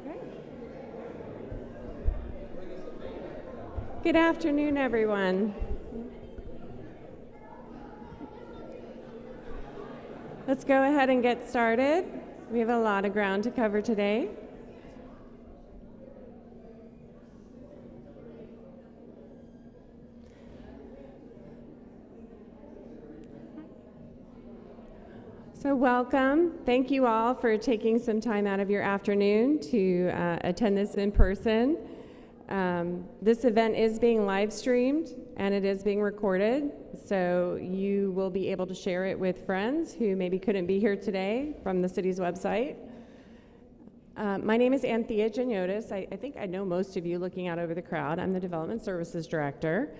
Okay. Good afternoon, everyone. Let's go ahead and get started. We have a lot of ground to cover today. So welcome. Thank you all for taking some time out of your afternoon to attend this in person. This event is being live streamed and it is being recorded, so you will be able to share it with friends who maybe couldn't be here today from the city's website. My name is Anthea Janiotis. I think I know most of you looking out over the crowd. I'm the Development Services Director.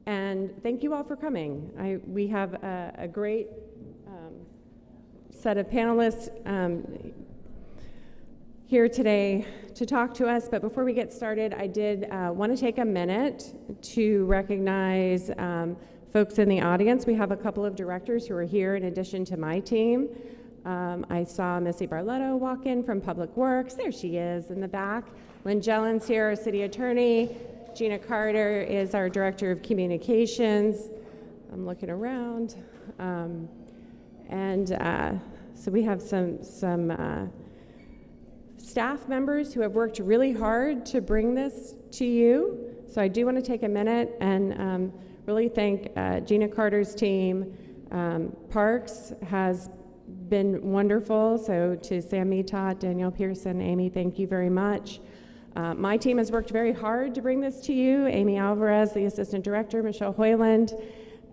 And thank you all for coming. We have a great set of panelists here today to talk to us, but before we get started, I did want to take a minute to recognize folks in the audience. We have a couple of directors who are here in addition to my team. I saw Missy Barletto walk in from Public Works. There she is in the back. Lynn Jellen's here, our city attorney. Gina Carter is our Director of Communications. I'm looking around. So we have some staff members who have worked really hard to bring this to you. So I do want to take a minute and really thank Gina Carter's team. Parks has been wonderful. So to Sam Metot, Danielle Pearson, Amy, thank you very much. My team has worked very hard to bring this to you. Amy Alvarez, the Assistant Director, Michelle Hoyland,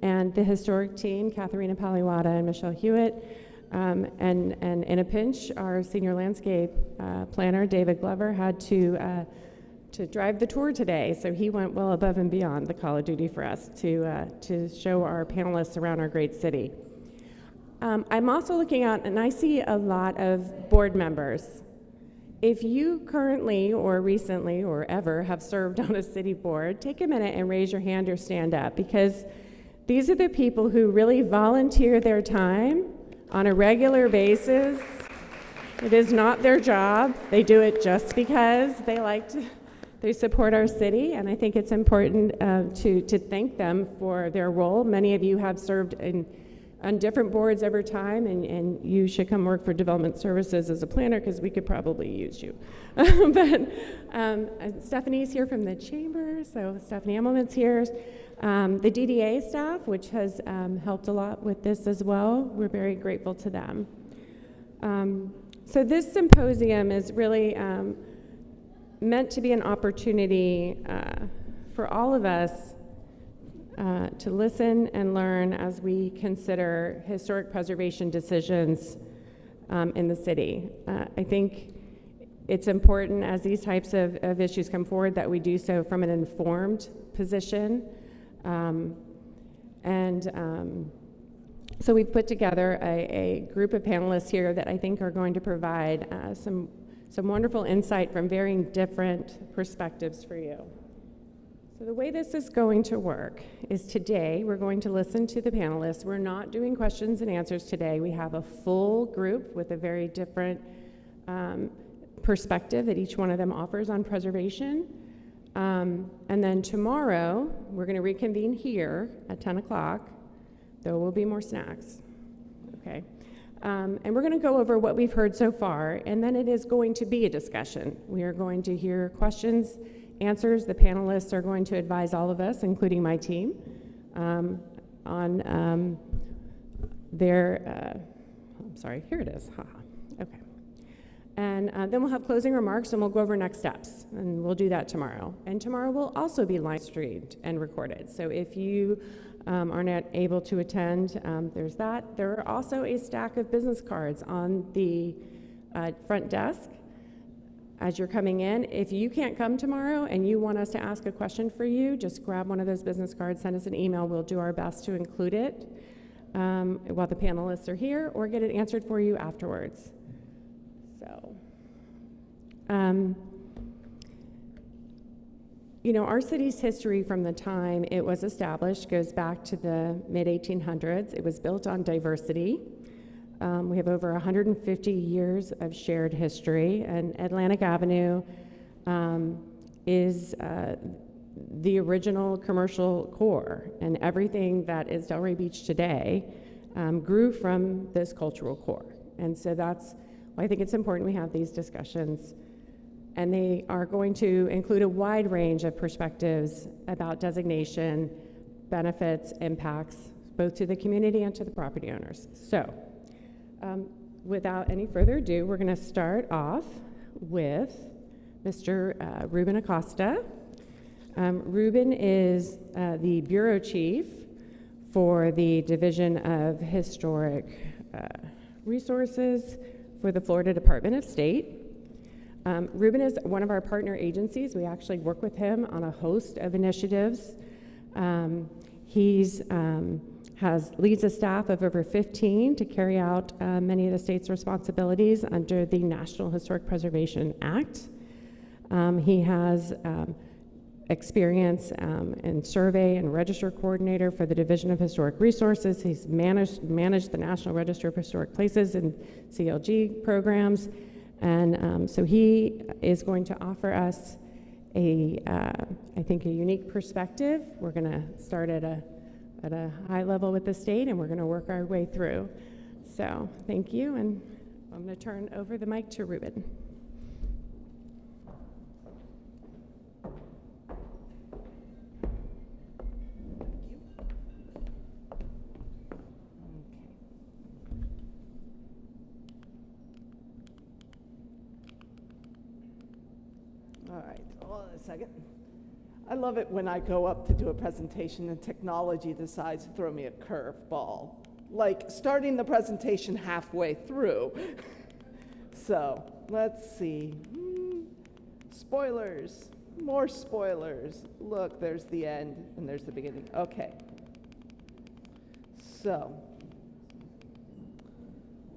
and the historic team, Katharina Paliwada and Michelle Hewitt. And in a pinch, our Senior Landscape Planner, David Glover, had to drive the tour today. So he went well above and beyond the call of duty for us to show our panelists around our great city. I'm also looking out, and I see a lot of board members. If you currently or recently or ever have served on a city board, take a minute and raise your hand or stand up, because these are the people who really volunteer their time on a regular basis. It is not their job. They do it just because they support our city, and I think it's important to thank them for their role. Many of you have served on different boards over time, and you should come work for Development Services as a planner, because we could probably use you. But Stephanie's here from the chamber, so Stephanie Emmelman's here. The DDA staff, which has helped a lot with this as well, we're very grateful to them. So this symposium is really meant to be an opportunity for all of us to listen and learn as we consider historic preservation decisions in the city. I think it's important, as these types of issues come forward, that we do so from an informed position. So we've put together a group of panelists here that I think are going to provide some wonderful insight from varying different perspectives for you. So the way this is going to work is today we're going to listen to the panelists. We're not doing questions and answers today. We have a full group with a very different perspective that each one of them offers on preservation. And then tomorrow we're going to reconvene here at 10 o'clock. There will be more snacks. Okay. And we're going to go over what we've heard so far, and then it is going to be a discussion. We are going to hear questions, answers. The panelists are going to advise all of us, including my team, on their, I'm sorry, here it is. Okay. And then we'll have closing remarks, and we'll go over next steps, and we'll do that tomorrow. And tomorrow will also be live streamed and recorded. So if you are not able to attend, there's that. There are also a stack of business cards on the front desk as you're coming in. If you can't come tomorrow and you want us to ask a question for you, just grab one of those business cards, send us an email. We'll do our best to include it while the panelists are here, or get it answered for you afterwards. So, our city's history from the time it was established goes back to the mid-1800s. It was built on diversity. We have over 150 years of shared history, and Atlantic Avenue is the original commercial core, and everything that is Delray Beach today grew from this cultural core. And so that's why I think it's important we have these discussions. And they are going to include a wide range of perspectives about designation, benefits, impacts, both to the community and to the property owners. So without any further ado, we're going to start off with Mr. Ruben Acosta. Ruben is the Bureau Chief for the Division of Historic Resources for the Florida Department of State. Ruben is one of our partner agencies. We actually work with him on a host of initiatives. He's leads a staff of over 15 to carry out many of the state's responsibilities under the National Historic Preservation Act. He has experience in survey and register coordinator for the Division of Historic Resources. He's managed the National Register of Historic Places and CLG programs. And so he is going to offer us I think a unique perspective. We're going to start at a high level with the state, and we're going to work our way through. So thank you, and I'm going to turn over the mic to Ruben. All right, hold on a second. I love it when I go up to do a presentation and technology decides to throw me a curveball, like starting the presentation halfway through. So let's see. Spoilers, more spoilers. Look, there's the end and there's the beginning. Okay. So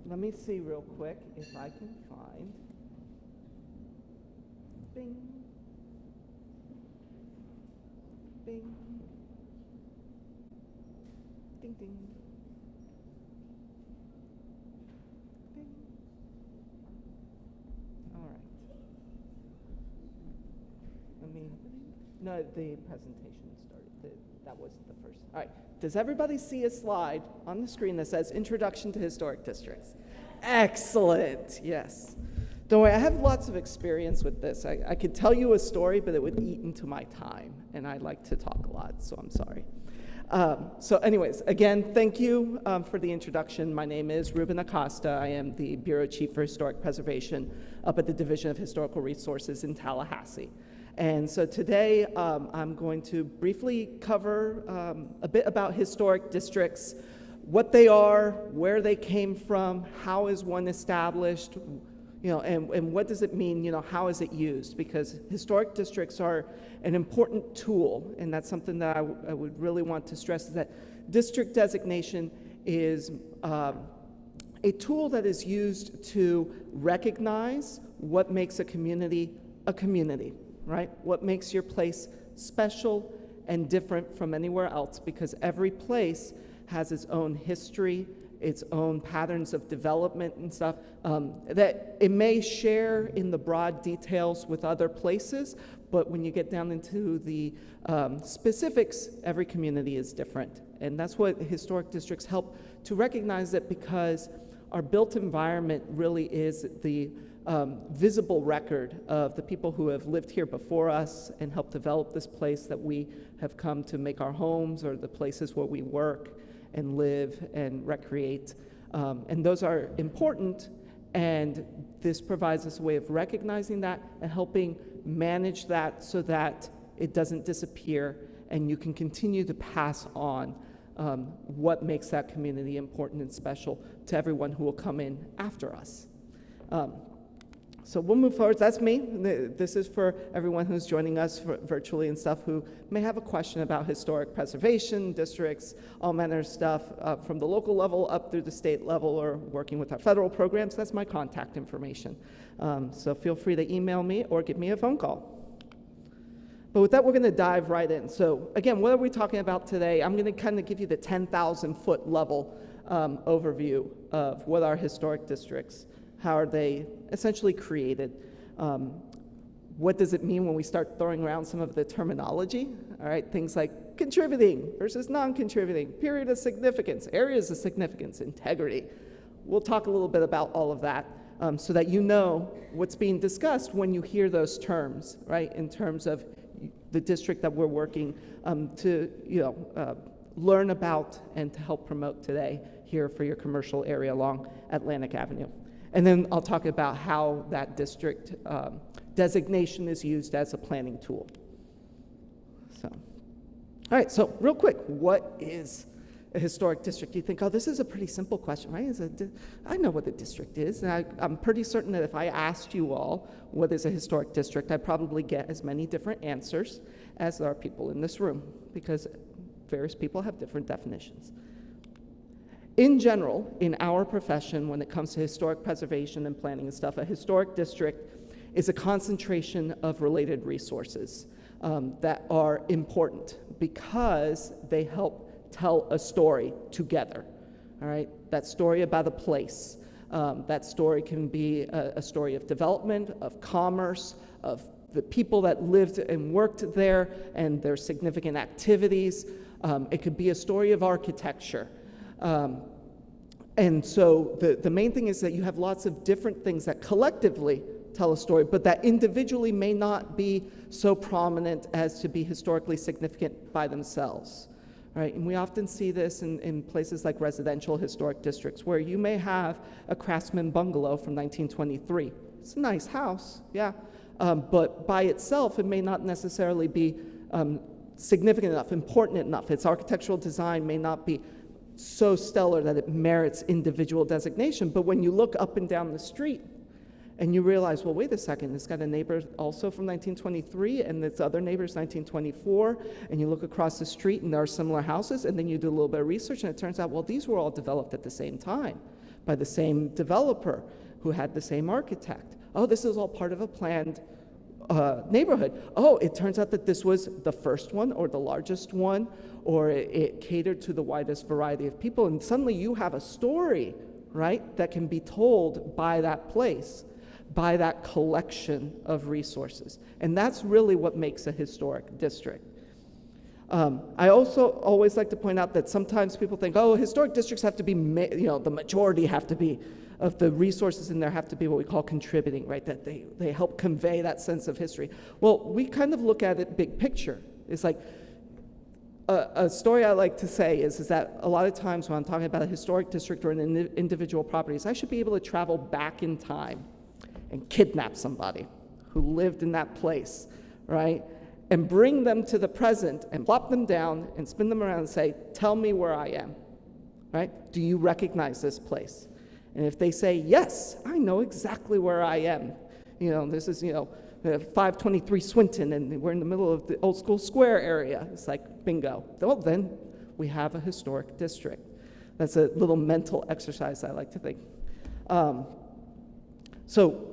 let me see real quick if I can find. Bing. Bing. Ding, ding. Bing. All right. No, the presentation started. That wasn't the first. All right. Does everybody see a slide on the screen that says Introduction to Historic Districts? Excellent. Yes. Don't worry, I have lots of experience with this. I could tell you a story, but it would eat into my time, and I like to talk a lot, so I'm sorry. So anyways, again, thank you for the introduction. My name is Ruben Acosta. I am the Bureau Chief for Historic Preservation up at the Division of Historical Resources in Tallahassee. And so today, I'm going to briefly cover a bit about historic districts, what they are, where they came from, how is one established, and what does it mean, how is it used? Because historic districts are an important tool, and that's something that I would really want to stress, is that district designation is a tool that is used to recognize what makes a community, right? What makes your place special and different from anywhere else, because every place has its own history, its own patterns of development and stuff, that it may share in the broad details with other places, but when you get down into the specifics, every community is different. And that's what historic districts help to recognize, that because our built environment really is the visible record of the people who have lived here before us and helped develop this place that we have come to make our homes, or the places where we work and live and recreate. And those are important, and this provides us a way of recognizing that and helping manage that so that it doesn't disappear, and you can continue to pass on what makes that community important and special to everyone who will come in after us. So we'll move forward. That's me. This is for everyone who's joining us virtually and stuff, who may have a question about historic preservation, districts, all manner of stuff, from the local level up through the state level, or working with our federal programs. That's my contact information. So feel free to email me or give me a phone call. But with that, we're going to dive right in. So again, what are we talking about today? I'm going to kind of give you the 10,000-foot level overview of what are historic districts, how are they essentially created, what does it mean when we start throwing around some of the terminology, all right, things like contributing versus non-contributing, period of significance, areas of significance, integrity. We'll talk a little bit about all of that so that you know what's being discussed when you hear those terms, right, in terms of the district that we're working to, learn about and to help promote today here for your commercial area along Atlantic Avenue. And then I'll talk about how that district designation is used as a planning tool. So, all right, so real quick, what is a historic district? You think, oh, this is a pretty simple question, right? I know what a district is, and I'm pretty certain that if I asked you all what is a historic district, I'd probably get as many different answers as there are people in this room, because various people have different definitions. In general, in our profession, when it comes to historic preservation and planning and stuff, a historic district is a concentration of related resources that are important because they help tell a story together, all right? That story about a place. That story can be a story of development, of commerce, of the people that lived and worked there and their significant activities. It could be a story of architecture. And so the main thing is that you have lots of different things that collectively tell a story, but that individually may not be so prominent as to be historically significant by themselves, right? And we often see this in places like residential historic districts, where you may have a craftsman bungalow from 1923. It's a nice house, yeah, but by itself, it may not necessarily be significant enough, important enough. Its architectural design may not be so stellar that it merits individual designation, but when you look up and down the street, and you realize, well, wait a second, it's got a neighbor also from 1923, and its other neighbor's 1924, and you look across the street, and there are similar houses, and then you do a little bit of research, and it turns out, well, these were all developed at the same time by the same developer who had the same architect. Oh, this is all part of a planned neighborhood. Oh, it turns out that this was the first one, or the largest one, or it catered to the widest variety of people, and suddenly you have a story, right, that can be told by that place, by that collection of resources. And that's really what makes a historic district. I also always like to point out that sometimes people think, oh, historic districts have to be, the majority have to be, of the resources in there have to be what we call contributing, right? That they help convey that sense of history. Well, we kind of look at it big picture. It's like, a story I like to say is that a lot of times when I'm talking about a historic district or an individual properties, I should be able to travel back in time and kidnap somebody who lived in that place, right? And bring them to the present and plop them down and spin them around and say, tell me where I am, right? Do you recognize this place? And if they say, yes, I know exactly where I am. This is, 523 Swinton, and we're in the middle of the Old School Square area. It's like, bingo. Well, then we have a historic district. That's a little mental exercise I like to think. So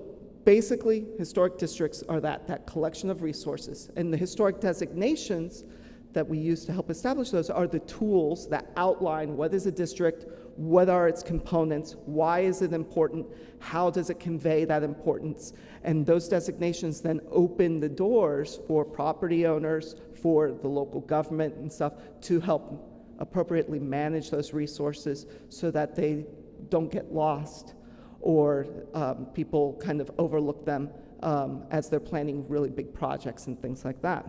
basically, historic districts are that collection of resources. And the historic designations that we use to help establish those are the tools that outline what is a district, what are its components, why is it important, how does it convey that importance, and those designations then open the doors for property owners, for the local government and stuff to help appropriately manage those resources so that they don't get lost or people kind of overlook them as they're planning really big projects and things like that.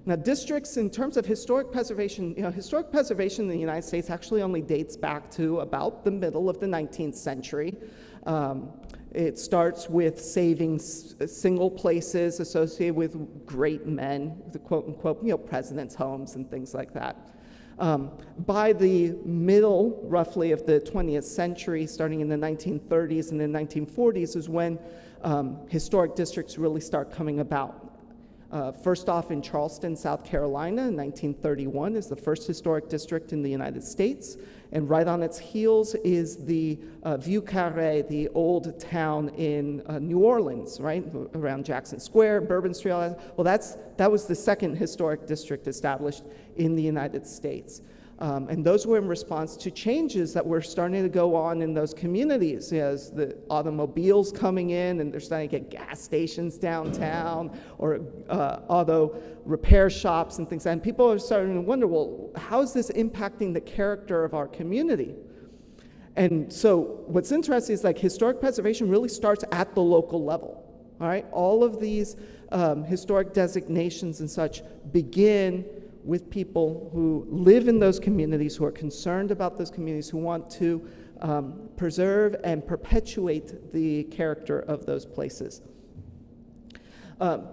Now, districts, in terms of historic preservation, historic preservation in the United States actually only dates back to about the middle of the 19th century. It starts with saving single places associated with great men, the quote unquote, presidents' homes and things like that. By the middle, roughly, of the 20th century, starting in the 1930s and the 1940s, is when historic districts really start coming about. First off, in Charleston, South Carolina, in 1931 is the first historic district in the United States, and right on its heels is the Vieux Carré, the old town in New Orleans, right, around Jackson Square, Bourbon Street, all that. Well, that was the second historic district established in the United States. And those were in response to changes that were starting to go on in those communities as the automobiles coming in and they're starting to get gas stations downtown or auto repair shops and things. And people are starting to wonder, well, how is this impacting the character of our community? And so what's interesting is like historic preservation really starts at the local level. All right, all of these historic designations and such begin with people who live in those communities, who are concerned about those communities, who want to preserve and perpetuate the character of those places.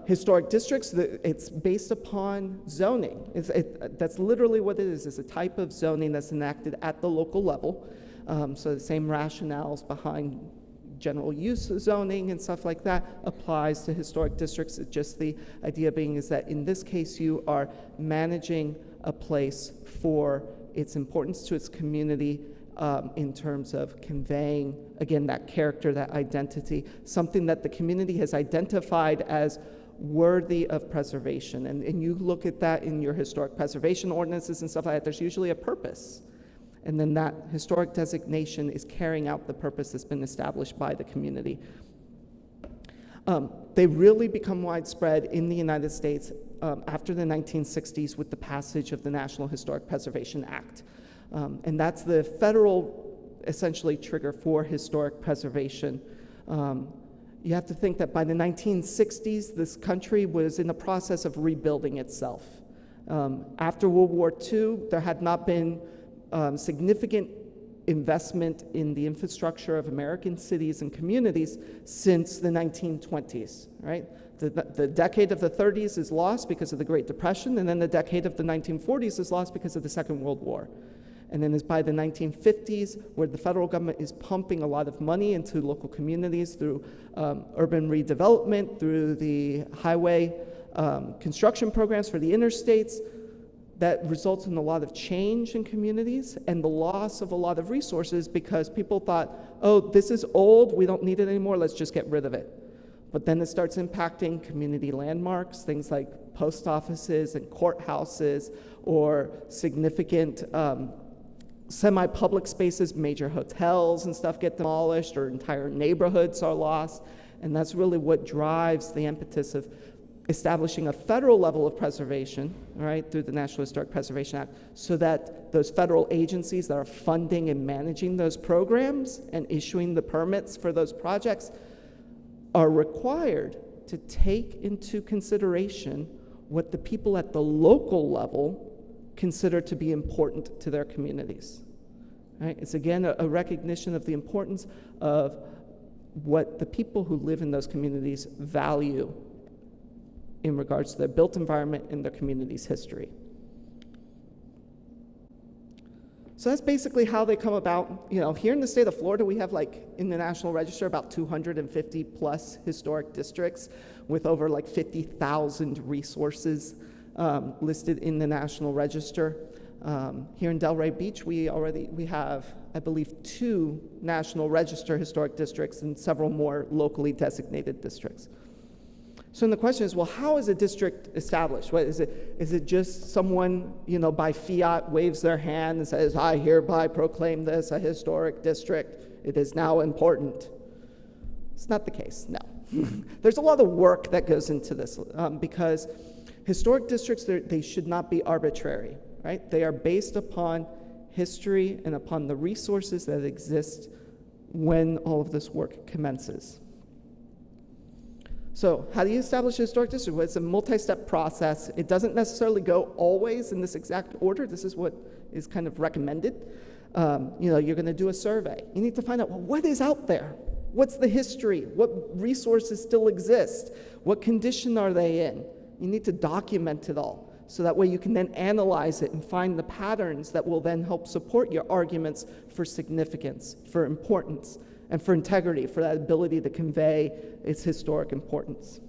Historic districts, it's based upon zoning. That's literally what it is. It's a type of zoning that's enacted at the local level. So the same rationales behind general use zoning and stuff like that applies to historic districts. It's just the idea being is that in this case you are managing a place for its importance to its community in terms of conveying, again, that character, that identity, something that the community has identified as worthy of preservation. And you look at that in your historic preservation ordinances and stuff like that, there's usually a purpose. And then that historic designation is carrying out the purpose that's been established by the community. They really become widespread in the United States after the 1960s with the passage of the National Historic Preservation Act. And that's the federal, essentially, trigger for historic preservation. You have to think that by the 1960s, this country was in the process of rebuilding itself. After World War II, there had not been significant investment in the infrastructure of American cities and communities since the 1920s, right? The decade of the 30s is lost because of the Great Depression, and then the decade of the 1940s is lost because of the Second World War. And then it's by the 1950s where the federal government is pumping a lot of money into local communities through urban redevelopment, through the highway construction programs for the interstates, that results in a lot of change in communities and the loss of a lot of resources because people thought, oh, this is old, we don't need it anymore, let's just get rid of it. But then it starts impacting community landmarks, things like post offices and courthouses or significant semi-public spaces, major hotels and stuff get demolished or entire neighborhoods are lost. And that's really what drives the impetus of establishing a federal level of preservation, right, through the National Historic Preservation Act, so that those federal agencies that are funding and managing those programs and issuing the permits for those projects are required to take into consideration what the people at the local level consider to be important to their communities. Right? It's again a recognition of the importance of what the people who live in those communities value in regards to their built environment and their community's history. So that's basically how they come about. You know, here in the state of Florida, we have in the National Register about 250 plus historic districts with over 50,000 resources listed in the National Register. Here in Delray Beach, we have, I believe, 2 National Register historic districts and several more locally designated districts. So then the question is, well, how is a district established? What is it? Is it just someone, by fiat waves their hand and says, I hereby proclaim this a historic district. It is now important. It's not the case, no. There's a lot of work that goes into this because historic districts, they should not be arbitrary, right? They are based upon history and upon the resources that exist when all of this work commences. So how do you establish a historic district? Well, it's a multi-step process. It doesn't necessarily go always in this exact order. This is what is kind of recommended. You're going to do a survey. You need to find out, well, what is out there? What's the history? What resources still exist? What condition are they in? You need to document it all. So that way you can then analyze it and find the patterns that will then help support your arguments for significance, for importance, and for integrity, for that ability to convey its historic importance.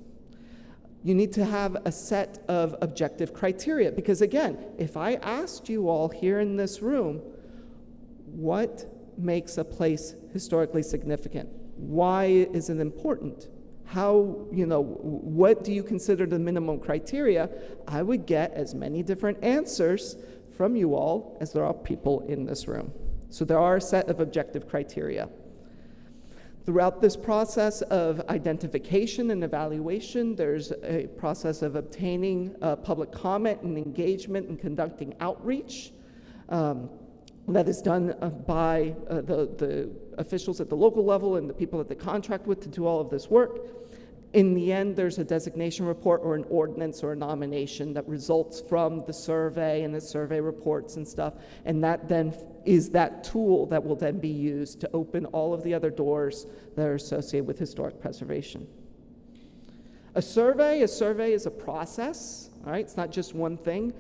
You need to have a set of objective criteria, because again, if I asked you all here in this room, what makes a place historically significant? Why is it important? What do you consider the minimum criteria? I would get as many different answers from you all as there are people in this room. So there are a set of objective criteria. Throughout this process of identification and evaluation, there's a process of obtaining public comment and engagement and conducting outreach that is done by the officials at the local level and the people that they contract with to do all of this work. In the end, there's a designation report or an ordinance or a nomination that results from the survey and the survey reports and stuff, and that then is that tool that will then be used to open all of the other doors that are associated with historic preservation. A survey is a process, all right? It's not just one thing.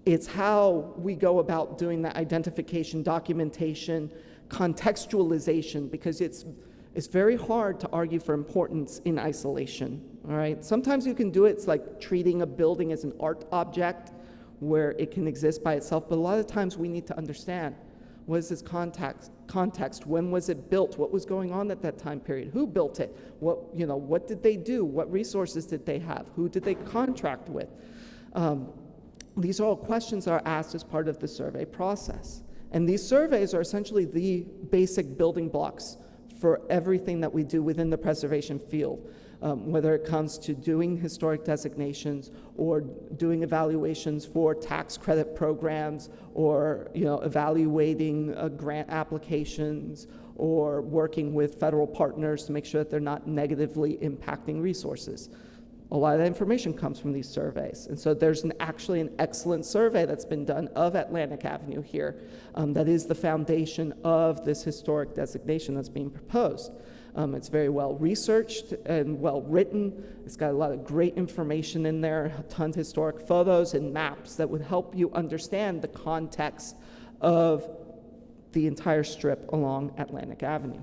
It's how we go about doing that identification, documentation, contextualization, because it's very hard to argue for importance in isolation, all right? Sometimes you can do it, it's like treating a building as an art object where it can exist by itself, but a lot of times we need to understand, what is this context? When was it built? What was going on at that time period? Who built it? What did they do? What resources did they have? Who did they contract with? These are all questions that are asked as part of the survey process. And these surveys are essentially the basic building blocks for everything that we do within the preservation field, whether it comes to doing historic designations or doing evaluations for tax credit programs or evaluating grant applications or working with federal partners to make sure that they're not negatively impacting resources. A lot of that information comes from these surveys. And so there's actually an excellent survey that's been done of Atlantic Avenue here that is the foundation of this historic designation that's being proposed. It's very well researched and well written. It's got a lot of great information in there, a ton of historic photos and maps that would help you understand the context of the entire strip along Atlantic Avenue.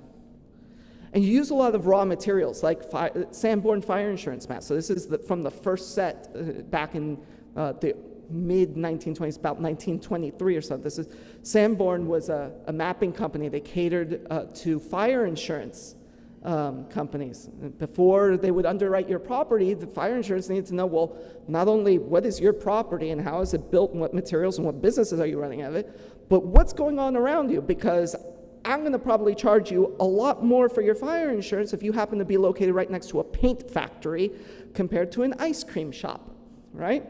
And you use a lot of raw materials like Sanborn fire insurance maps. So this is from the first set back in the mid-1920s, about 1923 or so. Sanborn was a mapping company. They catered to fire insurance companies. Before they would underwrite your property, the fire insurance needed to know, well, not only what is your property and how is it built and what materials and what businesses are you running out of it, but what's going on around you, because I'm going to probably charge you a lot more for your fire insurance if you happen to be located right next to a paint factory compared to an ice cream shop, right?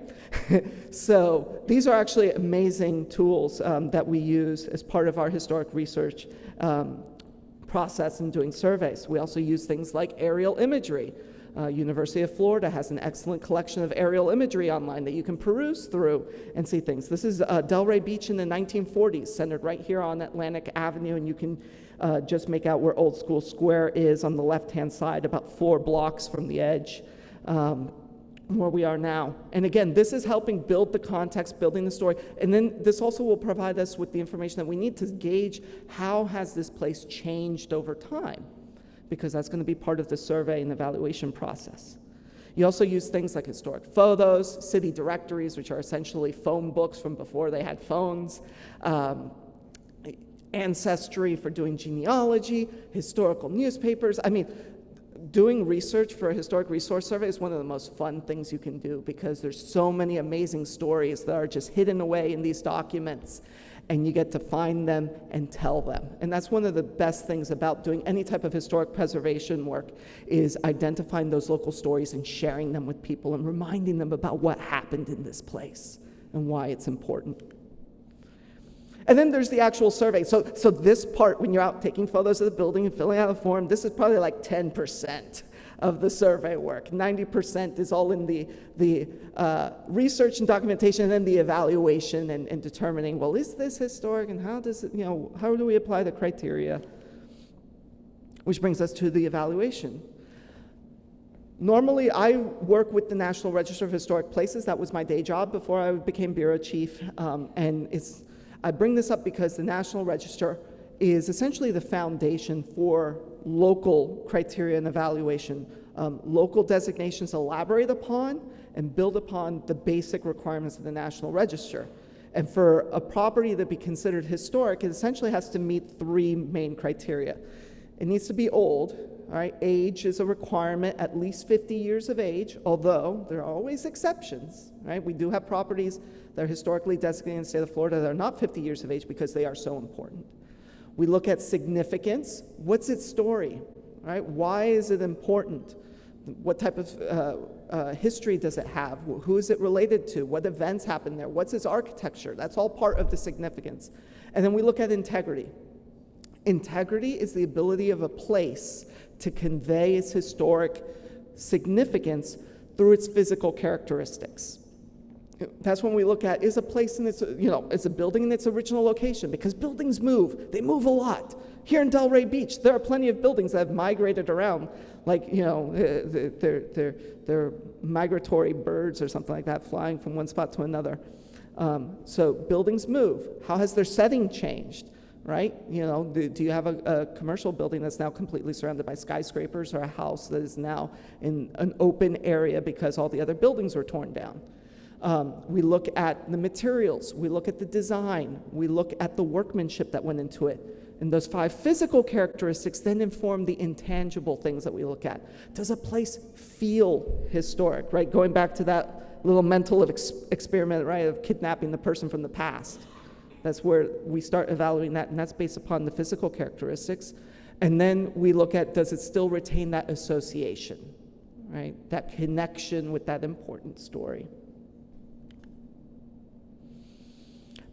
So these are actually amazing tools that we use as part of our historic research process in doing surveys. We also use things like aerial imagery. University of Florida has an excellent collection of aerial imagery online that you can peruse through and see things. This is Delray Beach in the 1940s, centered right here on Atlantic Avenue, and you can just make out where Old School Square is on the left-hand side, about 4 blocks from the edge where we are now. And again, this is helping build the context, building the story, and then this also will provide us with the information that we need to gauge how has this place changed over time, because that's going to be part of the survey and evaluation process. You also use things like historic photos, city directories, which are essentially phone books from before they had phones, ancestry for doing genealogy, historical newspapers. I mean, doing research for a historic resource survey is one of the most fun things you can do, because there's so many amazing stories that are just hidden away in these documents, and you get to find them and tell them. And that's one of the best things about doing any type of historic preservation work, is identifying those local stories and sharing them with people and reminding them about what happened in this place and why it's important. And then there's the actual survey. So this part, when you're out taking photos of the building and filling out a form, this is probably like 10% of the survey work. 90% is all in the research and documentation, and then the evaluation and determining, well, is this historic, and how does it, how do we apply the criteria? Which brings us to the evaluation. Normally, I work with the National Register of Historic Places. That was my day job before I became bureau chief, I bring this up because the National Register is essentially the foundation for local criteria and evaluation. Local designations elaborate upon and build upon the basic requirements of the National Register. And for a property to be considered historic, it essentially has to meet 3 main criteria. It needs to be old, All right, age is a requirement, at least 50 years of age, although there are always exceptions, right? We do have properties that are historically designated in the state of Florida that are not 50 years of age because they are so important. We look at significance. What's its story, right? Why is it important? What type of history does it have? Who is it related to? What events happen there? What's its architecture? That's all part of the significance. And then we look at integrity. Integrity is the ability of a place to convey its historic significance through its physical characteristics. That's when we look at, is a place in its, is a building in its original location, because buildings move, they move a lot. Here in Delray Beach, there are plenty of buildings that have migrated around, like, they're migratory birds or something like that, flying from one spot to another. So buildings move. How has their setting changed? Right? Do you have a commercial building that's now completely surrounded by skyscrapers, or a house that is now in an open area because all the other buildings were torn down? We look at the materials, we look at the design, we look at the workmanship that went into it. And those 5 physical characteristics then inform the intangible things that we look at. Does a place feel historic, right? Going back to that little mental experiment, right, of kidnapping the person from the past. That's where we start evaluating that, and that's based upon the physical characteristics. And then we look at, does it still retain that association, right? That connection with that important story.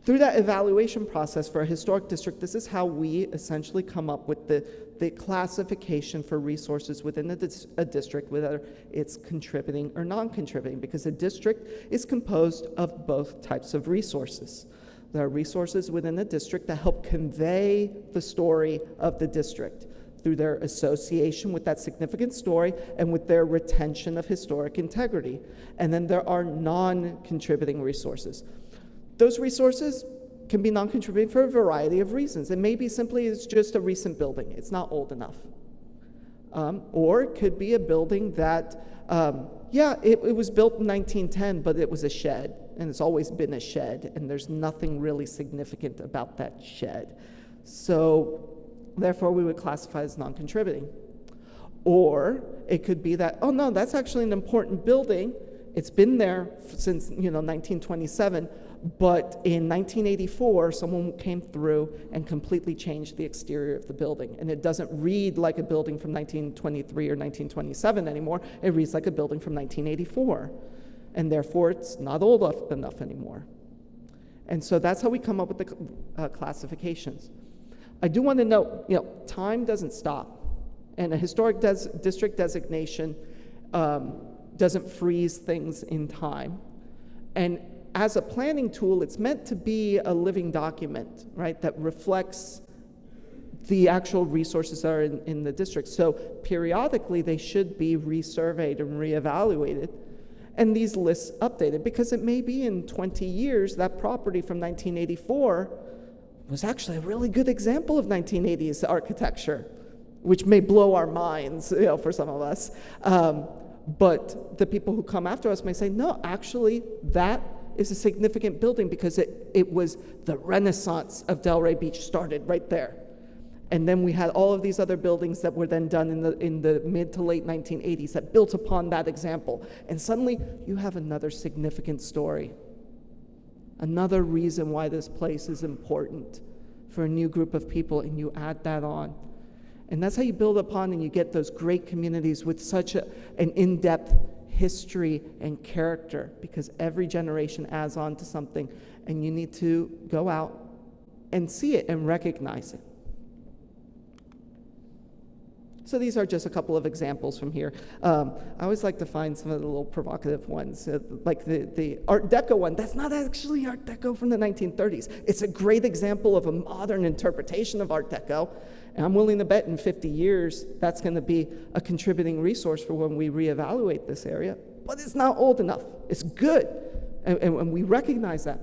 Through that evaluation process for a historic district, this is how we essentially come up with the classification for resources within a district, whether it's contributing or non-contributing, because a district is composed of both types of resources. There are resources within the district that help convey the story of the district through their association with that significant story and with their retention of historic integrity. And then there are non-contributing resources. Those resources can be non-contributing for a variety of reasons. It may be simply it's just a recent building. It's not old enough. Or it could be a building that, it was built in 1910, but it was a shed, and it's always been a shed, and there's nothing really significant about that shed. So therefore, we would classify as non-contributing. Or it could be that, oh no, that's actually an important building. It's been there since 1927, but in 1984, someone came through and completely changed the exterior of the building. And it doesn't read like a building from 1923 or 1927 anymore. It reads like a building from 1984. And therefore, it's not old enough anymore. And so that's how we come up with the classifications. I do want to note, time doesn't stop. And a historic district designation doesn't freeze things in time. And as a planning tool, it's meant to be a living document, right, that reflects the actual resources that are in the district. So periodically, they should be resurveyed and reevaluated, and these lists updated, because it may be in 20 years that property from 1984 was actually a really good example of 1980s architecture, which may blow our minds, for some of us. But the people who come after us may say, no, actually, that is a significant building because it was the Renaissance of Delray Beach started right there. And then we had all of these other buildings that were then done in the mid to late 1980s that built upon that example. And suddenly you have another significant story, another reason why this place is important for a new group of people, and you add that on. And that's how you build upon and you get those great communities with such an in-depth history and character, because every generation adds on to something, and you need to go out and see it and recognize it. So these are just a couple of examples from here. I always like to find some of the little provocative ones, like the Art Deco one. That's not actually Art Deco from the 1930s. It's a great example of a modern interpretation of Art Deco, and I'm willing to bet in 50 years that's going to be a contributing resource for when we reevaluate this area. But it's not old enough. It's good, and we recognize that.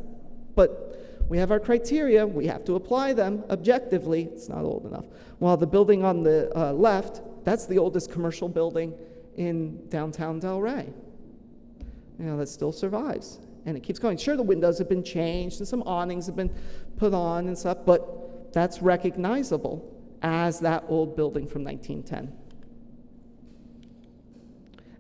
But we have our criteria, we have to apply them objectively. It's not old enough. While the building on the left, that's the oldest commercial building in downtown Delray. That still survives, and it keeps going. Sure, the windows have been changed and some awnings have been put on and stuff, but that's recognizable as that old building from 1910.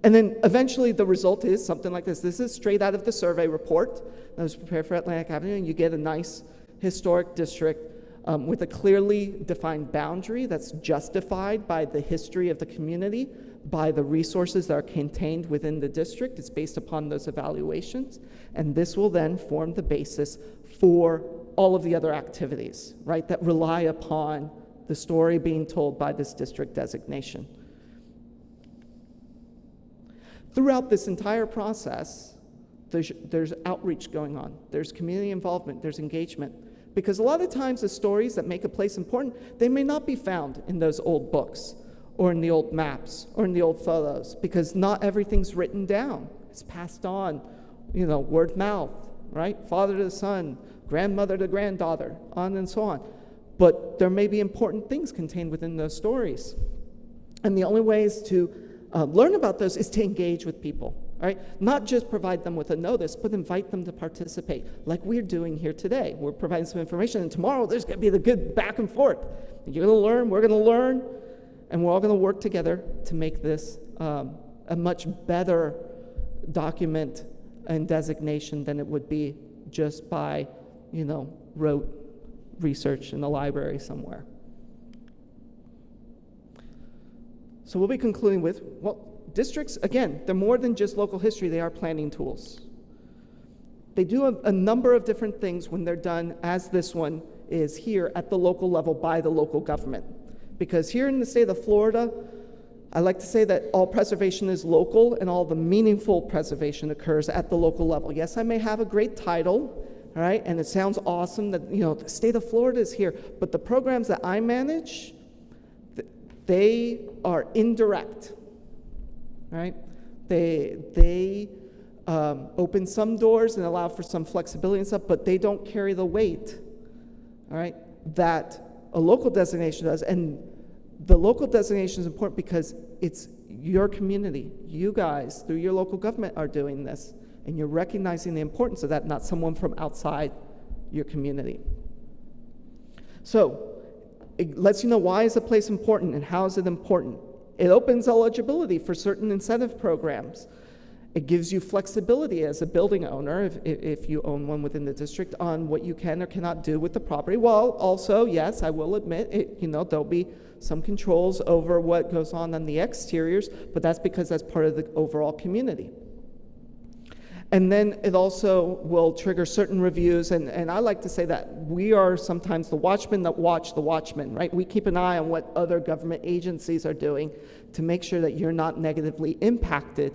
And then eventually the result is something like this. This is straight out of the survey report that was prepared for Atlantic Avenue, and you get a nice historic district with a clearly defined boundary that's justified by the history of the community, by the resources that are contained within the district. It's based upon those evaluations, and this will then form the basis for all of the other activities, right, that rely upon the story being told by this district designation. Throughout this entire process, there's outreach going on. There's community involvement, there's engagement. Because a lot of times the stories that make a place important, they may not be found in those old books or in the old maps or in the old photos, because not everything's written down. It's passed on, word of mouth, right? Father to the son, grandmother to granddaughter, on and so on. But there may be important things contained within those stories. And the only ways to learn about those is to engage with people, right? Not just provide them with a notice, but invite them to participate, like we're doing here today. We're providing some information, and tomorrow there's going to be the good back and forth. You're going to learn, we're going to learn, and we're all going to work together to make this a much better document and designation than it would be just by, rote research in the library somewhere. So we'll be concluding with, districts, again, they're more than just local history, they are planning tools. They do a number of different things when they're done, as this one is here, at the local level by the local government. Because here in the state of Florida, I like to say that all preservation is local and all the meaningful preservation occurs at the local level. Yes, I may have a great title, all right, and it sounds awesome that, the state of Florida is here, but the programs that I manage, they are indirect, right? They open some doors and allow for some flexibility and stuff, but they don't carry the weight, all right, that a local designation does. And the local designation is important because it's your community. You guys, through your local government, are doing this, and you're recognizing the importance of that, not someone from outside your community. So it lets you know why is a place important and how is it important. It opens eligibility for certain incentive programs. It gives you flexibility as a building owner, if you own one within the district, on what you can or cannot do with the property. While also, yes, I will admit, there'll be some controls over what goes on the exteriors, but that's because that's part of the overall community. And then it also will trigger certain reviews, and I like to say that we are sometimes the watchmen that watch the watchmen, right? We keep an eye on what other government agencies are doing to make sure that you're not negatively impacted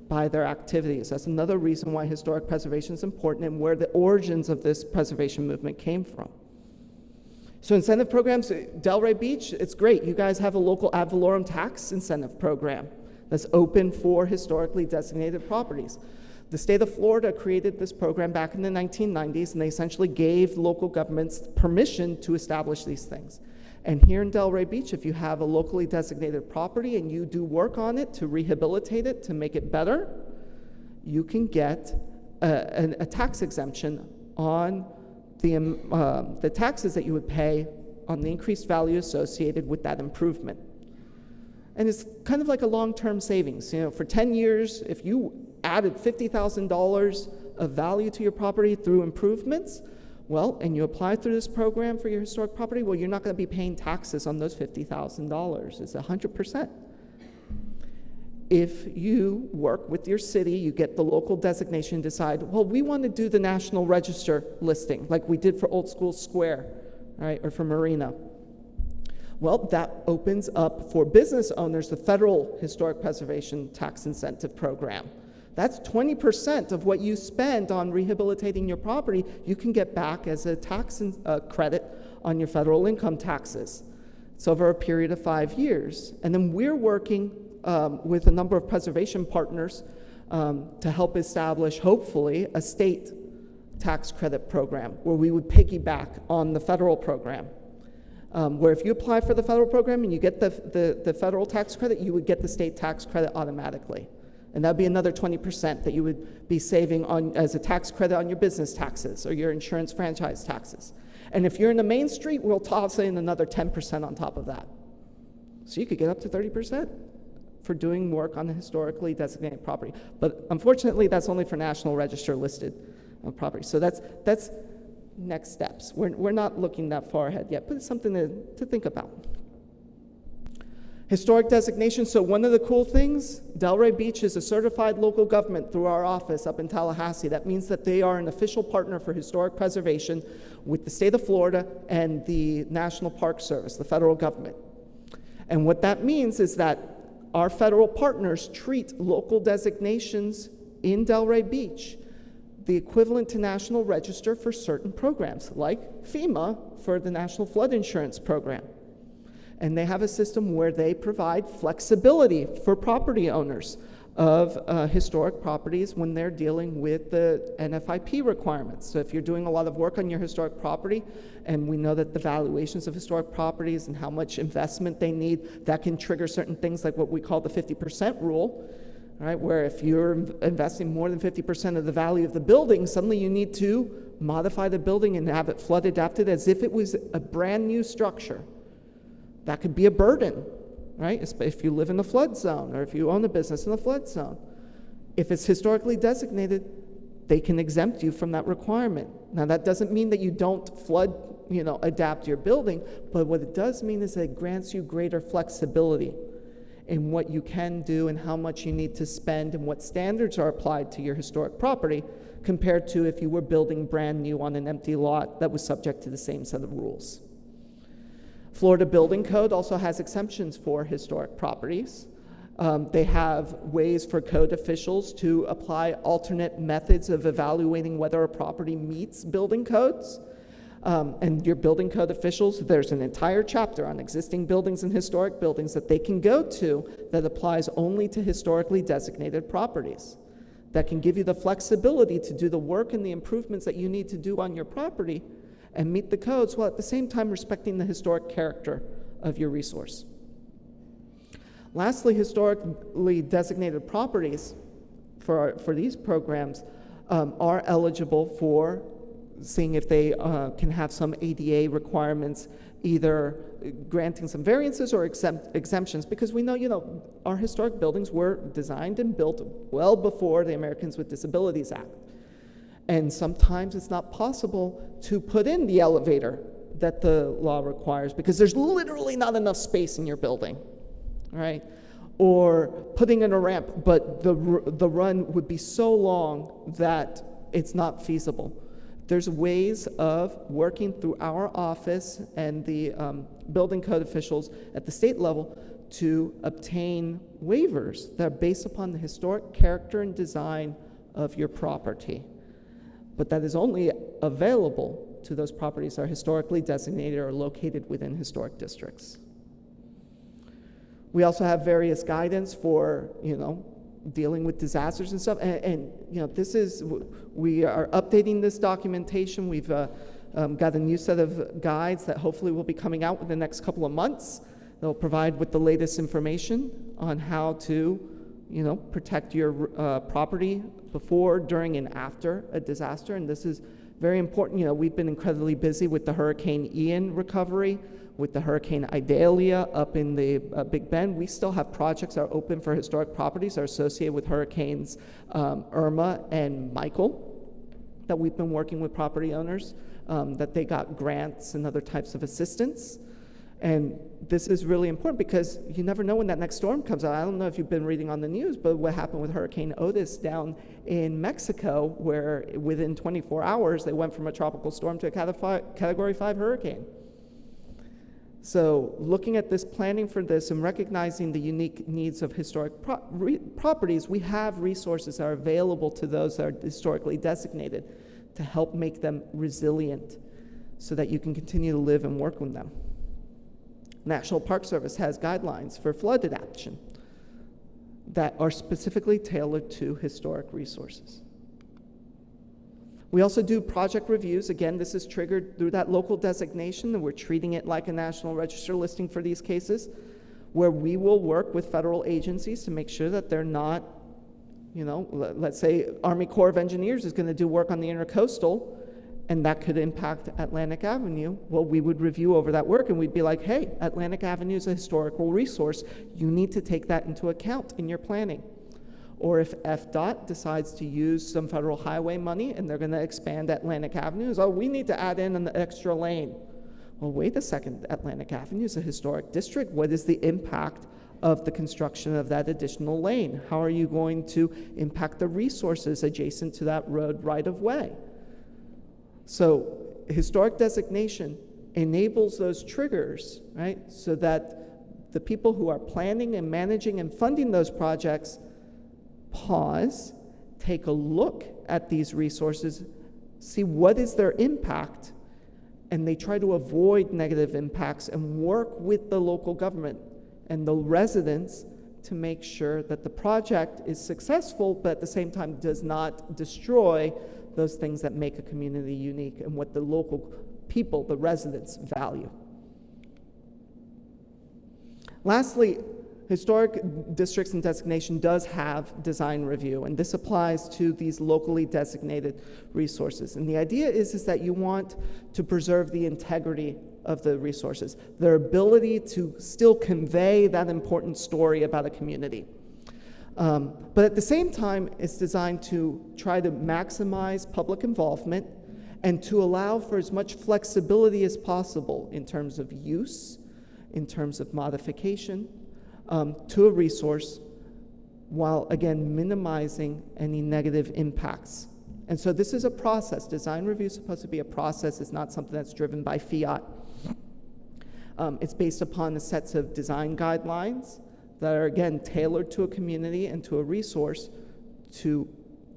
by their activities. That's another reason why historic preservation is important and where the origins of this preservation movement came from. So incentive programs, Delray Beach, it's great. You guys have a local ad valorem tax incentive program that's open for historically designated properties. The state of Florida created this program back in the 1990s, and they essentially gave local governments permission to establish these things. And here in Delray Beach, if you have a locally designated property and you do work on it to rehabilitate it, to make it better, you can get a tax exemption on the taxes that you would pay on the increased value associated with that improvement. And it's kind of like a long-term savings. For 10 years, if you added $50,000 of value to your property through improvements, and you apply through this program for your historic property, you're not going to be paying taxes on those $50,000. It's 100%. If you work with your city, you get the local designation, decide, we want to do the National Register listing, like we did for Old School Square, right, or for Marina. That opens up for business owners the federal historic preservation tax incentive program. That's 20% of what you spend on rehabilitating your property, you can get back as a tax credit on your federal income taxes. It's over a period of 5 years. And then we're working with a number of preservation partners to help establish, hopefully, a state tax credit program where we would piggyback on the federal program. Where if you apply for the federal program and you get the federal tax credit, you would get the state tax credit automatically. And that'd be another 20% that you would be saving on as a tax credit on your business taxes or your insurance franchise taxes. And if you're in the main street, we'll toss in another 10% on top of that. So you could get up to 30%. for doing work on a historically designated property. But unfortunately, that's only for National Register listed property. So that's next steps. We're not looking that far ahead yet, but it's something to think about. Historic designation. So one of the cool things, Delray Beach is a certified local government through our office up in Tallahassee. That means that they are an official partner for historic preservation with the state of Florida and the National Park Service, the federal government. And what that means is that our federal partners treat local designations in Delray Beach the equivalent to National Register for certain programs, like FEMA for the National Flood Insurance Program. And they have a system where they provide flexibility for property owners of historic properties when they're dealing with the NFIP requirements. So if you're doing a lot of work on your historic property, and we know that the valuations of historic properties and how much investment they need, that can trigger certain things like what we call the 50% rule, right? Where if you're investing more than 50% of the value of the building, suddenly you need to modify the building and have it flood adapted as if it was a brand new structure. That could be a burden, right? If you live in a flood zone or if you own a business in a flood zone. If it's historically designated, they can exempt you from that requirement. Now that doesn't mean that you don't flood, adapt your building, but what it does mean is that it grants you greater flexibility in what you can do and how much you need to spend and what standards are applied to your historic property compared to if you were building brand new on an empty lot that was subject to the same set of rules. Florida Building Code also has exemptions for historic properties. They have ways for code officials to apply alternate methods of evaluating whether a property meets building codes. And your building code officials, there's an entire chapter on existing buildings and historic buildings that they can go to that applies only to historically designated properties. That can give you the flexibility to do the work and the improvements that you need to do on your property and meet the codes while at the same time respecting the historic character of your resource. Lastly, historically designated properties for these programs are eligible for seeing if they can have some ADA requirements, either granting some variances or exemptions, because we know, our historic buildings were designed and built well before the Americans with Disabilities Act. And sometimes it's not possible to put in the elevator that the law requires because there's literally not enough space in your building, right? Or putting in a ramp, but the run would be so long that it's not feasible. There's ways of working through our office and the building code officials at the state level to obtain waivers that are based upon the historic character and design of your property. But that is only available to those properties that are historically designated or located within historic districts. We also have various guidance for, dealing with disasters and stuff. And this is, we are updating this documentation. We've got a new set of guides that hopefully will be coming out within the next couple of months. They'll provide with the latest information on how to, protect your property before, during, and after a disaster. And this is very important. We've been incredibly busy with the Hurricane Ian recovery, with the Hurricane Idalia up in the Big Bend. We still have projects that are open for historic properties that are associated with Hurricanes Irma and Michael that we've been working with property owners, that they got grants and other types of assistance. And this is really important because you never know when that next storm comes out. I don't know if you've been reading on the news, but what happened with Hurricane Otis down in Mexico, where within 24 hours, they went from a tropical storm to a Category 5 hurricane. So looking at this, planning for this, and recognizing the unique needs of historic properties, we have resources that are available to those that are historically designated to help make them resilient so that you can continue to live and work with them. National Park Service has guidelines for flood adaptation that are specifically tailored to historic resources. We also do project reviews. Again, this is triggered through that local designation, and we're treating it like a National Register listing for these cases, where we will work with federal agencies to make sure that they're not, let's say Army Corps of Engineers is going to do work on the Intercoastal, and that could impact Atlantic Avenue, well, we would review over that work and we'd be like, hey, Atlantic Avenue is a historical resource. You need to take that into account in your planning. Or if FDOT decides to use some federal highway money and they're going to expand Atlantic Avenue, so we need to add in an extra lane. Well, wait a second, Atlantic Avenue is a historic district. What is the impact of the construction of that additional lane? How are you going to impact the resources adjacent to that road right of way? So historic designation enables those triggers, right? So that the people who are planning and managing and funding those projects pause, take a look at these resources, see what is their impact, and they try to avoid negative impacts and work with the local government and the residents to make sure that the project is successful, but at the same time does not destroy those things that make a community unique and what the local people, the residents, value. Lastly, historic districts and designation does have design review, and this applies to these locally designated resources. And the idea is that you want to preserve the integrity of the resources, their ability to still convey that important story about a community. But at the same time, it's designed to try to maximize public involvement and to allow for as much flexibility as possible in terms of use, in terms of modification, to a resource, while again minimizing any negative impacts. And so this is a process. Design review is supposed to be a process. It's not something that's driven by fiat. It's based upon the sets of design guidelines that are again tailored to a community and to a resource to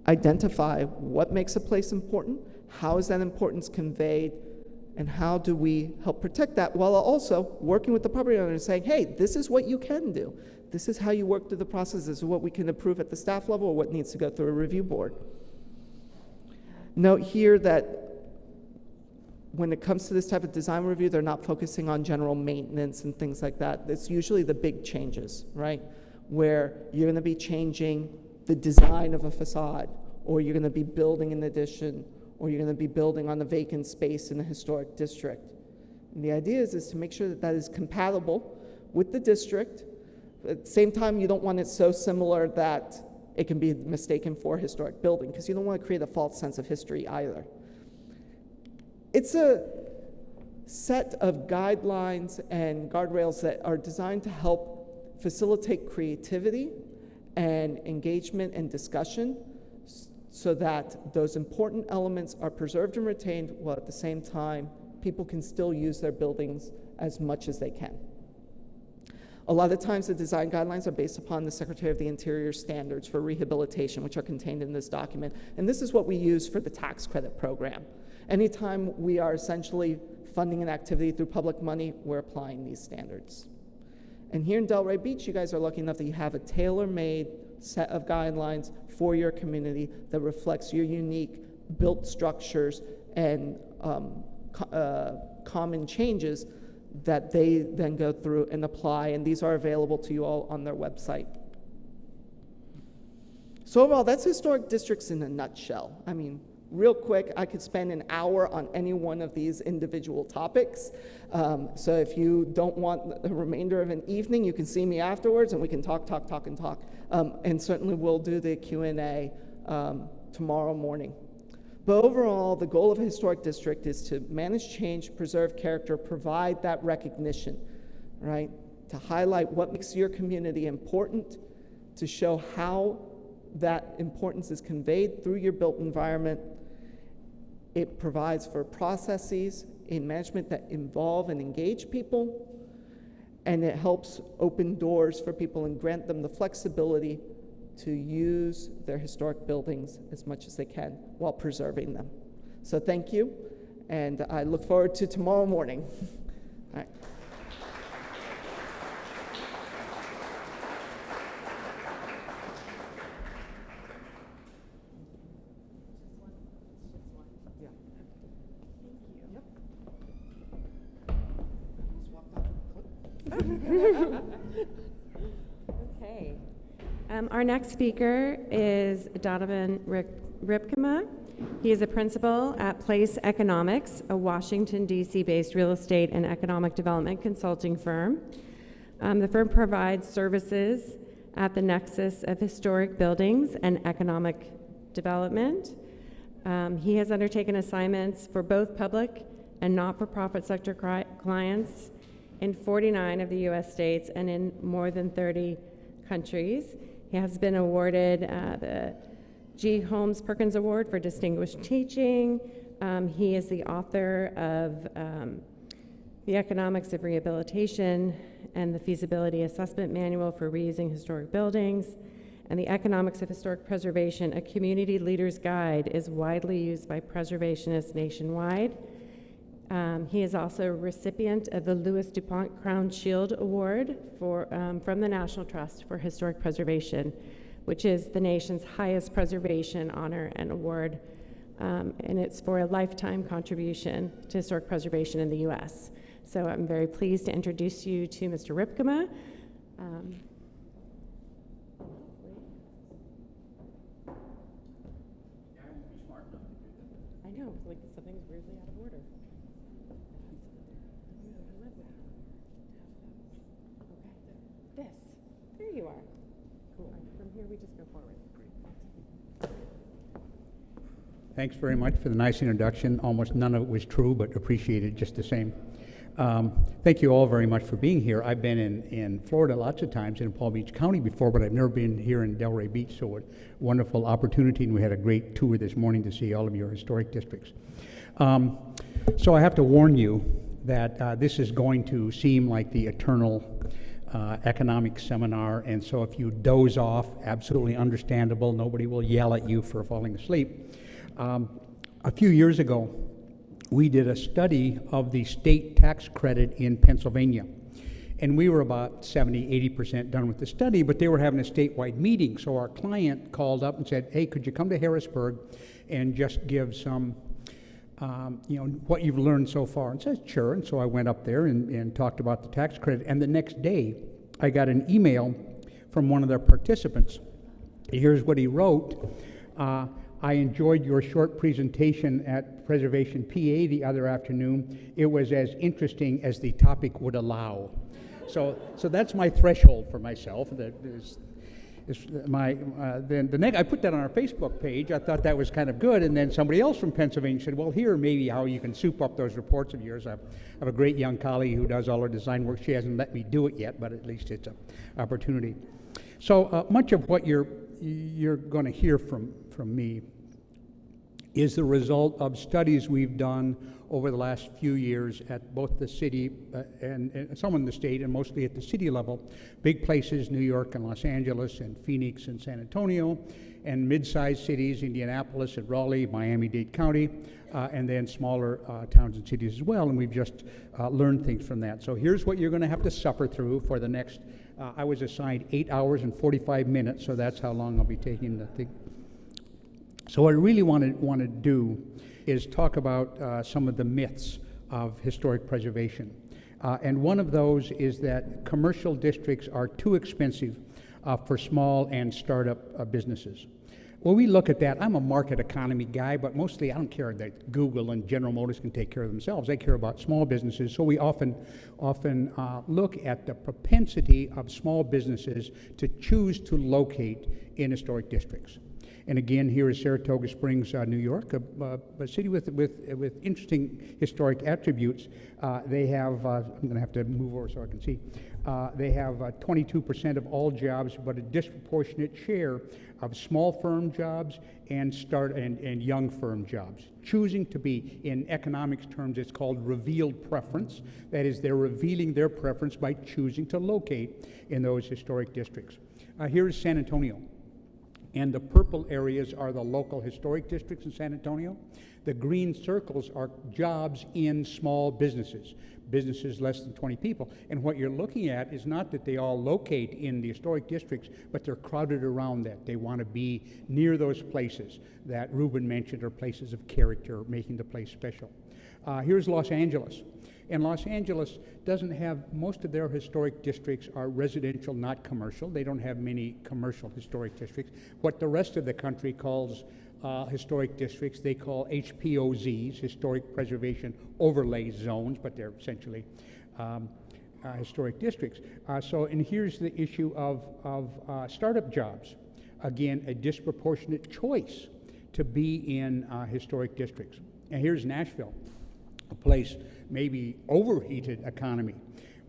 identify what makes a place important, how is that importance conveyed, and how do we help protect that, while also working with the property owner and saying, hey, this is what you can do. This is how you work through the process. This is what we can approve at the staff level or what needs to go through a review board. Note here that when it comes to this type of design review, they're not focusing on general maintenance and things like that. It's usually the big changes, right? Where you're going to be changing the design of a facade, or you're going to be building an addition, or you're going to be building on a vacant space in a historic district. And the idea is to make sure that that is compatible with the district. At the same time, you don't want it so similar that it can be mistaken for a historic building, because you don't want to create a false sense of history either. It's a set of guidelines and guardrails that are designed to help facilitate creativity and engagement and discussion, so that those important elements are preserved and retained, while at the same time people can still use their buildings as much as they can. A lot of times the design guidelines are based upon the Secretary of the Interior standards for rehabilitation, which are contained in this document. And this is what we use for the tax credit program. Anytime we are essentially funding an activity through public money, we're applying these standards. And here in Delray Beach, you guys are lucky enough that you have a tailor-made set of guidelines for your community that reflects your unique built structures and common changes that they then go through and apply, and these are available to you all on their website. So overall, that's historic districts in a nutshell. I mean, real quick, I could spend an hour on any one of these individual topics. So if you don't want the remainder of an evening, you can see me afterwards and we can talk. And certainly we'll do the Q&A tomorrow morning. But overall, the goal of a historic district is to manage change, preserve character, provide that recognition, right? To highlight what makes your community important, to show how that importance is conveyed through your built environment. It provides for processes in management that involve and engage people, and it helps open doors for people and grant them the flexibility to use their historic buildings as much as they can while preserving them. So thank you, and I look forward to tomorrow morning. All right. Okay. Our next speaker is Donovan Rypkema. He is a principal at PlaceEconomics, a Washington, D.C.-based real estate and economic development consulting firm. The firm provides services at the nexus of historic buildings and economic development. He has undertaken assignments for both public and not-for-profit sector clients in 49 of the U.S. states and in more than 30 countries. He has been awarded the G. Holmes Perkins Award for Distinguished Teaching. He is the author of The Economics of Rehabilitation and the Feasibility Assessment Manual for Reusing Historic Buildings. And The Economics of Historic Preservation, a Community Leader's Guide, is widely used by preservationists nationwide. He is also a recipient of the Louis DuPont Crown Shield Award from the National Trust for Historic Preservation, which is the nation's highest preservation honor and award, and it's for a lifetime contribution to historic preservation in the U.S. So I'm very pleased to introduce you to Mr. Rypkema. I know, like something's weirdly out of order. Okay, this. There you are. Cool. From here we just go forward. Thanks very much for the nice introduction. Almost none of it was true, but appreciated just the same. Thank you all very much for being here. I've been in Florida lots of times, in Palm Beach County before, but I've never been here in Delray Beach, so a wonderful opportunity, and we had a great tour this morning to see all of your historic districts. So I have to warn you that this is going to seem like the eternal economic seminar, and so if you doze off, absolutely understandable. Nobody will yell at you for falling asleep. A few years ago, we did a study of the state tax credit in Pennsylvania. And we were about 70, 80% done with the study, but they were having a statewide meeting. So our client called up and said, hey, could you come to Harrisburg and just give some, what you've learned so far? And I said, sure. And so I went up there and talked about the tax credit. And the next day, I got an email from one of their participants. Here's what he wrote. I enjoyed your short presentation at Preservation PA the other afternoon. It was as interesting as the topic would allow. So that's my threshold for myself. Then I put that on our Facebook page. I thought that was kind of good, and then somebody else from Pennsylvania said, well, here maybe how you can soup up those reports of yours. I have a great young colleague who does all our design work. She hasn't let me do it yet, but at least it's an opportunity. So much of what you're going to hear from me is the result of studies we've done over the last few years at both the city and some in the state, and mostly at the city level. Big places, New York and Los Angeles and Phoenix and San Antonio, and mid-sized cities, Indianapolis and Raleigh, Miami-Dade County, and then smaller towns and cities as well, and we've just learned things from that. So here's what you're going to have to suffer through for the next, I was assigned 8 hours and 45 minutes, so that's how long I'll be taking the thing. So what I really want to do is talk about some of the myths of historic preservation. And one of those is that commercial districts are too expensive for small and startup businesses. When we look at that, I'm a market economy guy, but mostly I don't care that Google and General Motors can take care of themselves. I care about small businesses, so we often look at the propensity of small businesses to choose to locate in historic districts. And again, here is Saratoga Springs, New York, a city with interesting historic attributes. They have, I'm going to have to move over so I can see, they have 22% of all jobs, but a disproportionate share of small firm jobs and young firm jobs. Choosing to be, in economics terms, it's called revealed preference. That is, they're revealing their preference by choosing to locate in those historic districts. Here is San Antonio. And the purple areas are the local historic districts in San Antonio. The green circles are jobs in small businesses less than 20 people. And what you're looking at is not that they all locate in the historic districts, but they're crowded around that. They want to be near those places that Ruben mentioned are places of character, making the place special. Here's Los Angeles. And Los Angeles doesn't have, most of their historic districts are residential, not commercial. They don't have many commercial historic districts. What the rest of the country calls historic districts they call HPOZs, Historic Preservation Overlay Zones, but they're essentially historic districts. And here's the issue of startup jobs. Again, a disproportionate choice to be in historic districts. And here's Nashville, a place maybe overheated economy.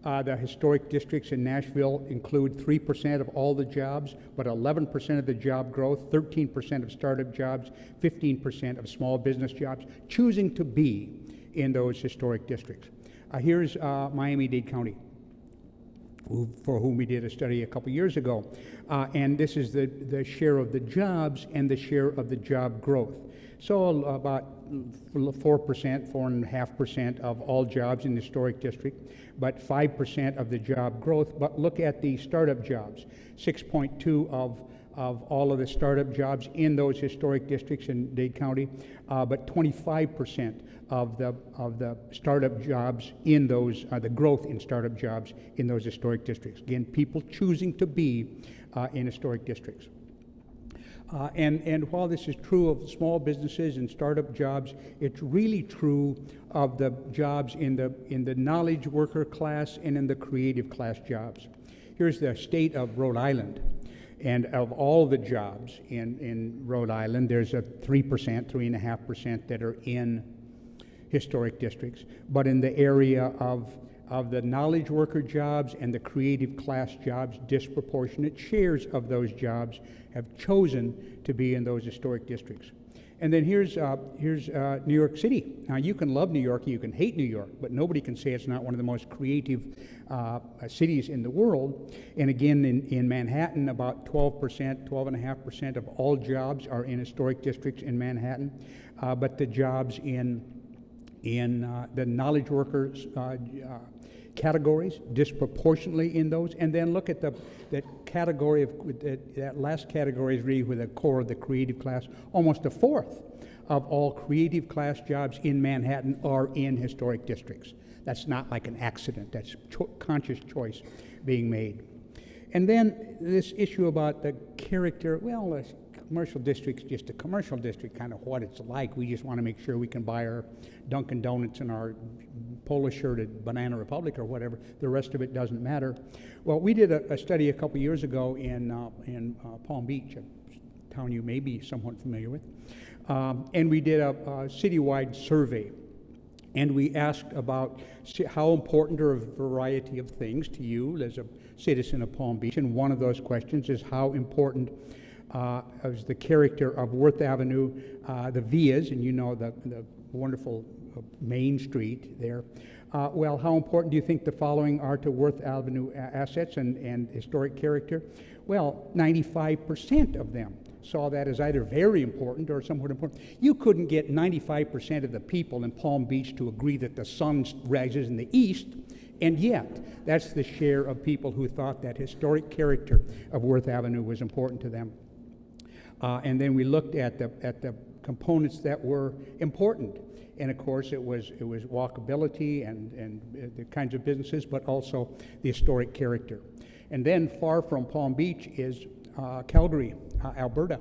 The historic districts in Nashville include 3% of all the jobs, but 11% of the job growth, 13% of startup jobs, 15% of small business jobs, choosing to be in those historic districts. Here's Miami-Dade County, for whom we did a study a couple years ago. And this is the share of the jobs and the share of the job growth. So about 4.5% of all jobs in the historic district, but 5% of the job growth. But look at the startup jobs, 6.2 of all of the startup jobs in those historic districts in Dade County, but 25% of the startup jobs in those, the growth in startup jobs in those historic districts. Again, people choosing to be in historic districts. And while this is true of small businesses and startup jobs, it's really true of the jobs in the knowledge worker class and in the creative class jobs. Here's the state of Rhode Island. And of all the jobs in Rhode Island, there's a 3.5% that are in historic districts. But in the area of the knowledge worker jobs and the creative class jobs, disproportionate shares of those jobs have chosen to be in those historic districts. And then here's New York City. Now, you can love New York, you can hate New York, but nobody can say it's not one of the most creative cities in the world. And again, in Manhattan, about 12.5% of all jobs are in historic districts in Manhattan. But the jobs in the knowledge workers categories, disproportionately in those. And then look at that category of, that last category is really with the core of the creative class. Almost a fourth of all creative class jobs in Manhattan are in historic districts. That's not like an accident, that's conscious choice being made. And then this issue about the character, well, a commercial district's just a commercial district, kind of what it's like. We just want to make sure we can buy our Dunkin' Donuts and our polo shirt at Banana Republic or whatever. The rest of it doesn't matter. Well, we did a study a couple years ago in Palm Beach, a town you may be somewhat familiar with, and we did a citywide survey. And we asked about how important are a variety of things to you as a citizen of Palm Beach. And one of those questions is how important is the character of Worth Avenue, the Villas, and you know the wonderful Main Street there. Well, how important do you think the following are to Worth Avenue assets and historic character? Well, 95% of them saw that as either very important or somewhat important. You couldn't get 95% of the people in Palm Beach to agree that the sun rises in the east, and yet that's the share of people who thought that historic character of Worth Avenue was important to them. And then we looked at the components that were important. And of course, it was walkability and the kinds of businesses, but also the historic character. And then far from Palm Beach is Calgary, Alberta.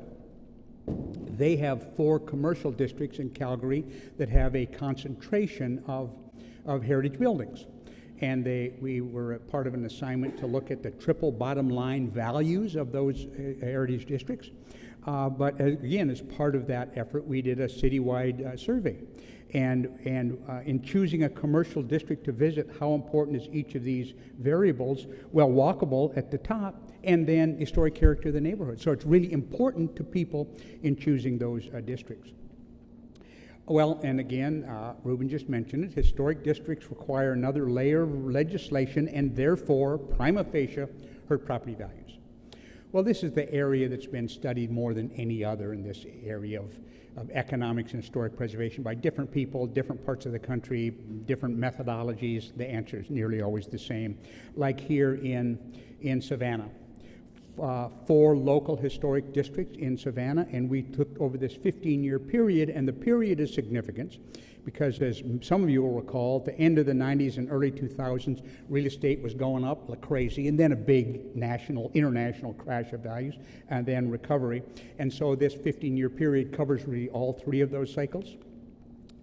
They have 4 commercial districts in Calgary that have a concentration of heritage buildings. And we were a part of an assignment to look at the triple bottom line values of those heritage districts. But again, as part of that effort, we did a citywide survey. And in choosing a commercial district to visit, how important is each of these variables? Well, walkable at the top, and then historic character of the neighborhood. So it's really important to people in choosing those districts. Well, and again, Ruben just mentioned it, historic districts require another layer of legislation and therefore, prima facie, hurt property values. Well, this is the area that's been studied more than any other in this area of economics and historic preservation by different people, different parts of the country, different methodologies. The answer is nearly always the same. Like here in Savannah, 4 local historic districts in Savannah, and we took over this 15-year period, and the period is significant because, as some of you will recall, at the end of the 90s and early 2000s, real estate was going up like crazy, and then a big international crash of values, and then recovery. And so this 15-year period covers really all 3 of those cycles.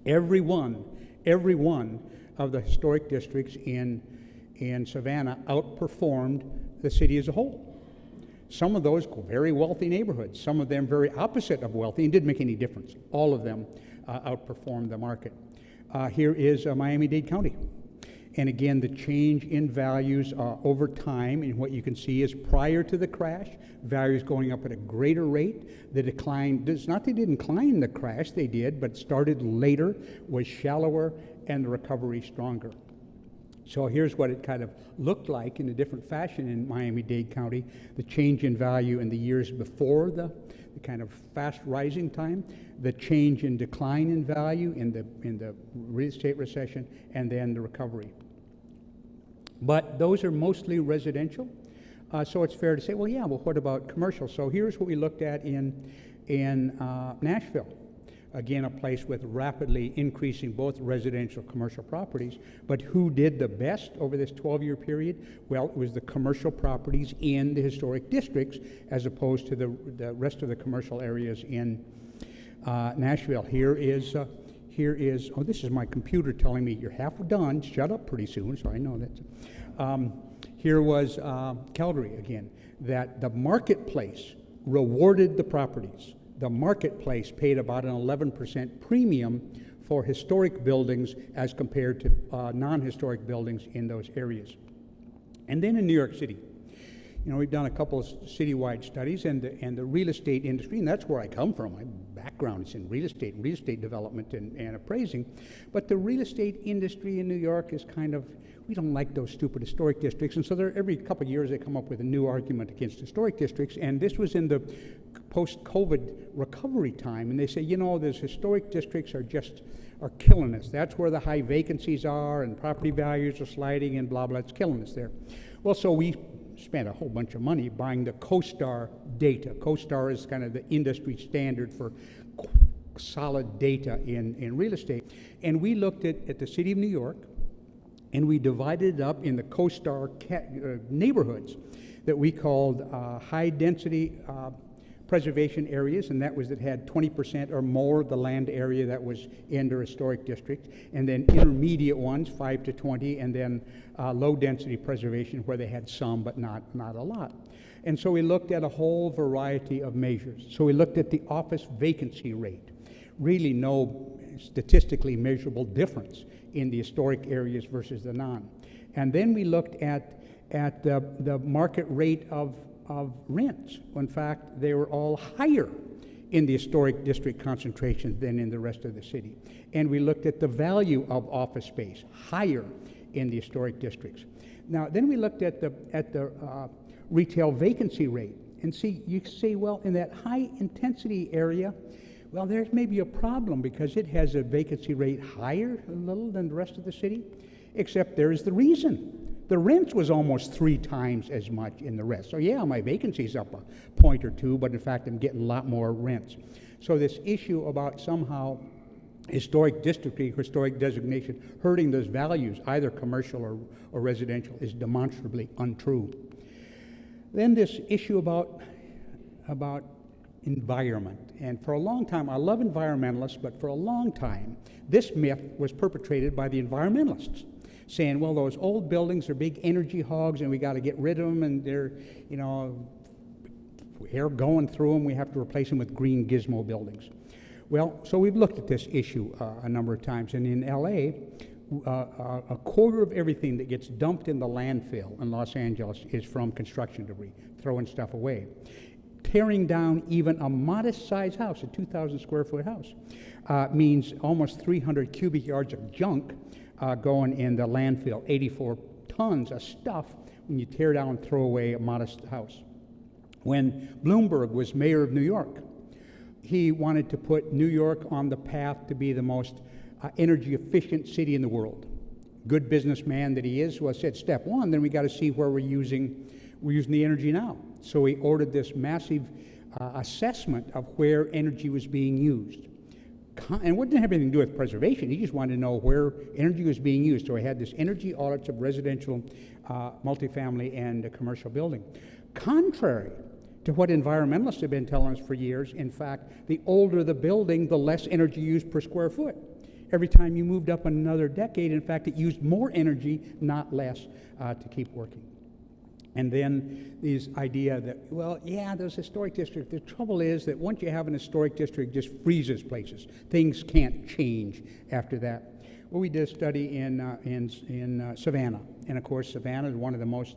Every one of the historic districts in Savannah outperformed the city as a whole. Some of those very wealthy neighborhoods, some of them very opposite of wealthy, and didn't make any difference. All of them outperformed the market. Here is Miami-Dade County. And again, the change in values over time, and what you can see is prior to the crash, values going up at a greater rate. The decline, it's not they didn't decline in the crash, they did, but started later, was shallower, and the recovery stronger. So here's what it kind of looked like in a different fashion in Miami-Dade County. The change in value in the years before the kind of fast rising time, the change in decline in value in the real estate recession, and then the recovery. But those are mostly residential. So it's fair to say, well, what about commercial? So here's what we looked at in Nashville. Again, a place with rapidly increasing both residential and commercial properties. But who did the best over this 12-year period? Well, it was the commercial properties in the historic districts as opposed to the rest of the commercial areas in Nashville. Here is, oh, this is my computer telling me you're half done. Shut up pretty soon, so I know that. Here was Calgary again, that the marketplace rewarded the properties. The marketplace paid about an 11% premium for historic buildings as compared to non-historic buildings in those areas. And then in New York City, we've done a couple of citywide studies, and the real estate industry, and that's where I come from. My background is in real estate development and appraising. But the real estate industry in New York is kind of, we don't like those stupid historic districts, and so every couple of years they come up with a new argument against historic districts, and this was in the post-COVID recovery time, and they say, those historic districts are killing us. That's where the high vacancies are, and property values are sliding, and blah, blah, it's killing us there. Well, so we spent a whole bunch of money buying the CoStar data. CoStar is kind of the industry standard for solid data in real estate. And we looked at the city of New York, and we divided it up in the CoStar neighborhoods that we called high-density preservation areas, and that had 20% or more of the land area that was in the historic district, and then intermediate ones, 5 to 20, and then low-density preservation where they had some but not a lot. And so we looked at a whole variety of measures. So we looked at the office vacancy rate. Really no statistically measurable difference in the historic areas versus the non. And then we looked at the market rate of rents. In fact, they were all higher in the historic district concentrations than in the rest of the city. And we looked at the value of office space, higher in the historic districts. Now, then we looked at the retail vacancy rate. And you say, well, in that high intensity area, well, there's maybe a problem because it has a vacancy rate higher a little than the rest of the city, except there's the reason. The rent was almost 3 times as much in the rest. So yeah, my vacancy's up a point or two, but in fact I'm getting a lot more rents. So this issue about somehow historic districting, historic designation, hurting those values, either commercial or residential, is demonstrably untrue. Then this issue about environment. And for a long time, I love environmentalists, but for a long time, this myth was perpetrated by the environmentalists, saying, well, those old buildings are big energy hogs and we got to get rid of them, and they're, air going through them, we have to replace them with green gizmo buildings. Well, so we've looked at this issue a number of times, and in LA, a quarter of everything that gets dumped in the landfill in Los Angeles is from construction debris, throwing stuff away. Tearing down even a modest-sized house, a 2,000 square foot house, means almost 300 cubic yards of junk going in the landfill, 84 tons of stuff when you tear down and throw away a modest house. When Bloomberg was mayor of New York, he wanted to put New York on the path to be the most energy efficient city in the world. Good businessman that he is, well, said step one, then we got to see where we're using we're using the energy now. So we ordered this massive assessment of where energy was being used. And it didn't have anything to do with preservation. He just wanted to know where energy was being used. So I had this energy audits of residential, multifamily, and commercial building. Contrary to what environmentalists have been telling us for years, in fact, the older the building, the less energy used per square foot. Every time you moved up another decade, in fact, it used more energy, not less, to keep working. And then this idea that, well, yeah, there's historic district. The trouble is that once you have an historic district, it just freezes places. Things can't change after that. Well, we did a study in Savannah. And of course, Savannah is one of the most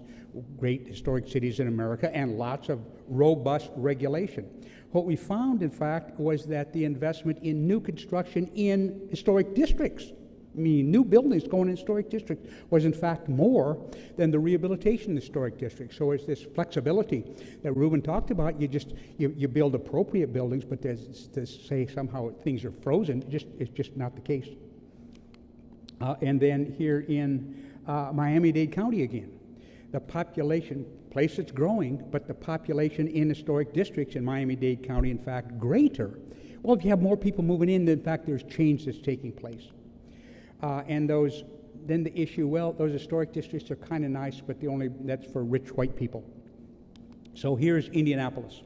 great historic cities in America, and lots of robust regulation. What we found, in fact, was that the investment in new construction in historic districts, meaning new buildings going in historic districts, was in fact more than the rehabilitation in historic districts. So it's this flexibility that Ruben talked about. You build appropriate buildings, but to say somehow things are frozen, it's just not the case. And then here in Miami-Dade County again, the population, place that's growing, but the population in historic districts in Miami-Dade County, in fact, greater. Well, if you have more people moving in, then in fact there's change that's taking place. And then the issue, well, those historic districts are kind of nice, but that's for rich white people. So here's Indianapolis.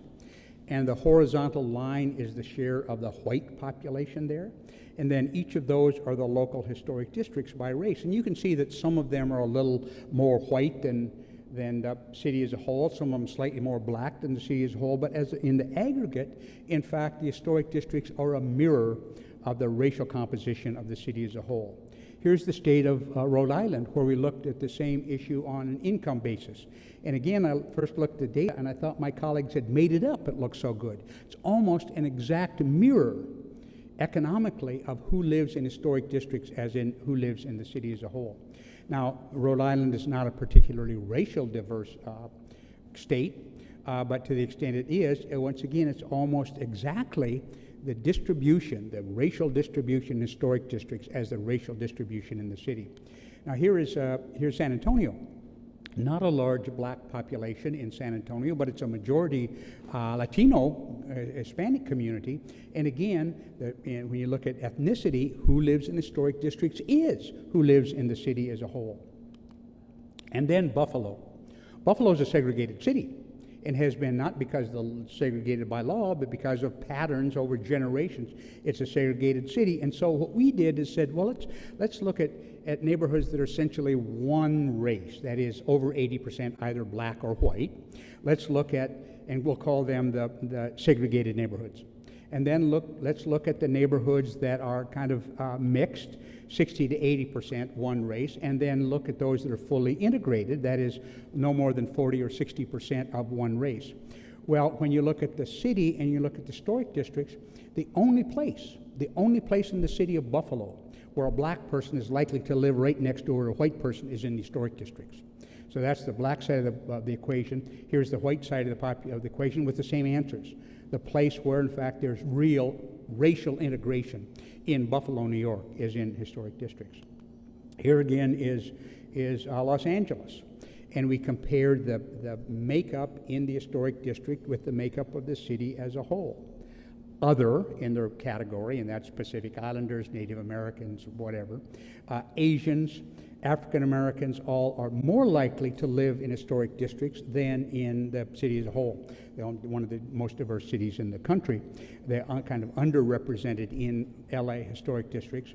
And the horizontal line is the share of the white population there. And then each of those are the local historic districts by race. And you can see that some of them are a little more white than the city as a whole, some of them slightly more black than the city as a whole. But as in the aggregate, in fact, the historic districts are a mirror of the racial composition of the city as a whole. Here's the state of Rhode Island, where we looked at the same issue on an income basis. And again, I first looked at the data, and I thought my colleagues had made it up. It looked so good. It's almost an exact mirror economically of who lives in historic districts as in who lives in the city as a whole. Now, Rhode Island is not a particularly racial diverse state, but to the extent it is, once again, it's almost exactly the distribution, the racial distribution in historic districts as the racial distribution in the city. Now here's San Antonio. Not a large black population in San Antonio, but it's a majority Latino, Hispanic community. And again, when you look at ethnicity, who lives in historic districts is who lives in the city as a whole. And then Buffalo. Buffalo is a segregated city, and has been not because they're segregated by law, but because of patterns over generations. It's a segregated city. And so what we did is said, well, let's look at neighborhoods that are essentially one race, that is over 80% either black or white. Let's look at, and we'll call them the segregated neighborhoods. And then let's look at the neighborhoods that are kind of mixed, 60 to 80% one race, and then look at those that are fully integrated, that is no more than 40 or 60% of one race. Well, when you look at the city and you look at the historic districts, the only place in the city of Buffalo where a black person is likely to live right next door to a white person is in the historic districts. So that's the black side of the equation. Here's the white side of the equation with the same answers. The place where, in fact, there's real racial integration in Buffalo, New York, is in historic districts. Here again is Los Angeles. And we compared the makeup in the historic district with the makeup of the city as a whole. Other in their category, and that's Pacific Islanders, Native Americans, whatever, Asians, African Americans, all are more likely to live in historic districts than in the city as a whole. They're one of the most diverse cities in the country. They're kind of underrepresented in LA historic districts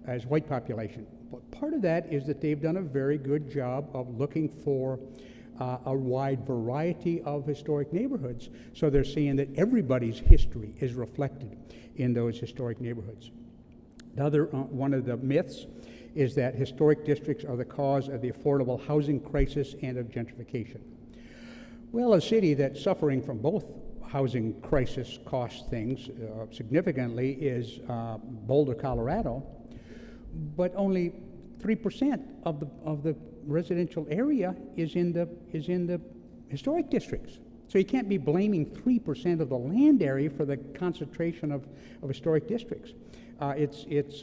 as white population. But part of that is that they've done a very good job of looking for a wide variety of historic neighborhoods. So they're seeing that everybody's history is reflected in those historic neighborhoods. The other one of the myths is that historic districts are the cause of the affordable housing crisis and of gentrification. Well, a city that's suffering from both housing crisis cost things significantly is Boulder, Colorado, but only 3% of the residential area is in the historic districts. So you can't be blaming 3% of the land area for the concentration of historic districts. It's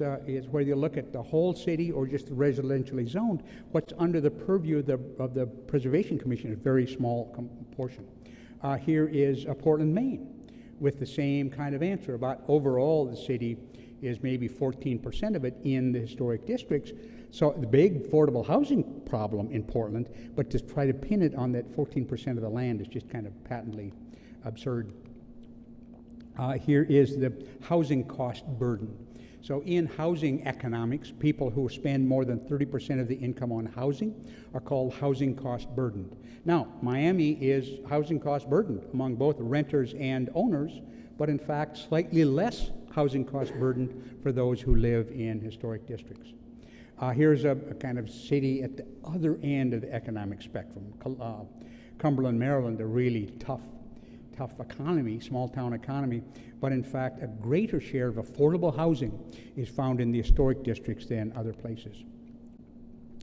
whether you look at the whole city or just residentially zoned, what's under the purview of the Preservation Commission is a very small portion. Here is Portland, Maine, with the same kind of answer. About overall, the city is maybe 14% of it in the historic districts. So the big affordable housing problem in Portland, but to try to pin it on that 14% of the land is just kind of patently absurd. Here is the housing cost burden. So in housing economics, people who spend more than 30% of the income on housing are called housing cost burdened. Now, Miami is housing cost burdened among both renters and owners, but in fact slightly less housing cost burdened for those who live in historic districts. Here's a kind of city at the other end of the economic spectrum. Cumberland, Maryland, a really tough economy, small town economy, but in fact a greater share of affordable housing is found in the historic districts than other places.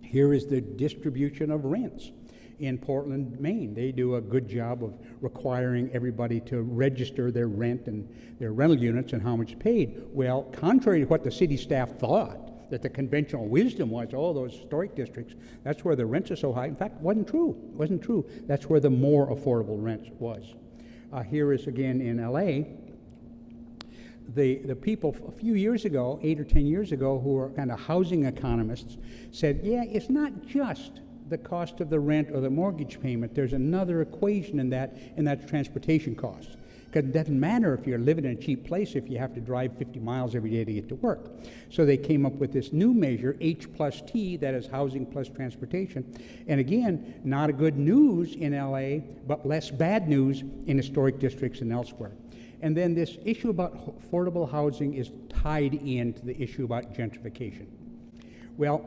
Here is the distribution of rents in Portland, Maine. They do a good job of requiring everybody to register their rent and their rental units and how much paid. Well, contrary to what the city staff thought, that the conventional wisdom was, oh, those historic districts, that's where the rents are so high. In fact, it wasn't true. That's where the more affordable rent was. Here is again in LA, the people a few years ago, 8 or 10 years ago, who were kind of housing economists said, yeah, it's not just the cost of the rent or the mortgage payment. There's another equation in that, and that's transportation costs. Because it doesn't matter if you're living in a cheap place if you have to drive 50 miles every day to get to work. So they came up with this new measure, H plus T, that is housing plus transportation. And again, not a good news in LA, but less bad news in historic districts and elsewhere. And then this issue about affordable housing is tied into the issue about gentrification. Well,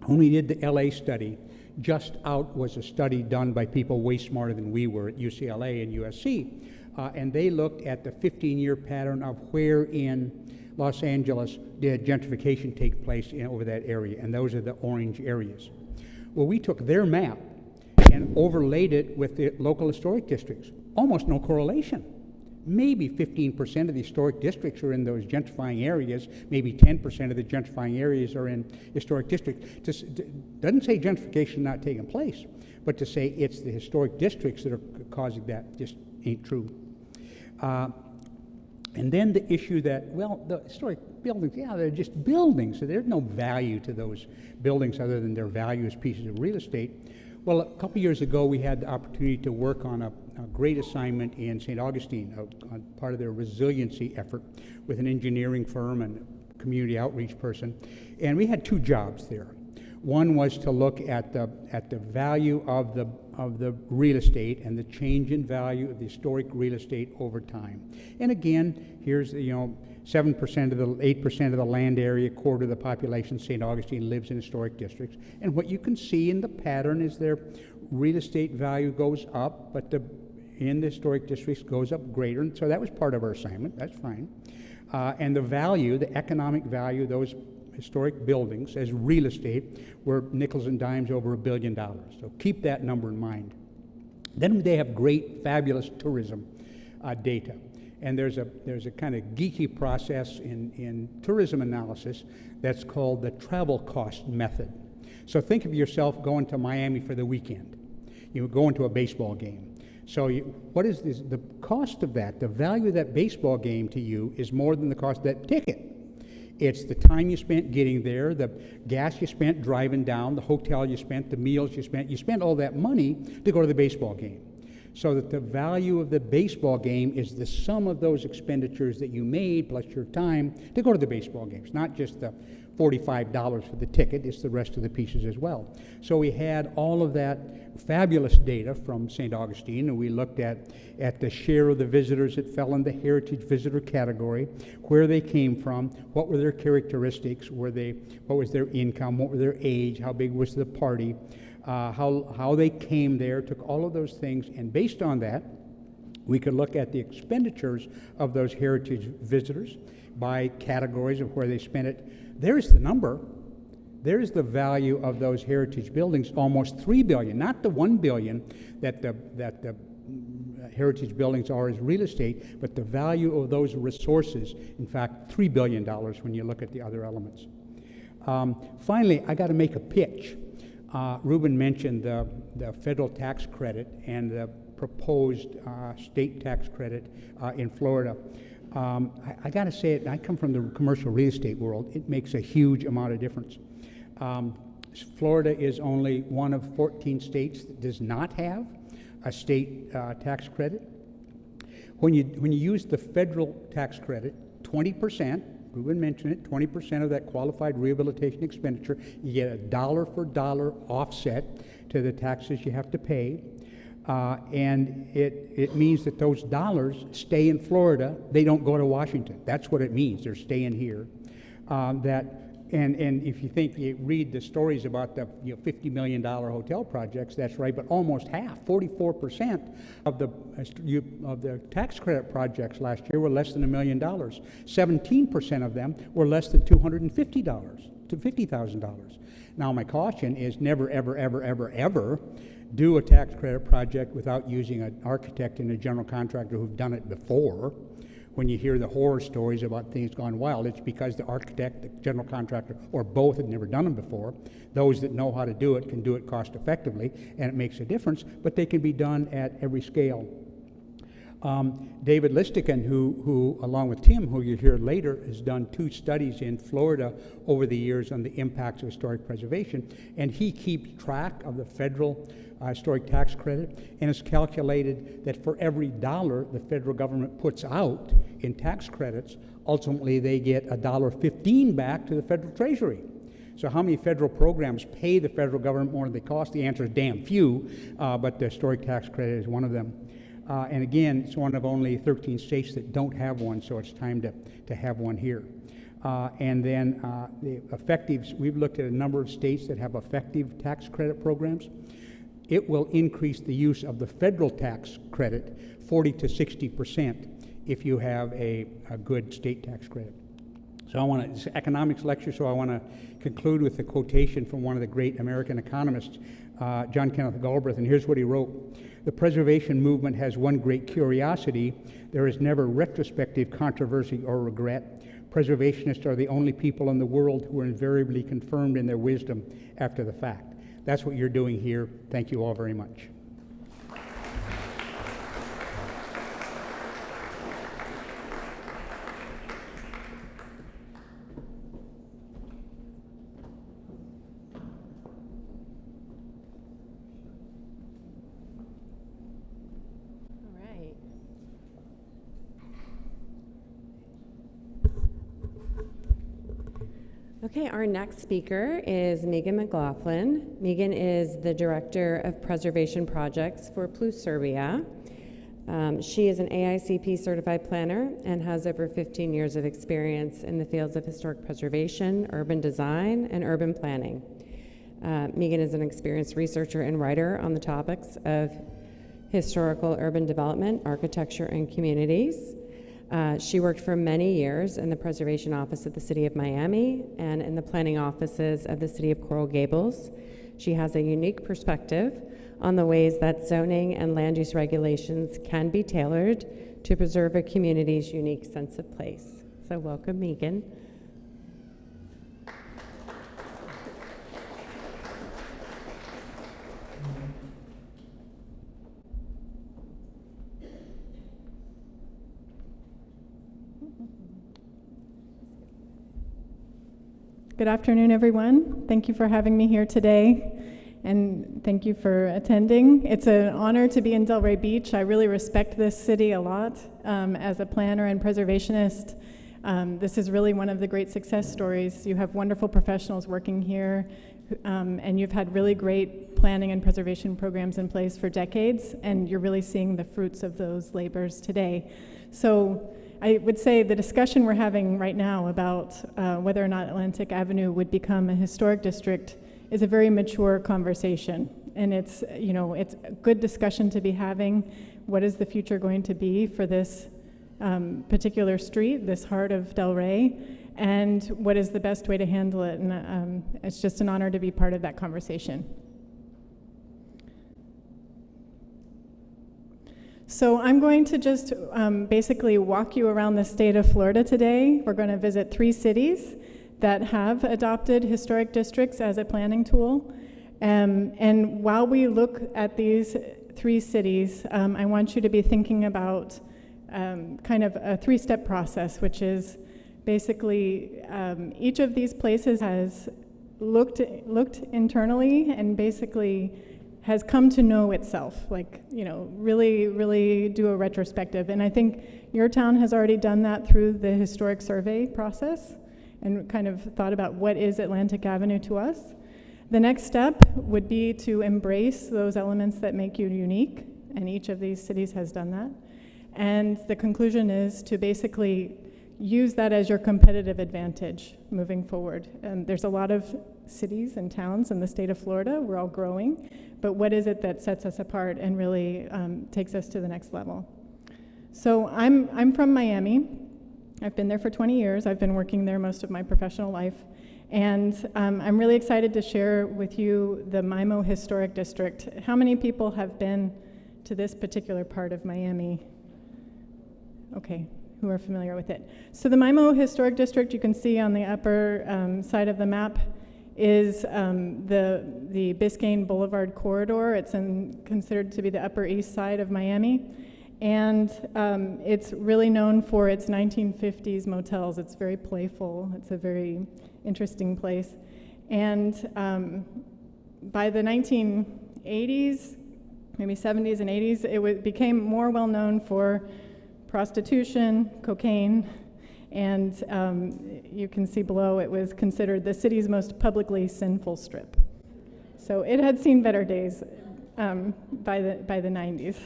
when we did the LA study, just out was a study done by people way smarter than we were at UCLA and USC. And they looked at the 15-year pattern of where in Los Angeles did gentrification take place over that area, and those are the orange areas. Well, we took their map and overlaid it with the local historic districts. Almost no correlation. Maybe 15% of the historic districts are in those gentrifying areas, maybe 10% of the gentrifying areas are in historic districts. Doesn't say gentrification not taking place, but to say it's the historic districts that are causing that just ain't true. And then the issue that, well, the historic buildings, yeah, they're just buildings, so there's no value to those buildings other than their value as pieces of real estate. Well, a couple years ago, we had the opportunity to work on a great assignment in St. Augustine, on part of their resiliency effort with an engineering firm and a community outreach person. And we had two jobs there. One was to look at the value of the real estate and the change in value of the historic real estate over time. And again, here's 7% of the 8% of the land area, quarter of the population, St. Augustine lives in historic districts. And what you can see in the pattern is their real estate value goes up, but in the historic districts goes up greater. And so that was part of our assignment. That's fine. And the value, the economic value, those historic buildings as real estate were nickels and dimes over $1 billion. So keep that number in mind. Then they have great, fabulous tourism data. And there's a kind of geeky process in tourism analysis that's called the travel cost method. So think of yourself going to Miami for the weekend. You go into a baseball game. So what is the cost of that? The value of that baseball game to you is more than the cost of that ticket. It's the time you spent getting there, the gas you spent driving down, the hotel you spent, the meals you spent. You spent all that money to go to the baseball game. So that the value of the baseball game is the sum of those expenditures that you made plus your time to go to the baseball games, not just the $45 for the ticket, it's the rest of the pieces as well. So we had all of that fabulous data from St. Augustine, and we looked at the share of the visitors that fell in the heritage visitor category, where they came from, what were their characteristics, what was their income, what was their age, how big was the party, how they came there, took all of those things, and based on that, we could look at the expenditures of those heritage visitors by categories of where they spent it. There's the number. There's the value of those heritage buildings, almost $3 billion, not the $1 billion that the heritage buildings are as real estate, but the value of those resources, in fact, $3 billion when you look at the other elements. Finally, I got to make a pitch. Ruben mentioned the federal tax credit and the proposed state tax credit in Florida. I got to say it, I come from the commercial real estate world. It makes a huge amount of difference. Florida is only one of 14 states that does not have a state tax credit. When you use the federal tax credit, 20%, Ruben mentioned it, 20% of that qualified rehabilitation expenditure, you get a dollar for dollar offset to the taxes you have to pay. And it means that those dollars stay in Florida. They don't go to Washington. That's what it means. They're staying here. And if you read the stories about the $50 million hotel projects, that's right, but almost half, 44% of the tax credit projects last year were less than $1 million. 17% of them were less than $50,000. Now, my caution is never, ever, ever, ever, ever do a tax credit project without using an architect and a general contractor who've done it before. When you hear the horror stories about things gone wild, it's because the architect, the general contractor, or both had never done them before. Those that know how to do it can do it cost effectively, and it makes a difference, but they can be done at every scale. David Listigan, who along with Tim, who you'll hear later, has done 2 studies in Florida over the years on the impacts of historic preservation, and he keeps track of the federal historic tax credit, and has calculated that for every dollar the federal government puts out in tax credits, ultimately they get $1.15 back to the federal treasury. So how many federal programs pay the federal government more than they cost? The answer is damn few, but the historic tax credit is one of them. And again, it's one of only 13 states that don't have one, so it's time to have one here. And then the effectives, we've looked at a number of states that have effective tax credit programs. It will increase the use of the federal tax credit 40 to 60% if you have a good state tax credit. So it's an economics lecture, so I want to conclude with a quotation from one of the great American economists, John Kenneth Galbraith, and here's what he wrote. The preservation movement has one great curiosity. There is never retrospective controversy or regret. Preservationists are the only people in the world who are invariably confirmed in their wisdom after the fact. That's what you're doing here. Thank you all very much. Okay, our next speaker is Megan McLaughlin. Megan is the Director of Preservation Projects for PlaceEconomics. She is an AICP certified planner and has over 15 years of experience in the fields of historic preservation, urban design, and urban planning. Megan is an experienced researcher and writer on the topics of historical urban development, architecture, and communities. She worked for many years in the Preservation Office of the City of Miami and in the planning offices of the City of Coral Gables. She has a unique perspective on the ways that zoning and land use regulations can be tailored to preserve a community's unique sense of place. So welcome, Megan. Good afternoon, everyone. Thank you for having me here today, and thank you for attending. It's an honor to be in Delray Beach. I really respect this city a lot as a planner and preservationist. This is really one of the great success stories. You have wonderful professionals working here, and you've had really great planning and preservation programs in place for decades, and you're really seeing the fruits of those labors today. So I would say the discussion we're having right now about whether or not Atlantic Avenue would become a historic district is a very mature conversation, and it's a good discussion to be having. What is the future going to be for this particular street, this heart of Delray? and what is the best way to handle it. And it's just an honor to be part of that conversation. So I'm going to just basically walk you around the state of Florida today. We're going to visit 3 cities that have adopted historic districts as a planning tool. And while we look at these 3 cities, I want you to be thinking about kind of a 3-step process, which is basically each of these places has looked internally and basically has come to know itself, like, really do a retrospective. And I think your town has already done that through the historic survey process and kind of thought about what is Atlantic Avenue to us. The next step would be to embrace those elements that make you unique, and each of these cities has done that. And the conclusion is to basically use that as your competitive advantage moving forward. There's a lot of cities and towns in the state of Florida. We're all growing, but what is it that sets us apart and really takes us to the next level? So I'm from Miami. I've been there for 20 years. I've been working there most of my professional life. And I'm really excited to share with you the MIMO Historic District. How many people have been to this particular part of Miami? Okay, who are familiar with it. So the MIMO Historic District, you can see on the upper side of the map, is the Biscayne Boulevard corridor. It's considered to be the Upper East Side of Miami. And it's really known for its 1950s motels. It's very playful. It's a very interesting place. And by the 1980s, maybe 70s and 80s, it became more well known for prostitution, cocaine, and you can see below it was considered the city's most publicly sinful strip. So it had seen better days by the 90s.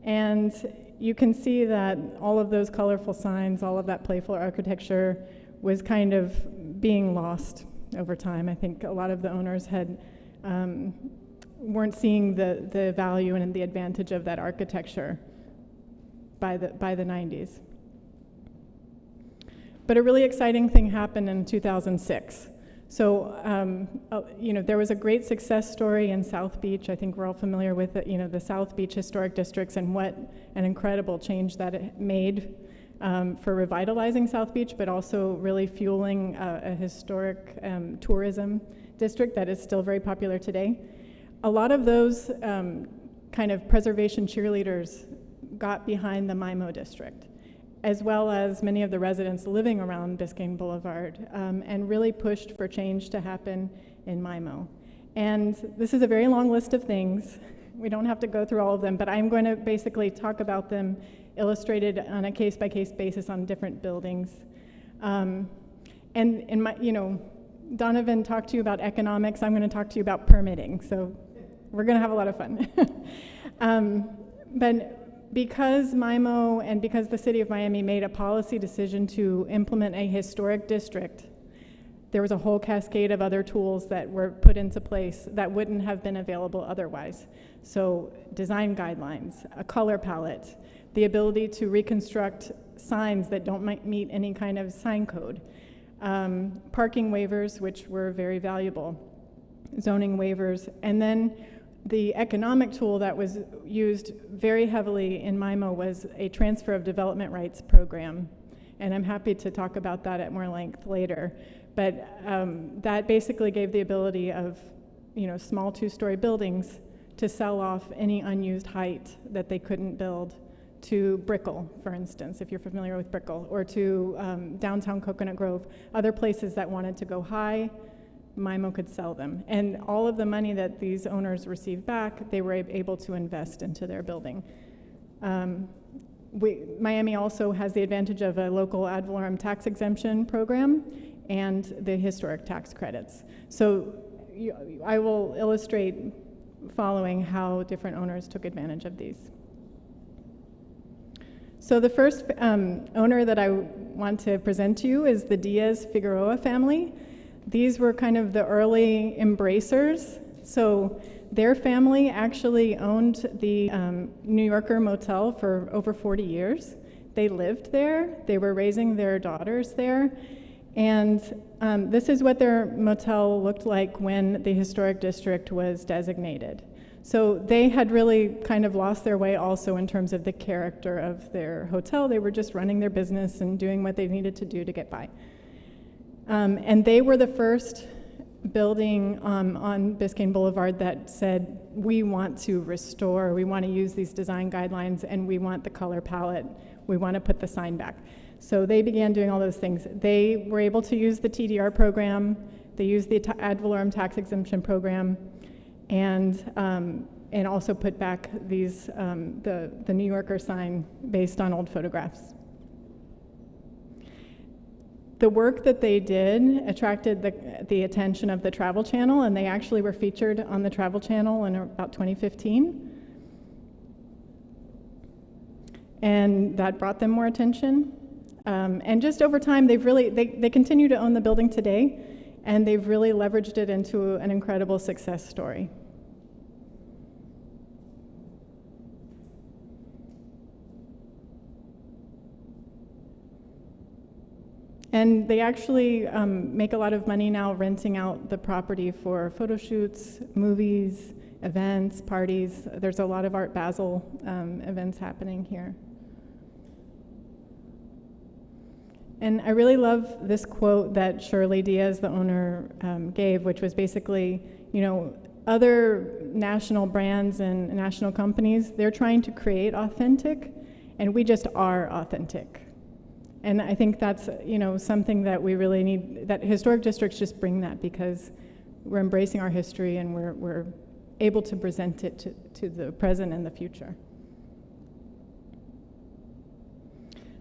And you can see that all of those colorful signs, all of that playful architecture was kind of being lost over time. I think a lot of the owners weren't seeing the value and the advantage of that architecture by the 90s. But a really exciting thing happened in 2006. So, there was a great success story in South Beach. I think we're all familiar with it, the South Beach historic districts and what an incredible change that it made for revitalizing South Beach, but also really fueling a historic tourism district that is still very popular today. A lot of those kind of preservation cheerleaders got behind the MIMO district, as well as many of the residents living around Biscayne Boulevard, and really pushed for change to happen in MIMO. And this is a very long list of things. We don't have to go through all of them, but I'm going to basically talk about them illustrated on a case-by-case basis on different buildings. And Donovan talked to you about economics. I'm going to talk to you about permitting. So we're going to have a lot of fun. But because MIMO and because the city of Miami made a policy decision to implement a historic district, there was a whole cascade of other tools that were put into place that wouldn't have been available otherwise. So design guidelines, a color palette, the ability to reconstruct signs that don't meet any kind of sign code, parking waivers, which were very valuable, zoning waivers, and then the economic tool that was used very heavily in MIMO was a transfer of development rights program. And I'm happy to talk about that at more length later. But that basically gave the ability of, small 2-story buildings to sell off any unused height that they couldn't build to Brickell, for instance, if you're familiar with Brickell, or to downtown Coconut Grove, other places that wanted to go high. MIMO could sell them. And all of the money that these owners received back, they were able to invest into their building. Miami also has the advantage of a local ad valorem tax exemption program and the historic tax credits. So I will illustrate following how different owners took advantage of these. So the first owner that I want to present to you is the Diaz-Figueroa family. These were kind of the early embracers. So their family actually owned the New Yorker Motel for over 40 years. They lived there. They were raising their daughters there. And this is what their motel looked like when the historic district was designated. So they had really kind of lost their way also in terms of the character of their hotel. They were just running their business and doing what they needed to do to get by. And they were the first building on Biscayne Boulevard that said, we want to restore, we want to use these design guidelines, and we want the color palette, we want to put the sign back. So they began doing all those things. They were able to use the TDR program, they used the ad valorem tax exemption program, and also put back these the New Yorker sign based on old photographs. The work that they did attracted the attention of the Travel Channel, and they actually were featured on the Travel Channel in about 2015. And that brought them more attention. And just over time, they continue to own the building today, and they've really leveraged it into an incredible success story. And they actually make a lot of money now renting out the property for photo shoots, movies, events, parties. There's a lot of Art Basel events happening here. And I really love this quote that Shirley Diaz, the owner, gave, which was basically, you know, other national brands and national companies, they're trying to create authentic, and we just are authentic. And I think that's, you know, something that we really need, that historic districts just bring that, because we're embracing our history and we're able to present it to the present and the future.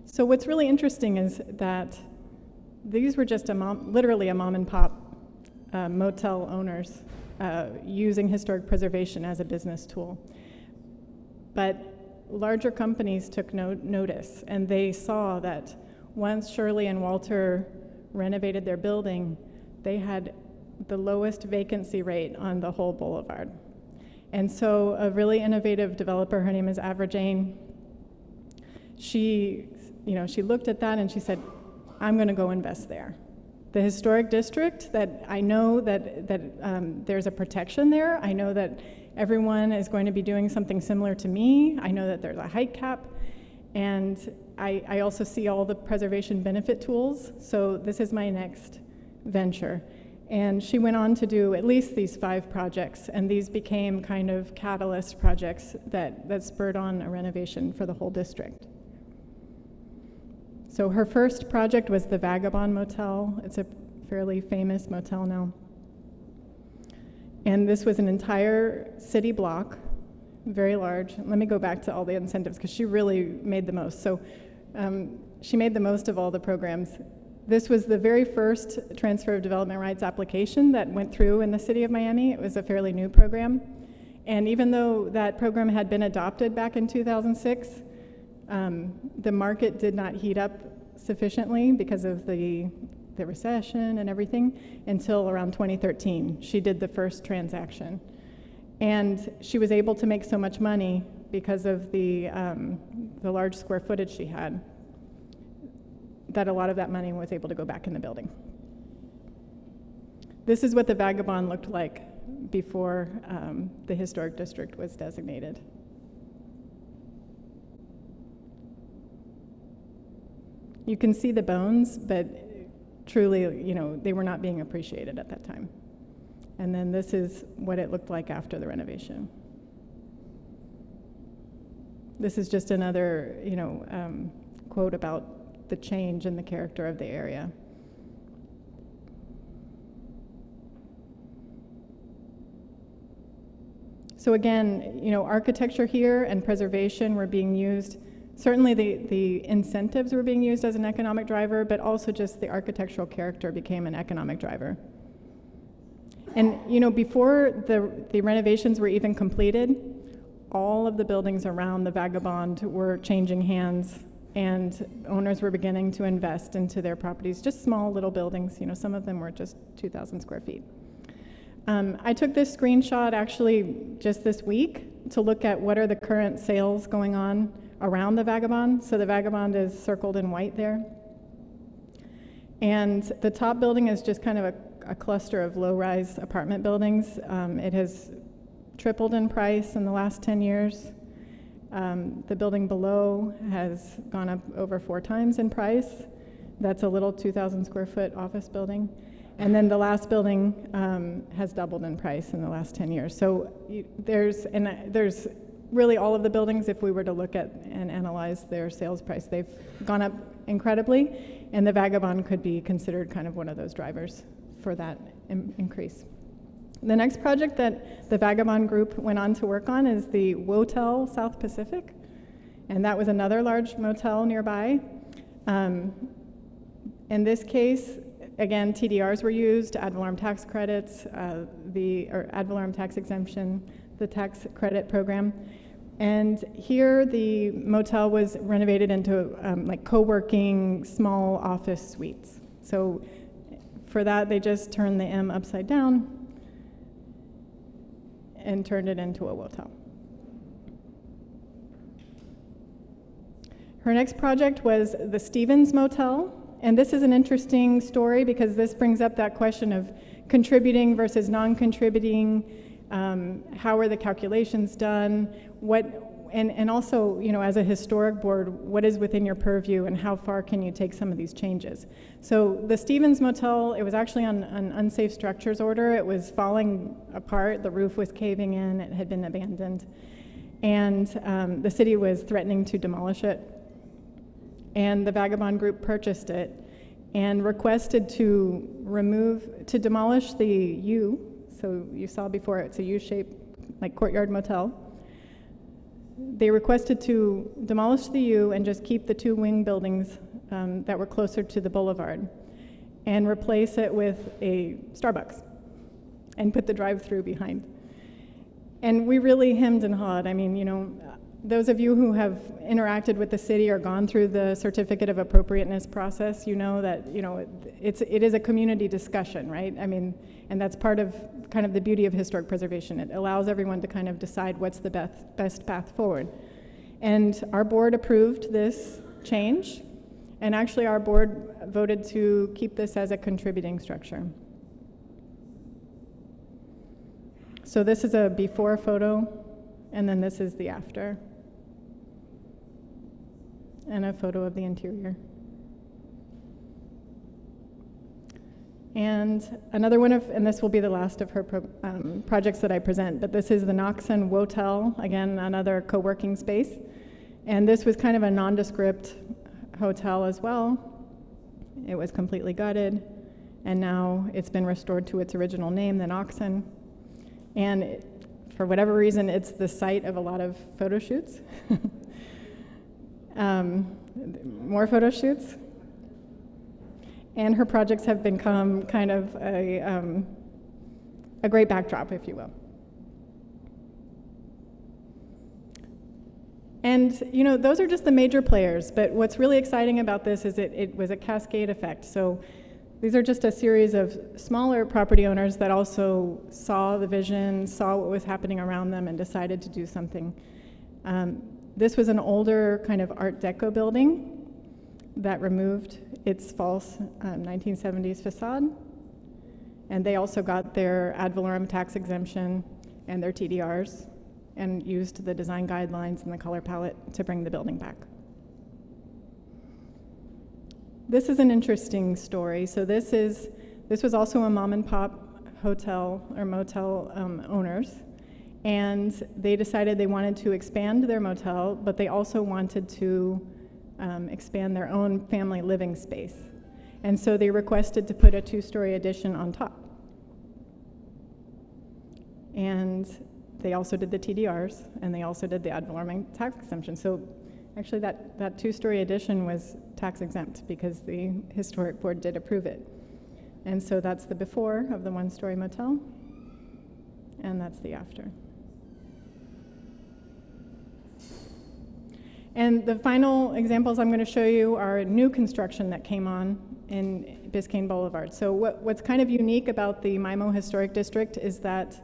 So what's really interesting is that these were just literally a mom and pop motel owners using historic preservation as a business tool. But larger companies took notice, and they saw that once Shirley and Walter renovated their building, they had the lowest vacancy rate on the whole boulevard. And so a really innovative developer, her name is Avra Jane, she looked at that and she said, I'm going to go invest there. The historic district, that I know that there's a protection there. I know that everyone is going to be doing something similar to me. I know that there's a height cap. And I also see all the preservation benefit tools. So this is my next venture. And she went on to do at least these 5 projects. And these became kind of catalyst projects that spurred on a renovation for the whole district. So her first project was the Vagabond Motel. It's a fairly famous motel now. And this was an entire city block, very large. Let me go back to all the incentives, because she really made the most. So she made the most of all the programs. This was the very first transfer of development rights application that went through in the city of Miami. It was a fairly new program. And even though that program had been adopted back in 2006, the market did not heat up sufficiently because of the recession and everything until around 2013. She did the first transaction. And she was able to make so much money because of the large square footage she had, that a lot of that money was able to go back in the building. This is what the Vagabond looked like before the historic district was designated. You can see the bones, but truly, you know, they were not being appreciated at that time. And then this is what it looked like after the renovation. This is just another, quote about the change in the character of the area. So again, architecture here and preservation were being used. Certainly the incentives were being used as an economic driver, but also just the architectural character became an economic driver. And before the renovations were even completed, all of the buildings around the Vagabond were changing hands, and owners were beginning to invest into their properties, just small little buildings. Some of them were just 2,000 square feet. I took this screenshot actually just this week to look at what are the current sales going on around the Vagabond. So the Vagabond is circled in white there. And the top building is just kind of a cluster of low-rise apartment buildings. It has tripled in price in the last 10 years. The building below has gone up over 4 times in price. That's a little 2,000 square foot office building. And then the last building has doubled in price in the last 10 years. So there's really all of the buildings, if we were to look at and analyze their sales price, they've gone up incredibly, and the Vagabond could be considered kind of one of those drivers for that increase. The next project that the Vagabond group went on to work on is the Wotel South Pacific, and that was another large motel nearby. In this case, again, TDRs were used, ad valorem tax credits, or ad valorem tax exemption, the tax credit program. And here the motel was renovated into like co-working small office suites. So for that, they just turned the M upside down and turned it into a Wotel. Her next project was the Stevens Motel. And this is an interesting story because this brings up that question of contributing versus non-contributing. How are the calculations done? And also, you know, as a historic board, what is within your purview and how far can you take some of these changes? So the Stevens Motel, it was actually on an unsafe structures order. It was falling apart. The roof was caving in. It had been abandoned. And the city was threatening to demolish it. And the Vagabond group purchased it and requested to demolish the U. So you saw before, it's a U-shaped, like courtyard motel. They requested to demolish the U and just keep the 2 wing buildings that were closer to the boulevard and replace it with a Starbucks and put the drive-through behind. And we really hemmed and hawed. I mean, you know, those of you who have interacted with the city or gone through the certificate of appropriateness process, you know that, you know, it is a community discussion, right? I mean, and that's part of kind of the beauty of historic preservation. It allows everyone to kind of decide what's the best path forward. And our board approved this change, and actually our board voted to keep this as a contributing structure. So this is a before photo, and then this is the after. And a photo of the interior. And another one and this will be the last of her projects that I present, but this is the Noxon Wotel, again, another co-working space. And this was kind of a nondescript hotel as well. It was completely gutted, and now it's been restored to its original name, the Noxon. And for whatever reason, it's the site of a lot of photo shoots. More photo shoots. And her projects have become kind of a great backdrop, if you will. And, you know, those are just the major players, but what's really exciting about this is it was a cascade effect. So these are just a series of smaller property owners that also saw the vision, saw what was happening around them, and decided to do something. This was an older kind of Art Deco building that removed its false 1970s facade. And they also got their ad valorem tax exemption and their TDRs and used the design guidelines and the color palette to bring the building back. This is an interesting story. So this was also a mom and pop hotel or motel owners. And they decided they wanted to expand their motel, but they also wanted to expand their own family living space. And so they requested to put a 2-story addition on top. And they also did the TDRs, and they also did the ad valorem tax exemption. So actually that 2-story addition was tax exempt because the historic board did approve it. And so that's the before of the 1-story motel, and that's the after. And the final examples I'm going to show you are new construction that came on in Biscayne Boulevard. So what's kind of unique about the MIMO Historic District is that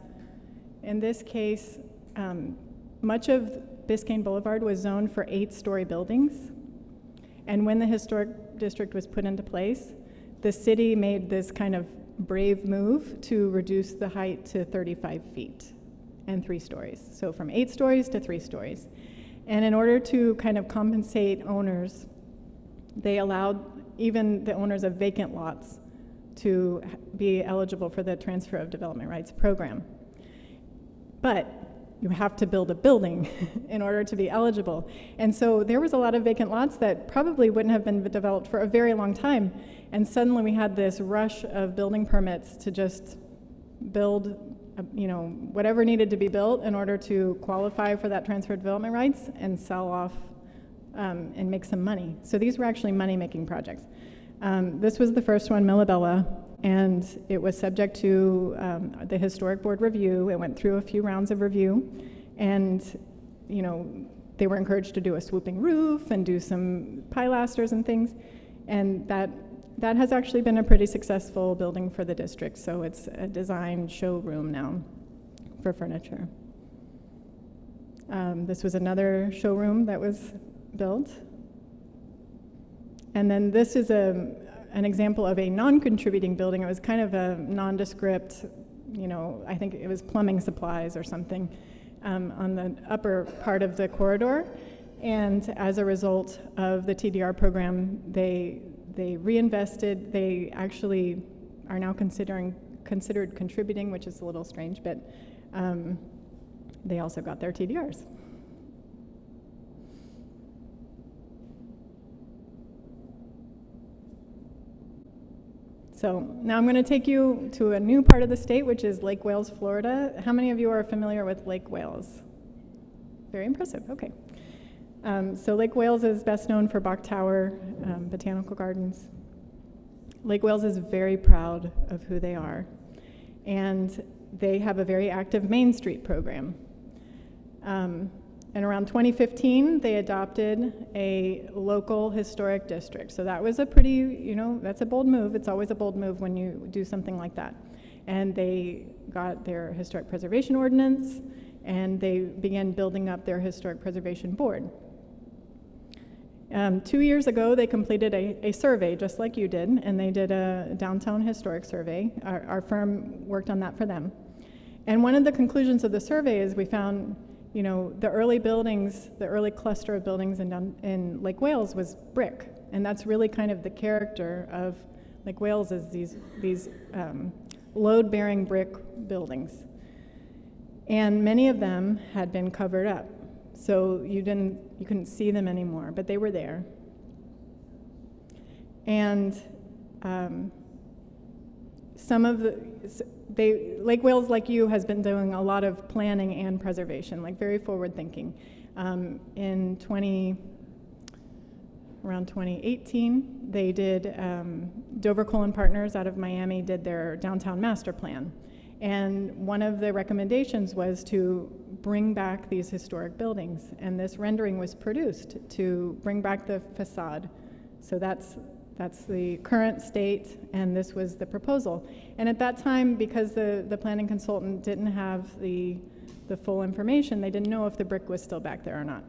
in this case, much of Biscayne Boulevard was zoned for 8-story buildings. And when the historic district was put into place, the city made this kind of brave move to reduce the height to 35 feet and 3 stories. So from 8 stories to 3 stories. And in order to kind of compensate owners, they allowed even the owners of vacant lots to be eligible for the transfer of development rights program. But you have to build a building in order to be eligible. And so there was a lot of vacant lots that probably wouldn't have been developed for a very long time. And suddenly we had this rush of building permits to just build, whatever needed to be built in order to qualify for that transfer of development rights and sell off and make some money. So these were actually money-making projects. This was the first one, Millabella, and it was subject to the historic board review. It went through a few rounds of review, and they were encouraged to do a swooping roof and do some pilasters and things, and that has actually been a pretty successful building for the district. So it's a design showroom now for furniture. This was another showroom that was built. And then this is an example of a non-contributing building. It was kind of a nondescript, I think it was plumbing supplies or something on the upper part of the corridor. And as a result of the TDR program, they reinvested. They actually are now considered contributing, which is a little strange, but they also got their TDRs. So now I'm going to take you to a new part of the state, which is Lake Wales, Florida. How many of you are familiar with Lake Wales? Very impressive, okay. So Lake Wales is best known for Bok Tower Botanical Gardens. Lake Wales is very proud of who they are, and they have a very active Main Street program. And around 2015, they adopted a local historic district. So that was a pretty, that's a bold move. It's always a bold move when you do something like that. And they got their historic preservation ordinance, and they began building up their historic preservation board. 2 years ago, they completed a survey, just like you did, and they did a downtown historic survey. Our firm worked on that for them. And one of the conclusions of the survey is we found the early buildings, the early cluster of buildings in Lake Wales was brick. And that's really kind of the character of Lake Wales, is these load-bearing brick buildings. And many of them had been covered up. So you couldn't see them anymore, but they were there. And Lake Wales, like you, has been doing a lot of planning and preservation, like very forward-thinking. Around 2018, they did, Dover Cole & Partners out of Miami did their downtown master plan. And one of the recommendations was to bring back these historic buildings. And this rendering was produced to bring back the facade. So that's the current state, and this was the proposal. And at that time, because the planning consultant didn't have the full information, they didn't know if the brick was still back there or not.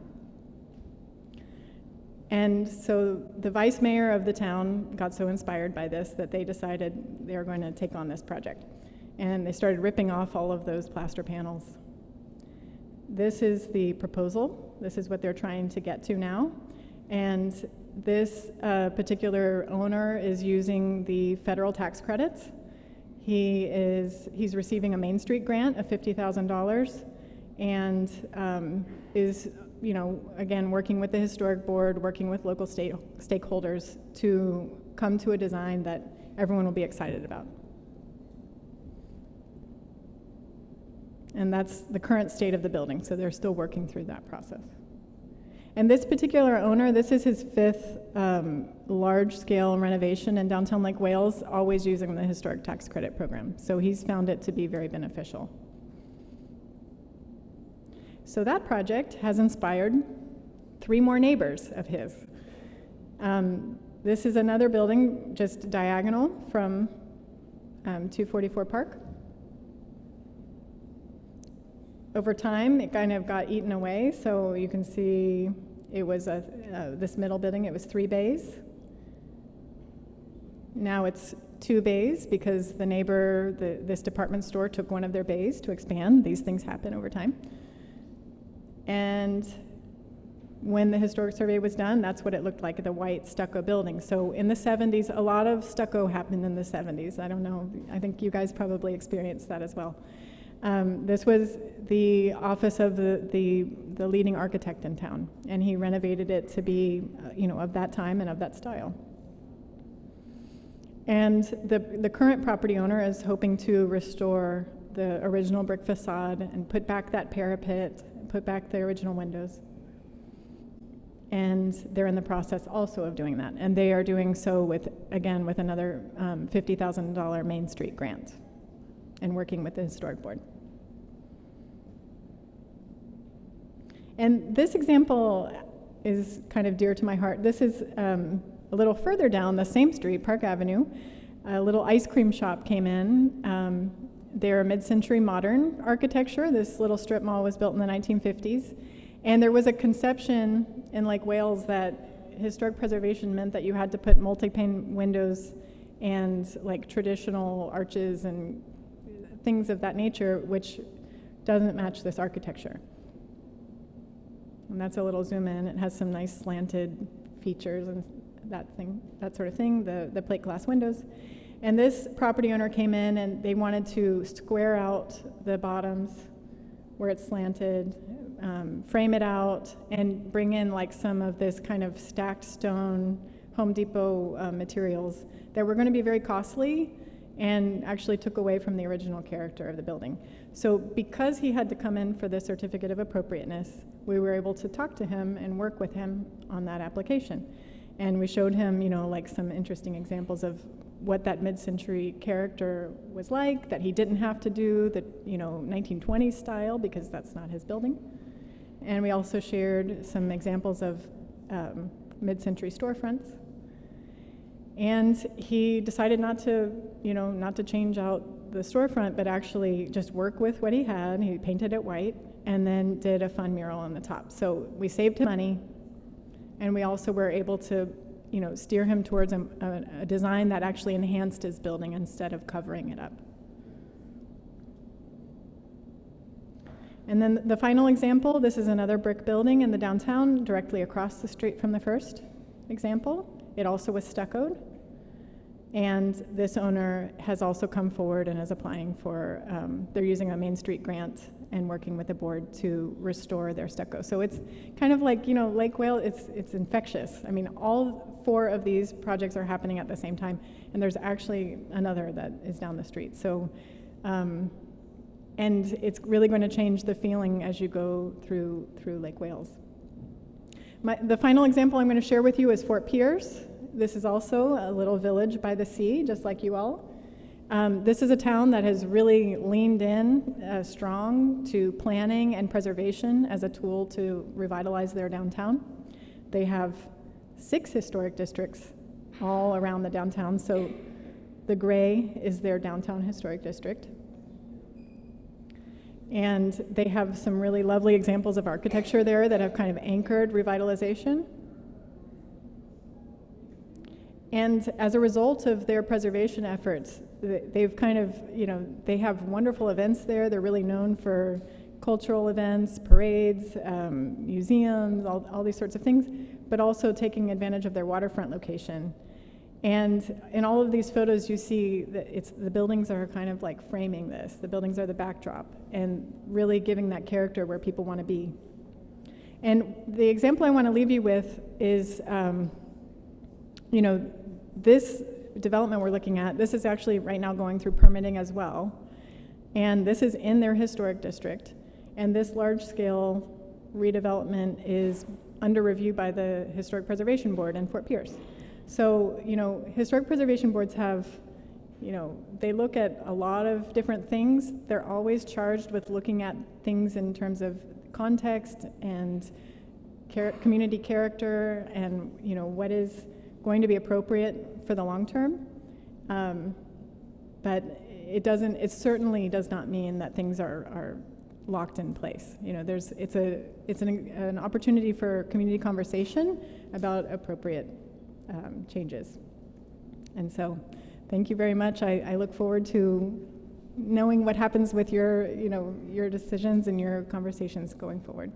And so the vice mayor of the town got so inspired by this that they decided they were going to take on this project. And they started ripping off all of those plaster panels. This is the proposal. This is what they're trying to get to now. And this particular owner is using the federal tax credits. He's receiving a Main Street grant of $50,000 and is, again, working with the historic board, working with local stakeholders to come to a design that everyone will be excited about. And that's the current state of the building, so they're still working through that process. And this particular owner, this is his 5th large-scale renovation in downtown Lake Wales, always using the historic tax credit program. So he's found it to be very beneficial. So that project has inspired 3 more neighbors of his. This is another building just diagonal from 244 Park. over time, it kind of got eaten away. So you can see it was this middle building, it was 3 bays. Now it's 2 bays because the neighbor, this department store, took one of their bays to expand. These things happen over time. And when the historic survey was done, that's what it looked like, the white stucco building. So in the 70s, a lot of stucco happened in the 70s. I don't know, I think you guys probably experienced that as well. This was the office of the leading architect in town, and he renovated it to be, of that time and of that style. And the current property owner is hoping to restore the original brick facade and put back that parapet, put back the original windows. And they're in the process also of doing that. And they are doing so with another $50,000 Main Street grant and working with the historic board. And this example is kind of dear to my heart. This is a little further down the same street, Park Avenue. A little ice cream shop came in. They're mid-century modern architecture. This little strip mall was built in the 1950s. And there was a conception in Lake Wales that historic preservation meant that you had to put multi-pane windows and like traditional arches and things of that nature, which doesn't match this architecture. And that's a little zoom in. It has some nice slanted features and that sort of thing, the plate glass windows. And this property owner came in and they wanted to square out the bottoms where it's slanted, frame it out, and bring in like some of this kind of stacked stone Home Depot materials that were going to be very costly and actually took away from the original character of the building. So because he had to come in for the certificate of appropriateness, we were able to talk to him and work with him on that application. And we showed him, like some interesting examples of what that mid-century character was like, that he didn't have to do the 1920s style because that's not his building. And we also shared some examples of mid-century storefronts. And he decided not to change out the storefront, but actually just work with what he had. He painted it white and then did a fun mural on the top. So we saved him money, and we also were able to steer him towards a design that actually enhanced his building instead of covering it up. And then the final example, this is another brick building in the downtown, directly across the street from the first example. It also was stuccoed. And this owner has also come forward and is applying for, they're using a Main Street grant and working with the board to restore their stucco. So it's kind of like, Lake Wales, it's infectious. I mean, all 4 of these projects are happening at the same time, and there's actually another that is down the street. So, and it's really going to change the feeling as you go through Lake Wales. The final example I'm going to share with you is Fort Pierce. This is also a little village by the sea, just like you all. This is a town that has really leaned in strong to planning and preservation as a tool to revitalize their downtown. They have 6 historic districts all around the downtown. So the gray is their downtown historic district. And they have some really lovely examples of architecture there that have kind of anchored revitalization. And as a result of their preservation efforts, they've kind of, they have wonderful events there. They're really known for cultural events, parades, museums, all these sorts of things, but also taking advantage of their waterfront location. And in all of these photos, you see that the buildings are kind of like framing this. The buildings are the backdrop and really giving that character where people want to be. And the example I want to leave you with is, this development we're looking at, this is actually right now going through permitting as well. And this is in their historic district. And this large-scale redevelopment is under review by the Historic Preservation Board in Fort Pierce. So, historic preservation boards have, they look at a lot of different things. They're always charged with looking at things in terms of context and community character and, what is going to be appropriate for the long term. But it certainly does not mean that things are locked in place. You know, it's an opportunity for community conversation about appropriate changes. And so, thank you very much. I look forward to knowing what happens with your decisions and your conversations going forward.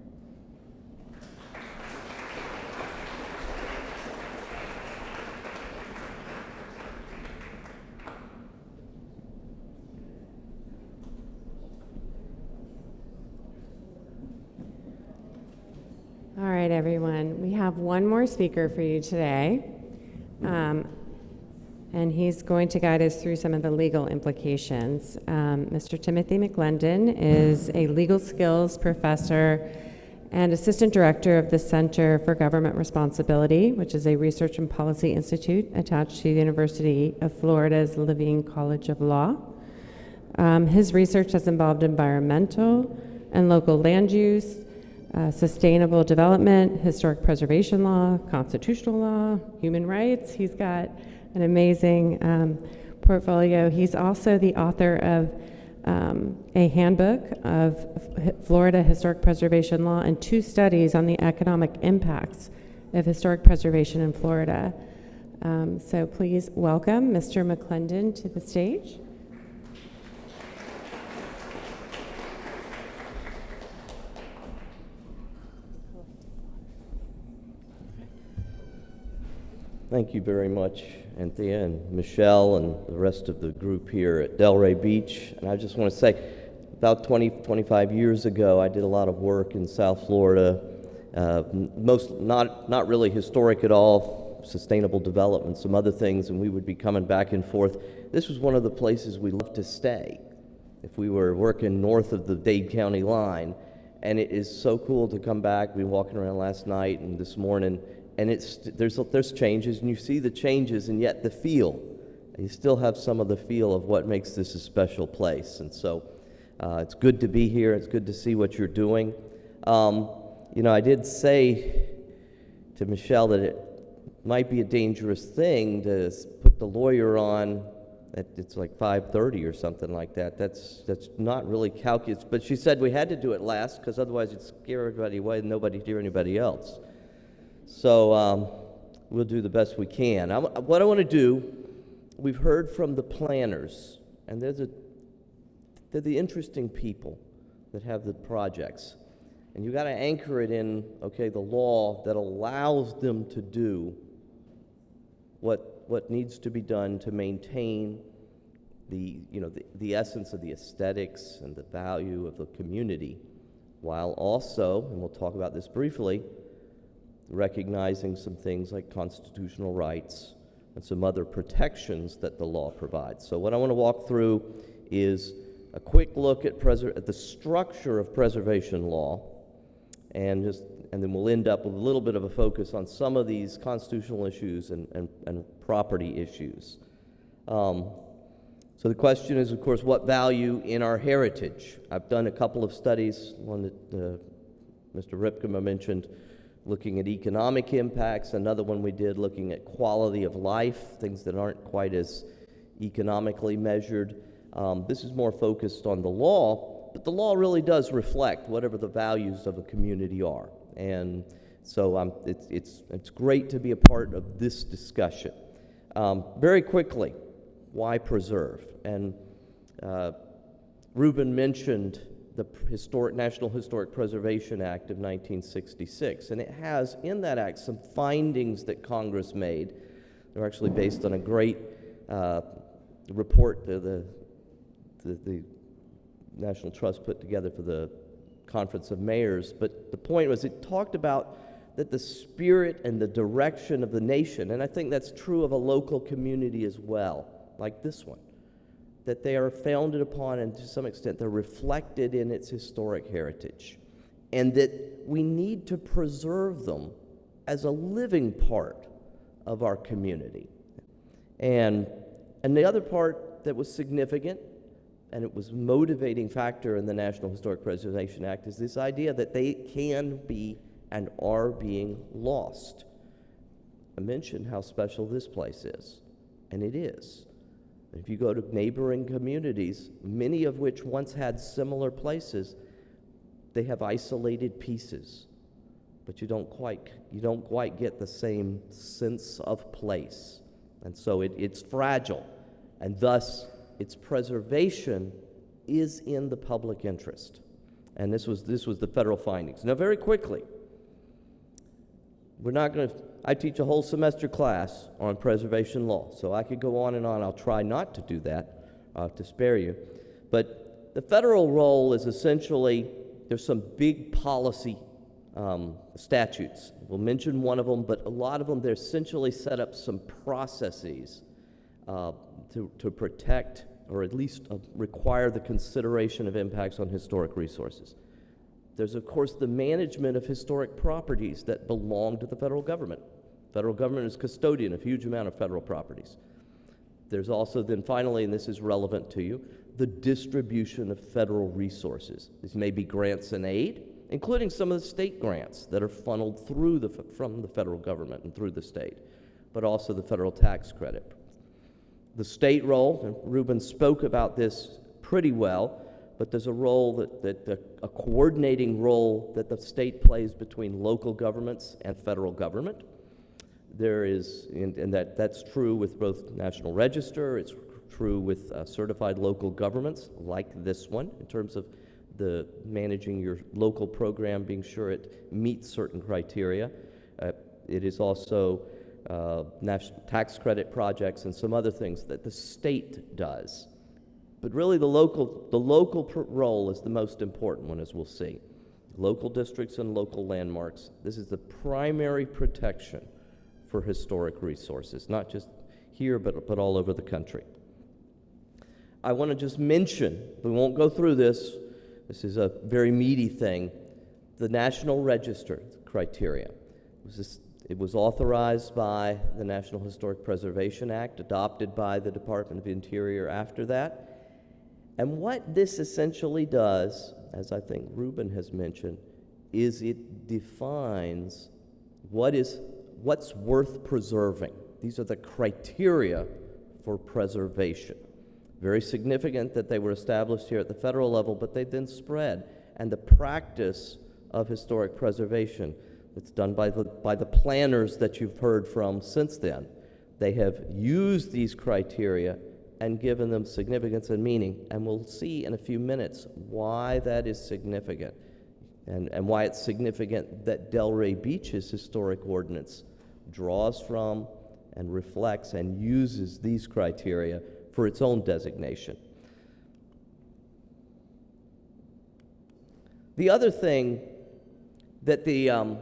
All right, everyone. We have one more speaker for you today. And he's going to guide us through some of the legal implications. Mr. Timothy McLendon is a legal skills professor and assistant director of the Center for Government Responsibility, which is a research and policy institute attached to the University of Florida's Levin College of Law. His research has involved environmental and local land use, sustainable development, historic preservation law, constitutional law, human rights. He's got an amazing portfolio. He's also the author of a handbook of Florida historic preservation law and 2 studies on the economic impacts of historic preservation in Florida. So please welcome Mr. McLendon to the stage. Thank you very much, Anthea and Michelle and the rest of the group here at Delray Beach. And I just want to say, about 25 years ago, I did a lot of work in South Florida, not really historic at all, sustainable development, some other things, and we would be coming back and forth. This was one of the places we loved to stay if we were working north of the Dade County line. And it is so cool to come back. We were walking around last night and this morning, and there's changes, and you see the changes, and yet the feel. You still have some of the feel of what makes this a special place. And so it's good to be here. It's good to see what you're doing. I did say to Michelle that it might be a dangerous thing to put the lawyer on it's like 5:30 or something like that. That's not really calculus. But she said we had to do it last because otherwise it'd scare everybody away and nobody'd hear anybody else. So we'll do the best we can. What I want to do, we've heard from the planners, and they're the interesting people that have the projects. And you got to anchor it in, the law that allows them to do what needs to be done to maintain the essence of the aesthetics and the value of the community, while also, and we'll talk about this briefly, recognizing some things like constitutional rights and some other protections that the law provides. So what I want to walk through is a quick look at the structure of preservation law, and then we'll end up with a little bit of a focus on some of these constitutional issues and property issues. So the question is, of course, what value in our heritage? I've done a couple of studies, one that Mr. Rypkema mentioned, looking at economic impacts, another one we did looking at quality of life, things that aren't quite as economically measured. This is more focused on the law, but the law really does reflect whatever the values of a community are. And so it's great to be a part of this discussion. Very quickly, why preserve? And Ruben mentioned the National Historic Preservation Act of 1966, and it has in that act some findings that Congress made. They're actually based on a great report that the National Trust put together for the Conference of Mayors. But the point was, it talked about that the spirit and the direction of the nation, and I think that's true of a local community as well, like this one, that they are founded upon, and to some extent they're reflected in its historic heritage, and that we need to preserve them as a living part of our community. And the other part that was significant, and it was a motivating factor in the National Historic Preservation Act, is this idea that they can be and are being lost. I mentioned how special this place is, and it is. If you go to neighboring communities, many of which once had similar places, they have isolated pieces, but you don't quite get the same sense of place. And so it's fragile, and thus its preservation is in the public interest. And this was the federal findings. Now, very quickly, I teach a whole semester class on preservation law, so I could go on and on. I'll try not to do that to spare you. But the federal role is essentially, there's some big policy statutes. We'll mention one of them, but a lot of them, they're essentially set up some processes to protect, or at least require the consideration of impacts on historic resources. There's, of course, the management of historic properties that belong to the federal government. Federal government is custodian of a huge amount of federal properties. There's also then finally, and this is relevant to you, the distribution of federal resources. These may be grants and aid, including some of the state grants that are funneled through from the federal government and through the state, but also the federal tax credit. The state role, and Ruben spoke about this pretty well, but there's a role a coordinating role that the state plays between local governments and federal government. There is, and that's true with both National Register, it's true with certified local governments like this one, in terms of the managing your local program, being sure it meets certain criteria. It is also national tax credit projects and some other things that the state does. But really the local role is the most important one, as we'll see. Local districts and local landmarks. This is the primary protection for historic resources, not just here, but all over the country. I want to just mention, we won't go through this, this is a very meaty thing, the National Register criteria. It was authorized by the National Historic Preservation Act, adopted by the Department of Interior after that. And what this essentially does, as I think Ruben has mentioned, is it defines what's worth preserving. These are the criteria for preservation. Very significant that they were established here at the federal level, but they then spread. And the practice of historic preservation that's done by the planners that you've heard from since then, they have used these criteria and given them significance and meaning. And we'll see in a few minutes why that is significant and why it's significant that Delray Beach's historic ordinance draws from and reflects and uses these criteria for its own designation. The other thing that the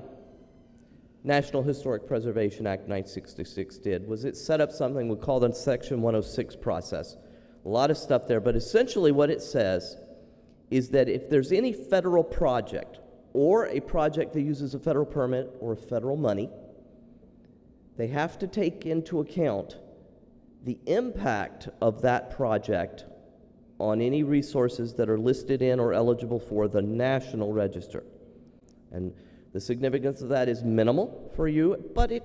National Historic Preservation Act 1966 did was it set up something we call the Section 106 process. A lot of stuff there, but essentially what it says is that if there's any federal project or a project that uses a federal permit or federal money, they have to take into account the impact of that project on any resources that are listed in or eligible for the National Register. And the significance of that is minimal for you, but it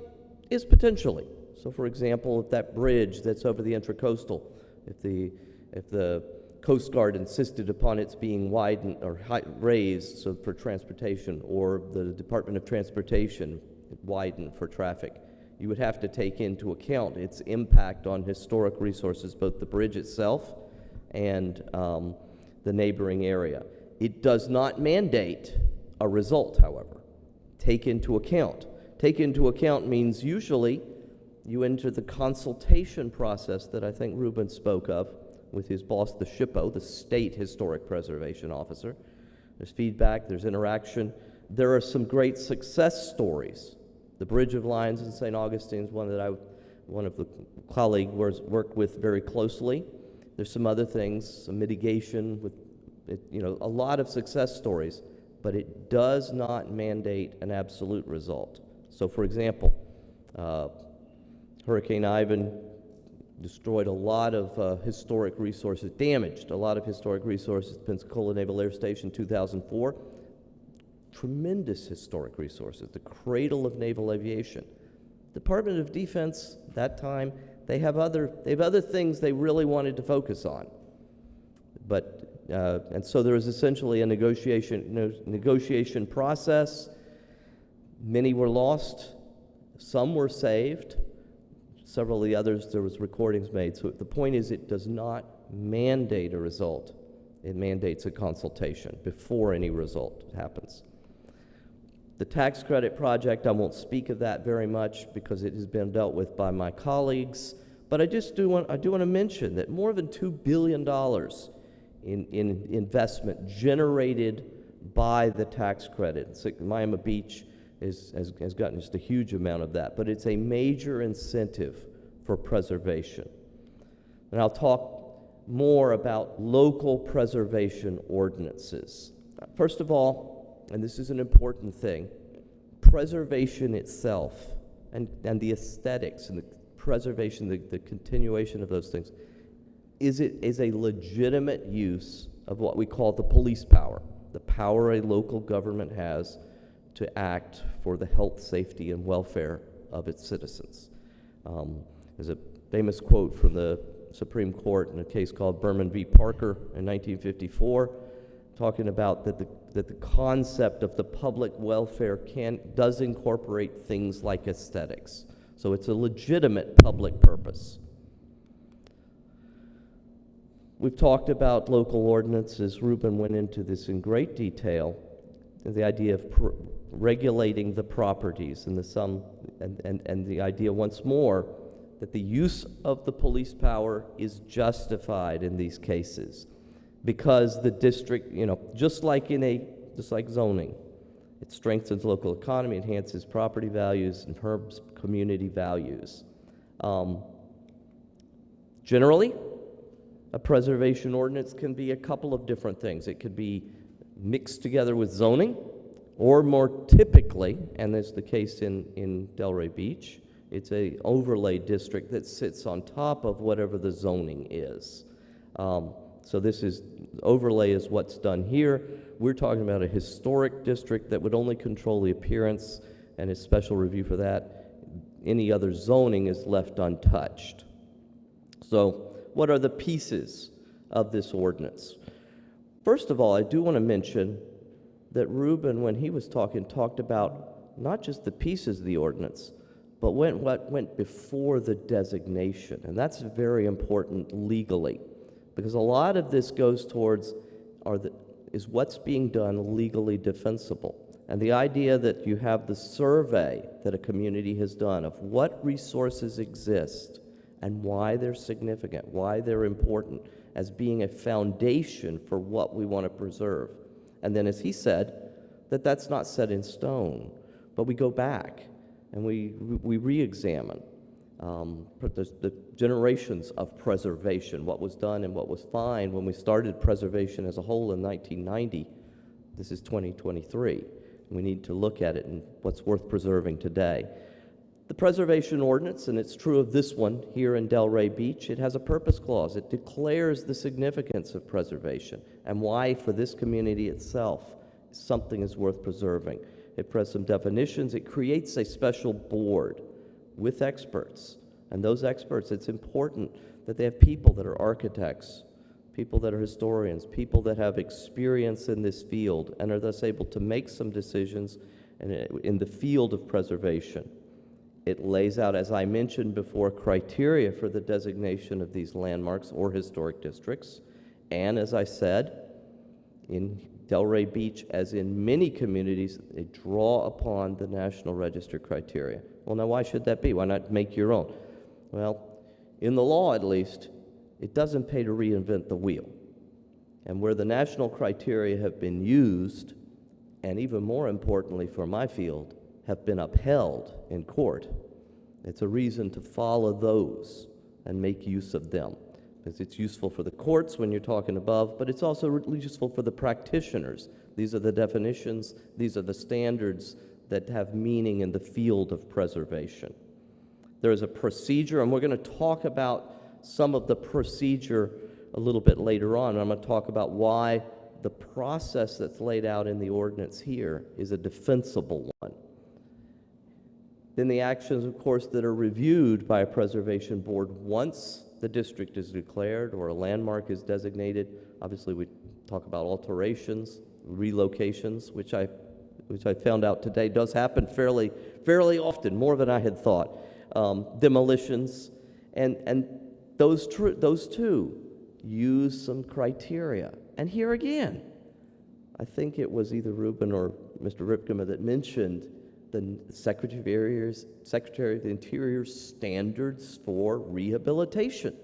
is potentially. So for example, if that bridge that's over the Intracoastal, if the Coast Guard insisted upon its being widened or raised so for transportation, or the Department of Transportation widened for traffic, you would have to take into account its impact on historic resources, both the bridge itself and the neighboring area. It does not mandate a result, however. Take into account. Take into account means usually you enter the consultation process that I think Ruben spoke of with his boss, the SHPO, the State Historic Preservation Officer. There's feedback, there's interaction. There are some great success stories. The Bridge of Lions in St. Augustine is one that one of the colleagues worked with very closely. There's some other things, some mitigation with, a lot of success stories, but it does not mandate an absolute result. So for example, Hurricane Ivan destroyed a lot of historic resources, damaged a lot of historic resources. Pensacola Naval Air Station, 2004. Tremendous historic resources, the cradle of naval aviation. Department of Defense, that time, they have other things they really wanted to focus on. But And so there is essentially a negotiation process. Many were lost, some were saved, several of the others there was recordings made. So the point is, it does not mandate a result. It mandates a consultation before any result happens. The tax credit project, I won't speak of that very much because it has been dealt with by my colleagues, but I do want to mention that more than $2 billion in investment generated by the tax credit. So Miami Beach has gotten just a huge amount of that, but it's a major incentive for preservation. And I'll talk more about local preservation ordinances. First of all, and this is an important thing, preservation itself and the aesthetics and the preservation, the continuation of those things, is a legitimate use of what we call the police power, the power a local government has to act for the health, safety, and welfare of its citizens. There's a famous quote from the Supreme Court in a case called Berman v. Parker in 1954, talking about that the concept of the public welfare does incorporate things like aesthetics. So it's a legitimate public purpose. We've talked about local ordinances. Ruben went into this in great detail, the idea of regulating the properties and the idea once more that the use of the police power is justified in these cases because the district, just like zoning, it strengthens local economy, enhances property values, and curbs community values. Generally, a preservation ordinance can be a couple of different things. It could be mixed together with zoning, or more typically, and that's the case in Delray Beach, it's an overlay district that sits on top of whatever the zoning is. So overlay is what's done here. We're talking about a historic district that would only control the appearance and a special review for that. Any other zoning is left untouched. So what are the pieces of this ordinance? First of all, I do want to mention that Ruben, when he was talked about not just the pieces of the ordinance, but what went before the designation. And that's very important legally, because a lot of this goes towards is what's being done legally defensible. And the idea that you have the survey that a community has done of what resources exist and why they're significant, why they're important, as being a foundation for what we want to preserve. And then, as he said, that's not set in stone, but we go back and we re-examine the generations of preservation, what was done and what was fine when we started preservation as a whole in 1990. This is 2023. We need to look at it and what's worth preserving today. The preservation ordinance, and it's true of this one here in Delray Beach, it has a purpose clause. It declares the significance of preservation and why for this community itself something is worth preserving. It provides some definitions. It creates a special board with experts. And those experts, it's important that they have people that are architects, people that are historians, people that have experience in this field and are thus able to make some decisions in the field of preservation. It lays out, as I mentioned before, criteria for the designation of these landmarks or historic districts. And as I said, in Delray Beach, as in many communities, they draw upon the National Register criteria. Well, now why should that be? Why not make your own? Well, in the law at least, it doesn't pay to reinvent the wheel. And where the national criteria have been used, and even more importantly for my field, have been upheld in court, it's a reason to follow those and make use of them. Because it's useful for the courts when you're talking above, but it's also useful for the practitioners. These are the definitions, these are the standards that have meaning in the field of preservation. There is a procedure, and we're going to talk about some of the procedure a little bit later on. I'm going to talk about why the process that's laid out in the ordinance here is a defensible one. Then the actions, of course, that are reviewed by a preservation board once the district is declared or a landmark is designated. Obviously, we talk about alterations, relocations, which I found out today does happen fairly often, more than I had thought. Demolitions, and those two use some criteria. And here again, I think it was either Ruben or Mr. Rypkema that mentioned the Secretary of the Interior's standards for rehabilitation.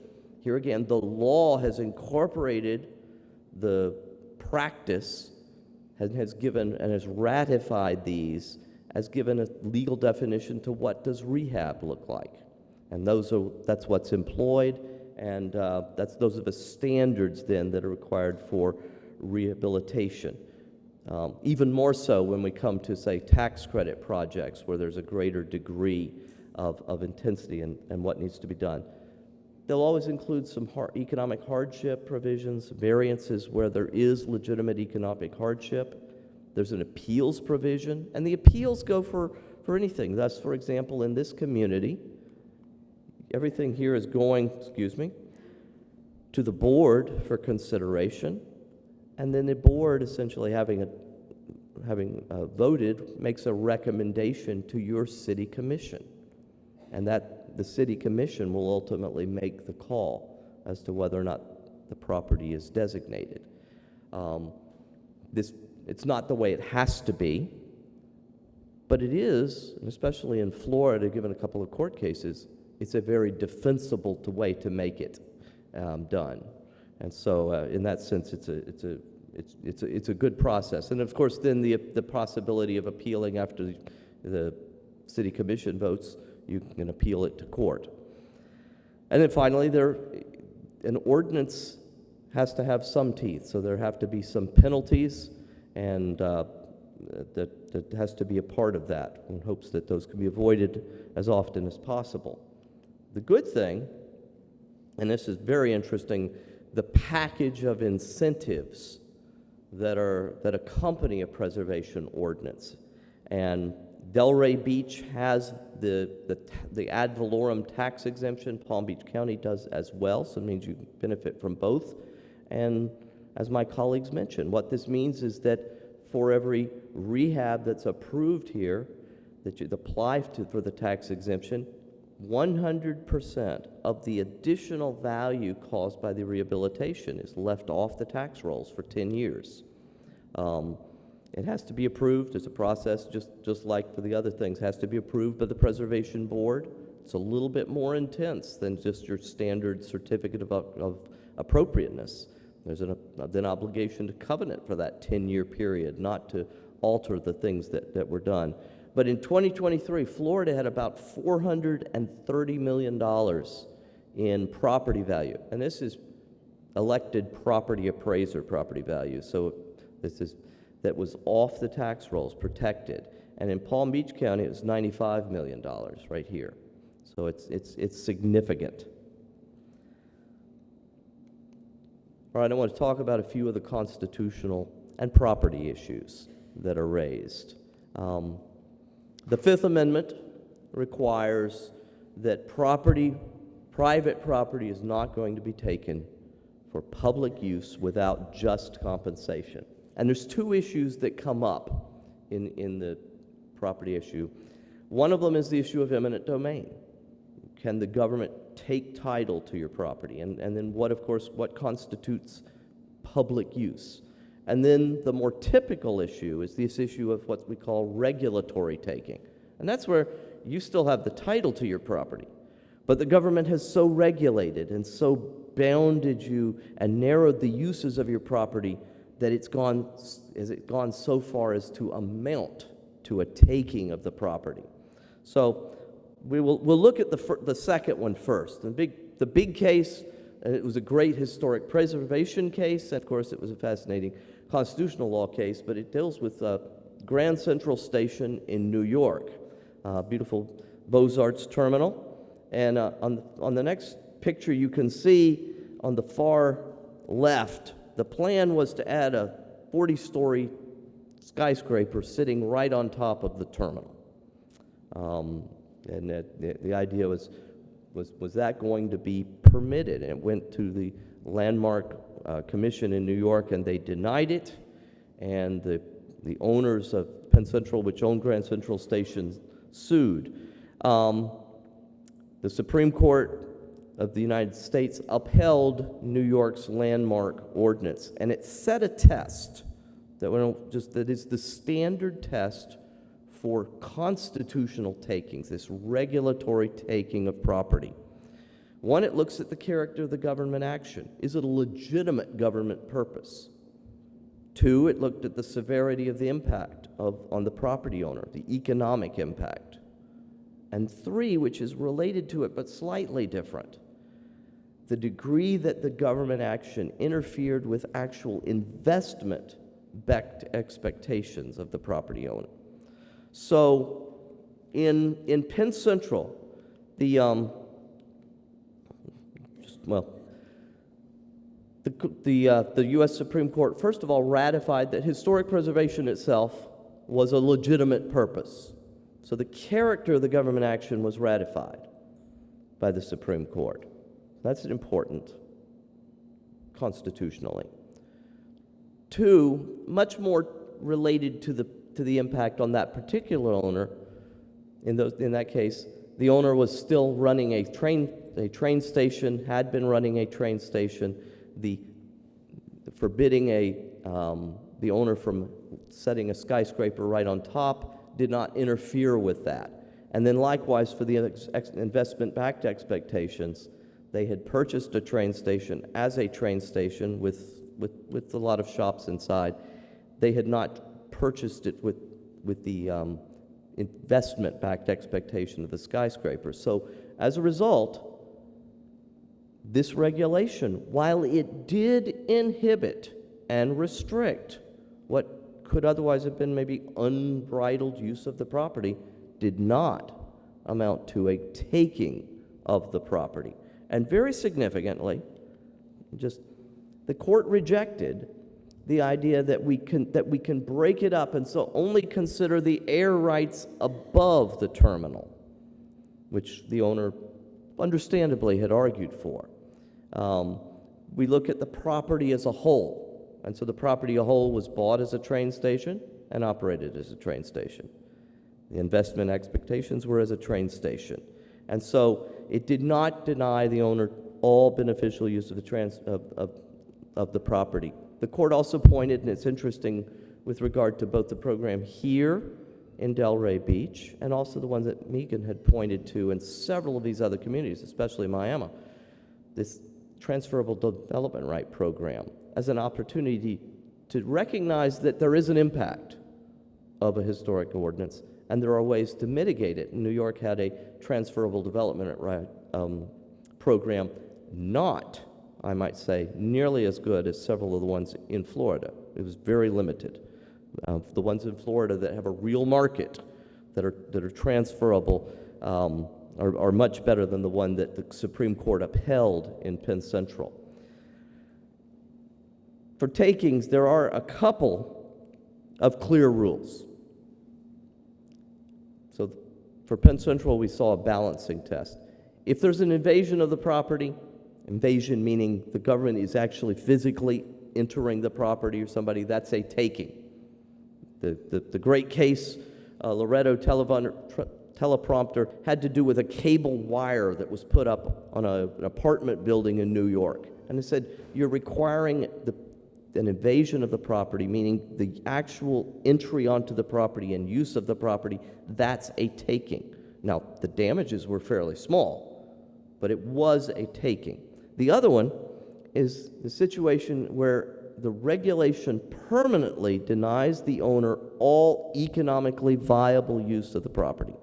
Here again, the law has incorporated the practice, has given and has ratified these, has given a legal definition to what does rehab look like. And that's what's employed, and those are the standards then that are required for rehabilitation. Even more so when we come to, say, tax credit projects where there's a greater degree of intensity and what needs to be done. They'll always include some economic hardship provisions, variances where there is legitimate economic hardship. There's an appeals provision, and the appeals go for anything. Thus, for example, in this community, everything here is going, to the board for consideration, and then the board, essentially having voted, makes a recommendation to your city commission, and that the city commission will ultimately make the call as to whether or not the property is designated. It's not the way it has to be, but it is, and especially in Florida, given a couple of court cases, it's a very defensible way to make it done. And so, in that sense, it's a good process. And of course, then the possibility of appealing after the city commission votes, you can appeal it to court. And then finally, an ordinance has to have some teeth, so there have to be some penalties, and that has to be a part of that, in hopes that those can be avoided as often as possible. The good thing, and this is very interesting, the package of incentives that accompany a preservation ordinance. And Delray Beach has the ad valorem tax exemption. Palm Beach County does as well, so it means you benefit from both. And as my colleagues mentioned, what this means is that for every rehab that's approved here, that you apply for the tax exemption, 100% of the additional value caused by the rehabilitation is left off the tax rolls for 10 years. It has to be approved. It's a process, just like for the other things, has to be approved by the Preservation Board. It's a little bit more intense than just your standard certificate of appropriateness. There's an obligation to covenant for that 10-year period, not to alter the things that were done. But in 2023, Florida had about $430 million in property value. And this is elected property appraiser property value. So that was off the tax rolls, protected. And in Palm Beach County, it was $95 million right here. So it's significant. All right, I want to talk about a few of the constitutional and property issues that are raised. The Fifth Amendment requires that private property is not going to be taken for public use without just compensation. And there's two issues that come up in the property issue. One of them is the issue of eminent domain. Can the government take title to your property? And then what constitutes public use? And then the more typical issue is this issue of what we call regulatory taking. And that's where you still have the title to your property, but the government has so regulated and so bounded you and narrowed the uses of your property that it's gone so far as to amount to a taking of the property. So we'll look at the second one first. The big case, and it was a great historic preservation case. Of course, it was a fascinating constitutional law case, but it deals with Grand Central Station in New York, beautiful Beaux-Arts terminal. And on the next picture, you can see on the far left, the plan was to add a 40-story skyscraper sitting right on top of the terminal. And the idea was that going to be permitted? And it went to the landmark commission in New York, and they denied it. And the owners of Penn Central, which owned Grand Central Station, sued. The Supreme Court of the United States upheld New York's landmark ordinance, and it set a test that is the standard test for constitutional takings, this regulatory taking of property. One, it looks at the character of the government action. Is it a legitimate government purpose? Two, it looked at the severity of the impact on the property owner, the economic impact. And three, which is related to it but slightly different, the degree that the government action interfered with actual investment-backed expectations of the property owner. So in Penn Central, the U.S. Supreme Court, first of all, ratified that historic preservation itself was a legitimate purpose. So the character of the government action was ratified by the Supreme Court. That's important constitutionally. Two, much more related to the impact on that particular owner. In that case, the owner was still running a train station, had been running a train station. The forbidding the owner from setting a skyscraper right on top did not interfere with that. And then likewise for the investment-backed expectations, they had purchased a train station as a train station with a lot of shops inside. They had not purchased it with the investment-backed expectation of the skyscraper. So as a result, this regulation, while it did inhibit and restrict what could otherwise have been maybe unbridled use of the property, did not amount to a taking of the property. And very significantly, the court rejected the idea that we can break it up and so only consider the air rights above the terminal, which the owner understandably had argued for. We look at the property as a whole, and so the property as a whole was bought as a train station and operated as a train station. The investment expectations were as a train station. And so it did not deny the owner all beneficial use of the property. The court also pointed, and it's interesting with regard to both the program here in Delray Beach and also the ones that Megan had pointed to in several of these other communities, especially Miami, this transferable development right program as an opportunity to recognize that there is an impact of a historic ordinance and there are ways to mitigate it. New York had a transferable development right program, not, I might say, nearly as good as several of the ones in Florida. It was very limited. The ones in Florida that have a real market, that are transferable, are much better than the one that the Supreme Court upheld in Penn Central. For takings, there are a couple of clear rules. So for Penn Central, we saw a balancing test. If there's an invasion of the property, invasion meaning the government is actually physically entering the property or somebody, that's a taking. The great case, Loretto teleprompter, had to do with a cable wire that was put up on an apartment building in New York. And it said, you're requiring an invasion of the property, meaning the actual entry onto the property and use of the property, that's a taking. Now, the damages were fairly small, but it was a taking. The other one is the situation where the regulation permanently denies the owner all economically viable use of the property.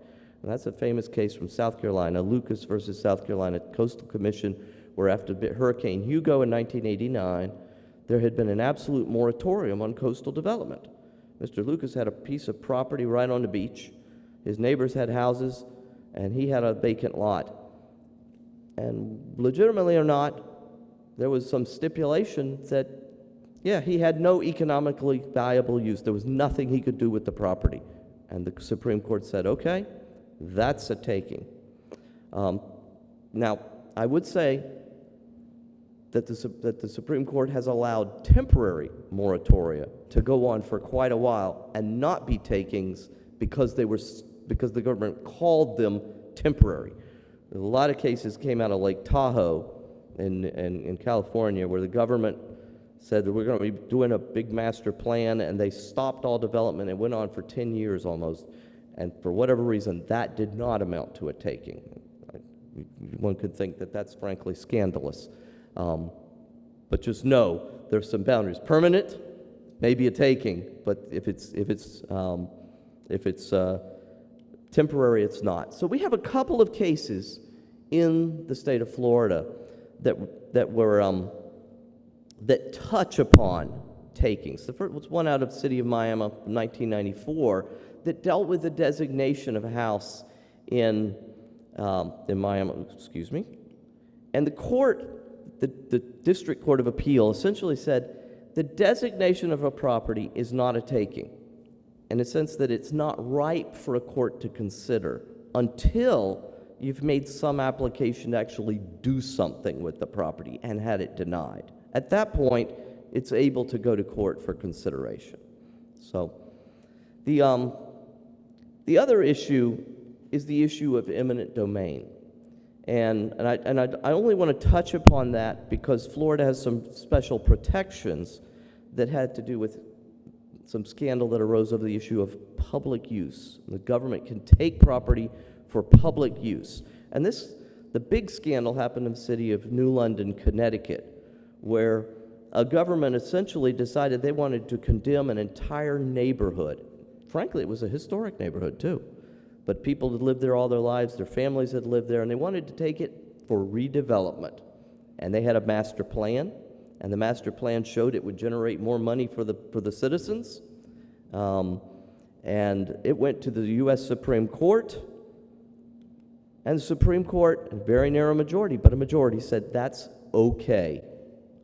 And that's a famous case from South Carolina, Lucas versus South Carolina Coastal Commission, where after Hurricane Hugo in 1989, there had been an absolute moratorium on coastal development. Mr. Lucas had a piece of property right on the beach. His neighbors had houses, and he had a vacant lot. And legitimately or not, there was some stipulation that, yeah, he had no economically valuable use. There was nothing he could do with the property. And the Supreme Court said, okay, that's a taking. Now, I would say that the Supreme Court has allowed temporary moratoria to go on for quite a while and not be takings because the government called them temporary. A lot of cases came out of Lake Tahoe in California where the government said that we're going to be doing a big master plan, and they stopped all development. It went on for 10 years almost, and for whatever reason, that did not amount to a taking. One could think that that's frankly scandalous. But just know there's some boundaries. Permanent, maybe a taking, but if it's temporary, it's not. So we have a couple of cases in the state of Florida that touch upon takings. The first was one out of the city of Miami, 1994, that dealt with the designation of a house in Miami. Excuse me, and the court. The District Court of Appeal essentially said the designation of a property is not a taking, in a sense that it's not ripe for a court to consider until you've made some application to actually do something with the property and had it denied. At that point, it's able to go to court for consideration. So the other issue is the issue of eminent domain. And I only want to touch upon that because Florida has some special protections that had to do with some scandal that arose over the issue of public use. The government can take property for public use. And the big scandal happened in the city of New London, Connecticut, where a government essentially decided they wanted to condemn an entire neighborhood. Frankly, it was a historic neighborhood too. But people had lived there all their lives, their families had lived there, and they wanted to take it for redevelopment. And they had a master plan, and the master plan showed it would generate more money for the citizens. And it went to the U.S. Supreme Court, and the Supreme Court, a very narrow majority, but a majority said that's okay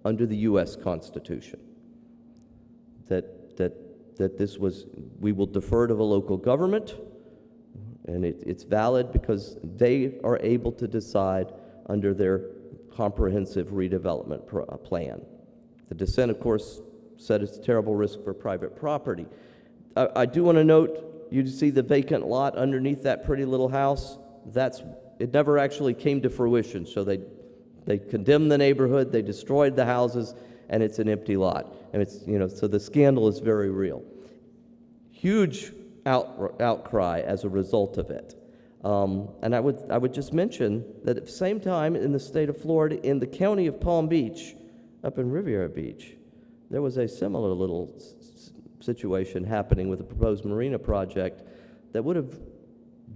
under the U.S. Constitution. That this was, we will defer to the local government, and it's valid because they are able to decide under their comprehensive redevelopment plan. The dissent, of course, said it's a terrible risk for private property. I do want to note, you see the vacant lot underneath that pretty little house? It never actually came to fruition. So they condemned the neighborhood, they destroyed the houses, and it's an empty lot. And so the scandal is very real. Huge outcry as a result of it. And I would just mention that at the same time in the state of Florida, in the county of Palm Beach, up in Riviera Beach, there was a similar little situation happening with a proposed marina project that would have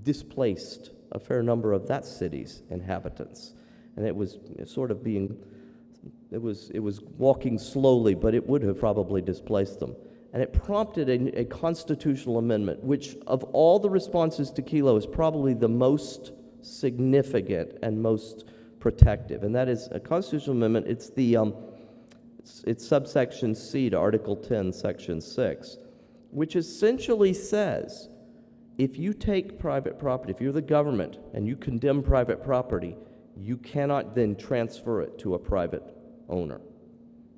displaced a fair number of that city's inhabitants. And it was sort of it was walking slowly, but it would have probably displaced them. And it prompted a constitutional amendment, which of all the responses to Kelo is probably the most significant and most protective. And that is a constitutional amendment. It's subsection C to Article 10, Section 6, which essentially says, if you take private property, if you're the government and you condemn private property, you cannot then transfer it to a private owner,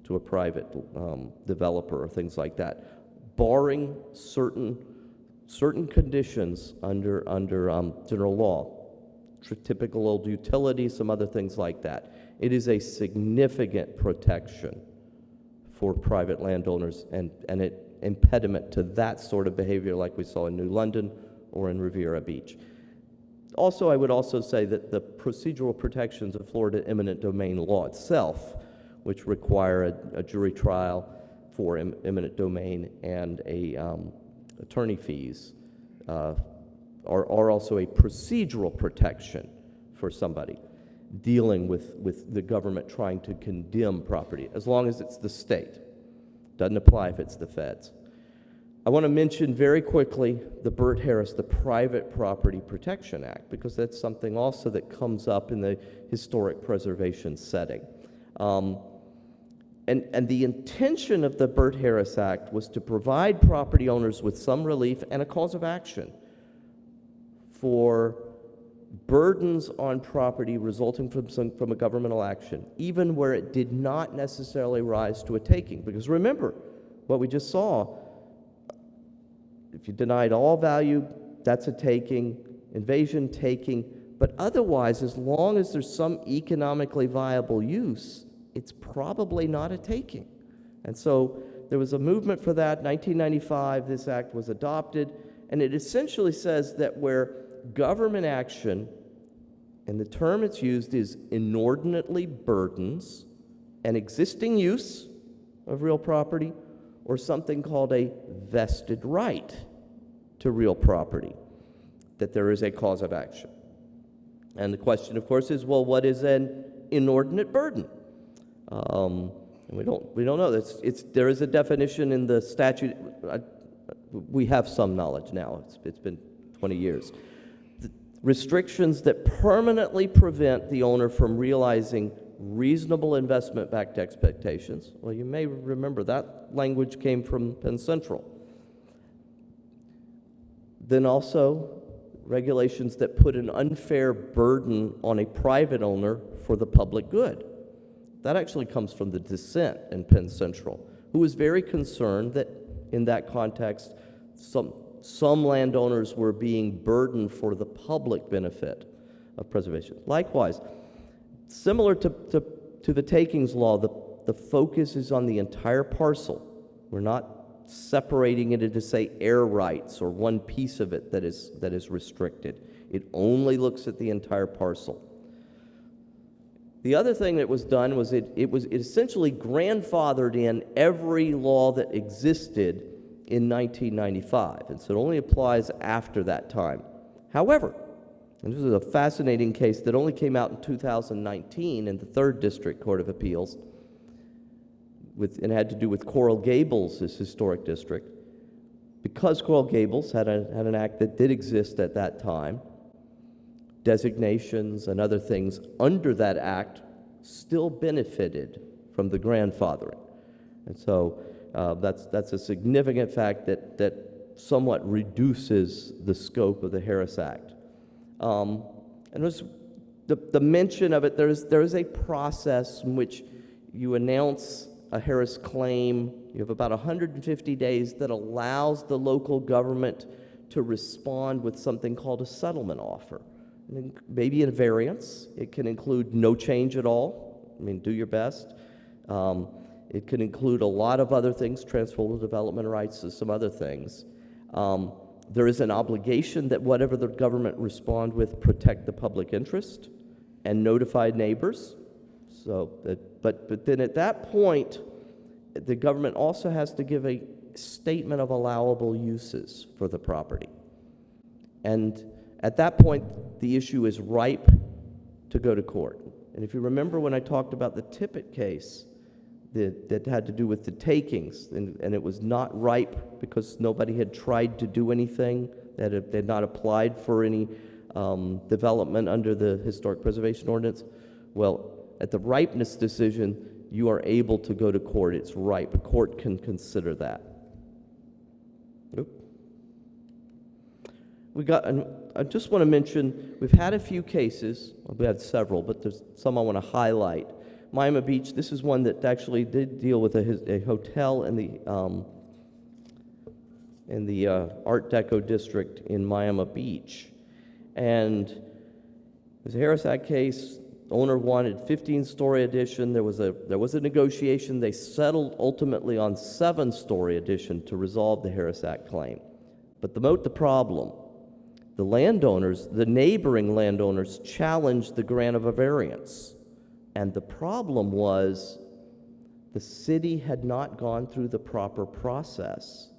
to a private developer or things like that, barring certain conditions under general law, typical old utilities, some other things like that. It is a significant protection for private landowners and an impediment to that sort of behavior like we saw in New London or in Riviera Beach. Also, I would also say that the procedural protections of Florida eminent domain law itself, which require a jury trial for eminent domain and attorney fees, are also a procedural protection for somebody dealing with the government trying to condemn property, as long as it's the state. Doesn't apply if it's the feds. I want to mention very quickly the Burt Harris, the Private Property Protection Act, because that's something also that comes up in the historic preservation setting. And the intention of the Burt Harris Act was to provide property owners with some relief and a cause of action for burdens on property resulting from a governmental action, even where it did not necessarily rise to a taking. Because remember, what we just saw, if you denied all value, that's a taking, invasion, taking, but otherwise, as long as there's some economically viable use, it's probably not a taking. And so there was a movement for that. 1995, this act was adopted, and it essentially says that where government action, and the term it's used is inordinately burdens an existing use of real property or something called a vested right to real property, that there is a cause of action. And the question, of course, is, well, what is an inordinate burden? And we don't know. There is a definition in the statute. We have some knowledge now. It's been 20 years. The restrictions that permanently prevent the owner from realizing reasonable investment-backed expectations. Well, you may remember that language came from Penn Central. Then also regulations that put an unfair burden on a private owner for the public good. That actually comes from the dissent in Penn Central, who was very concerned that in that context, some landowners were being burdened for the public benefit of preservation. Likewise, similar to the takings law, the focus is on the entire parcel. We're not separating it into, say, air rights or one piece of it that is restricted. It only looks at the entire parcel. The other thing that was done was it essentially grandfathered in every law that existed in 1995, and so it only applies after that time. However, and this is a fascinating case that only came out in 2019 in the 3rd District Court of Appeals, and had to do with Coral Gables, this historic district. Because Coral Gables had an act that did exist at that time, designations and other things under that act still benefited from the grandfathering. And so that's a significant fact that somewhat reduces the scope of the Harris Act. And there's the mention of it, there is a process in which you announce a Harris claim. You have about 150 days that allows the local government to respond with something called a settlement offer. Maybe a variance. It can include no change at all. I mean, do your best. It can include a lot of other things, transferable development rights and some other things. There is an obligation that whatever the government respond with, protect the public interest and notify neighbors. So, but then at that point, the government also has to give a statement of allowable uses for the property. And at that point, the issue is ripe to go to court. And if you remember when I talked about the Tippett case that had to do with the takings, and it was not ripe because nobody had tried to do anything, that they had not applied for any development under the Historic Preservation Ordinance, well, at the ripeness decision, you are able to go to court. It's ripe. A court can consider that. Oop. I just want to mention, we've had a few cases. Well, we had several, but there's some I want to highlight. Miami Beach, this is one that actually did deal with a hotel in the Art Deco district in Miami Beach. And it was a Harris Act case. Owner wanted 15-story addition. There was a negotiation. They settled ultimately on 7-story addition to resolve the Harris Act claim. But the problem, the neighboring landowners challenged the grant of a variance. And the problem was the city had not gone through the proper process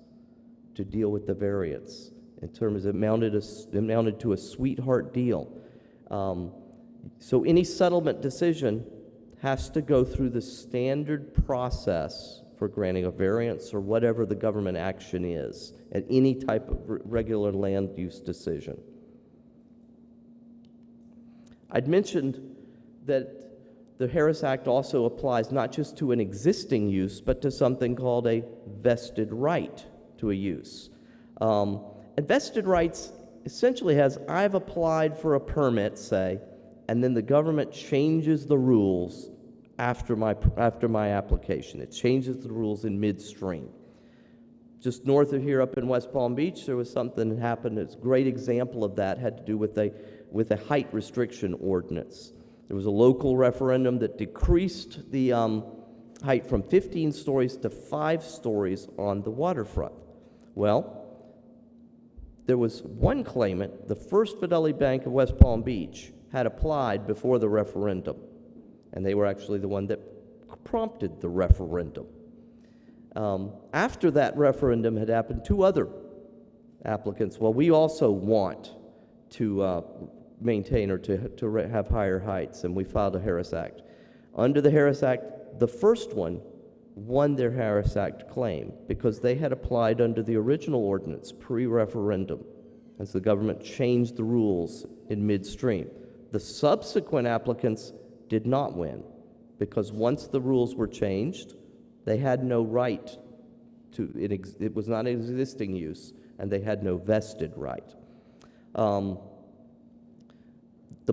to deal with the variance. In terms, it amounted to a sweetheart deal. So any settlement decision has to go through the standard process for granting a variance or whatever the government action is at any type of regular land use decision. I'd mentioned that the Harris Act also applies not just to an existing use, but to something called a vested right to a use. And vested rights essentially has, I've applied for a permit, say, and then the government changes the rules after my application. It changes the rules in midstream. Just north of here, up in West Palm Beach, there was something that happened. It's a great example of that. Had to do with a height restriction ordinance. There was a local referendum that decreased the height from 15 stories to 5 stories on the waterfront. Well, there was one claimant, the First Fidelity Bank of West Palm Beach, had applied before the referendum, and they were actually the one that prompted the referendum. After that referendum had happened, 2 other applicants, well, we also want to maintain or to have higher heights, and we filed a Harris Act. Under the Harris Act, the first one won their Harris Act claim because they had applied under the original ordinance pre-referendum, as the government changed the rules in midstream. The subsequent applicants did not win because once the rules were changed, they had no right to it. It was not an existing use, and they had no vested right. The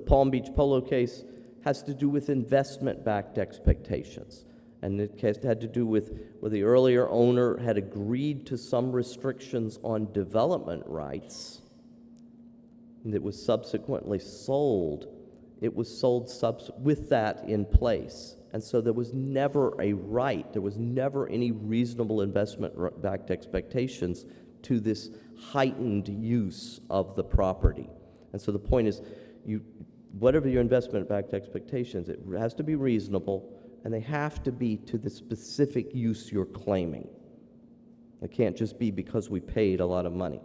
Palm Beach Polo case has to do with investment-backed expectations, and it had to do with where the earlier owner had agreed to some restrictions on development rights, and it was subsequently sold. It was sold with that in place. And so there was never a right, there was never any reasonable investment-backed expectations to this heightened use of the property. And so the point is, whatever your investment-backed expectations, it has to be reasonable, and they have to be to the specific use you're claiming. It can't just be because we paid a lot of money.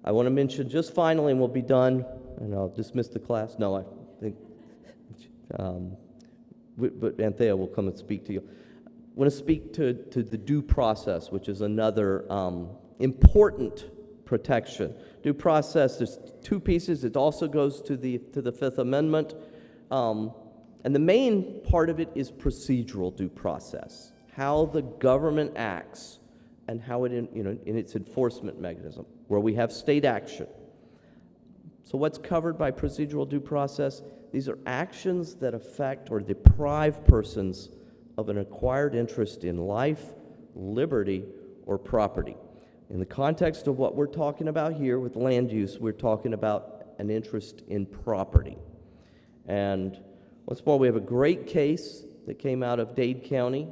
I want to mention just finally, and we'll be done, and I'll dismiss the class. No, I think... but Anthea will come and speak to you. I want to speak to the due process, which is another important protection. Due process, there's 2 pieces. It also goes to the Fifth Amendment. And the main part of it is procedural due process, how the government acts and how it, in its enforcement mechanism, where we have state action. So what's covered by procedural due process? These are actions that affect or deprive persons of an acquired interest in life, liberty, or property. In the context of what we're talking about here with land use, we're talking about an interest in property. And once more, we have a great case that came out of Dade County,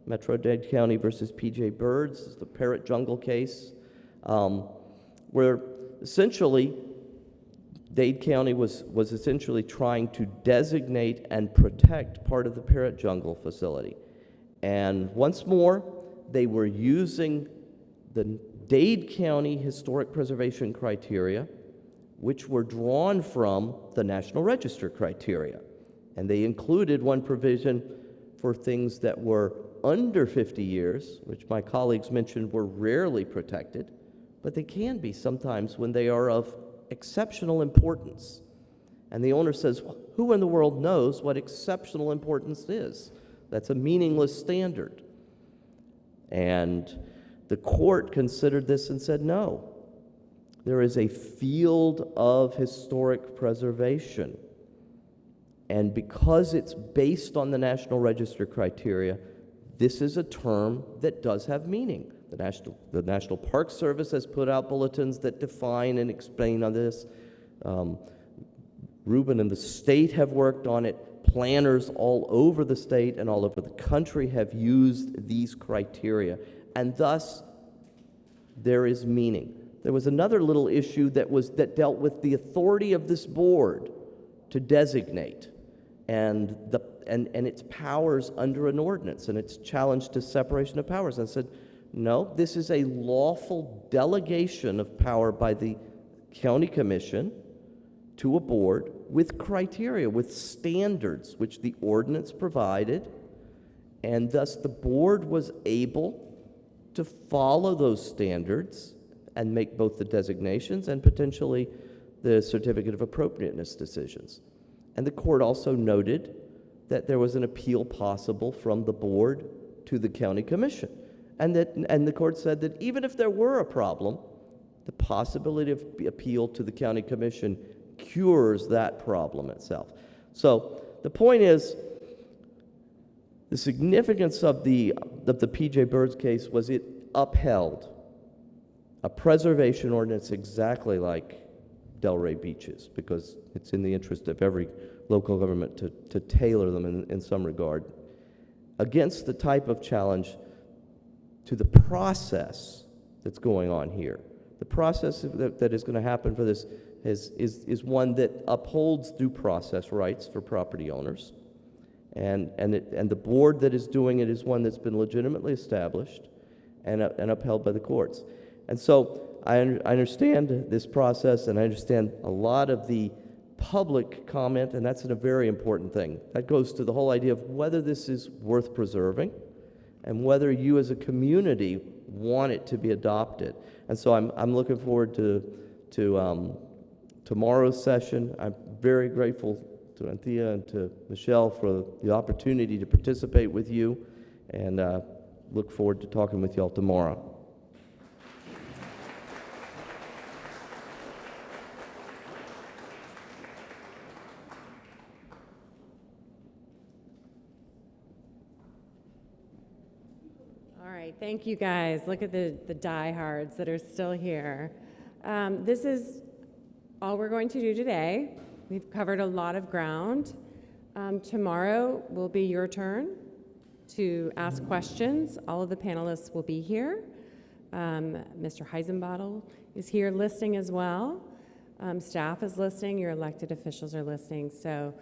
Metro Dade County versus P.J. Birds, the Parrot Jungle case, where essentially Dade County was essentially trying to designate and protect part of the Parrot Jungle facility. And once more, they were using the Dade County historic preservation criteria, which were drawn from the National Register criteria. And they included one provision for things that were under 50 years, which my colleagues mentioned were rarely protected, but they can be sometimes when they are of exceptional importance. And the owner says, who in the world knows what exceptional importance is? That's a meaningless standard. And the court considered this and said, no, there is a field of historic preservation. And because it's based on the National Register criteria, this is a term that does have meaning. The National Park Service has put out bulletins that define and explain on this. Reuben and the state have worked on it. Planners all over the state and all over the country have used these criteria. And thus, there is meaning. There was another little issue that dealt with the authority of this board to designate and its powers under an ordinance and its challenge to separation of powers. And I said, no, this is a lawful delegation of power by the county commission to a board with criteria, with standards, which the ordinance provided, and thus the board was able to follow those standards and make both the designations and potentially the certificate of appropriateness decisions. And the court also noted that there was an appeal possible from the board to the county commission. And the court said that even if there were a problem, the possibility of appeal to the county commission cures that problem itself. So the point is, the significance of the P.J. Bird's case was it upheld a preservation ordinance exactly like Delray Beaches, because it's in the interest of every local government to tailor them in some regard, against the type of challenge to the process that's going on here. The process that is going to happen for this is one that upholds due process rights for property owners, and the board that is doing it is one that's been legitimately established and upheld by the courts. And so I understand this process, and I understand a lot of the public comment, and that's a very important thing. That goes to the whole idea of whether this is worth preserving and whether you as a community want it to be adopted. And so I'm looking forward to tomorrow's session. I'm very grateful to Anthea and to Michelle for the opportunity to participate with you, and look forward to talking with y'all tomorrow. All right, thank you guys. Look at the diehards that are still here. This is all we're going to do today. We've covered a lot of ground. Tomorrow will be your turn to ask questions. All of the panelists will be here. Mr. Heisenbottle is here listening as well. Staff is listening. Your elected officials are listening. So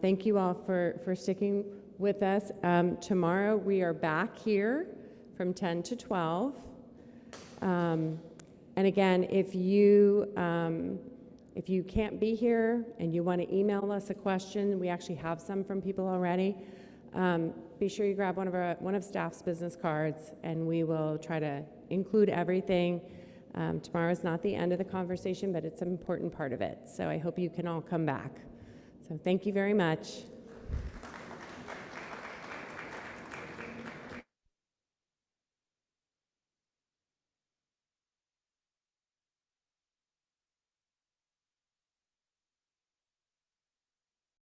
thank you all for sticking with us. Tomorrow we are back here from 10 to 12. And again, if you can't be here and you want to email us a question, we actually have some from people already. Be sure you grab one of staff's business cards, and we will try to include everything. Tomorrow is not the end of the conversation, but it's an important part of it. So I hope you can all come back. So thank you very much.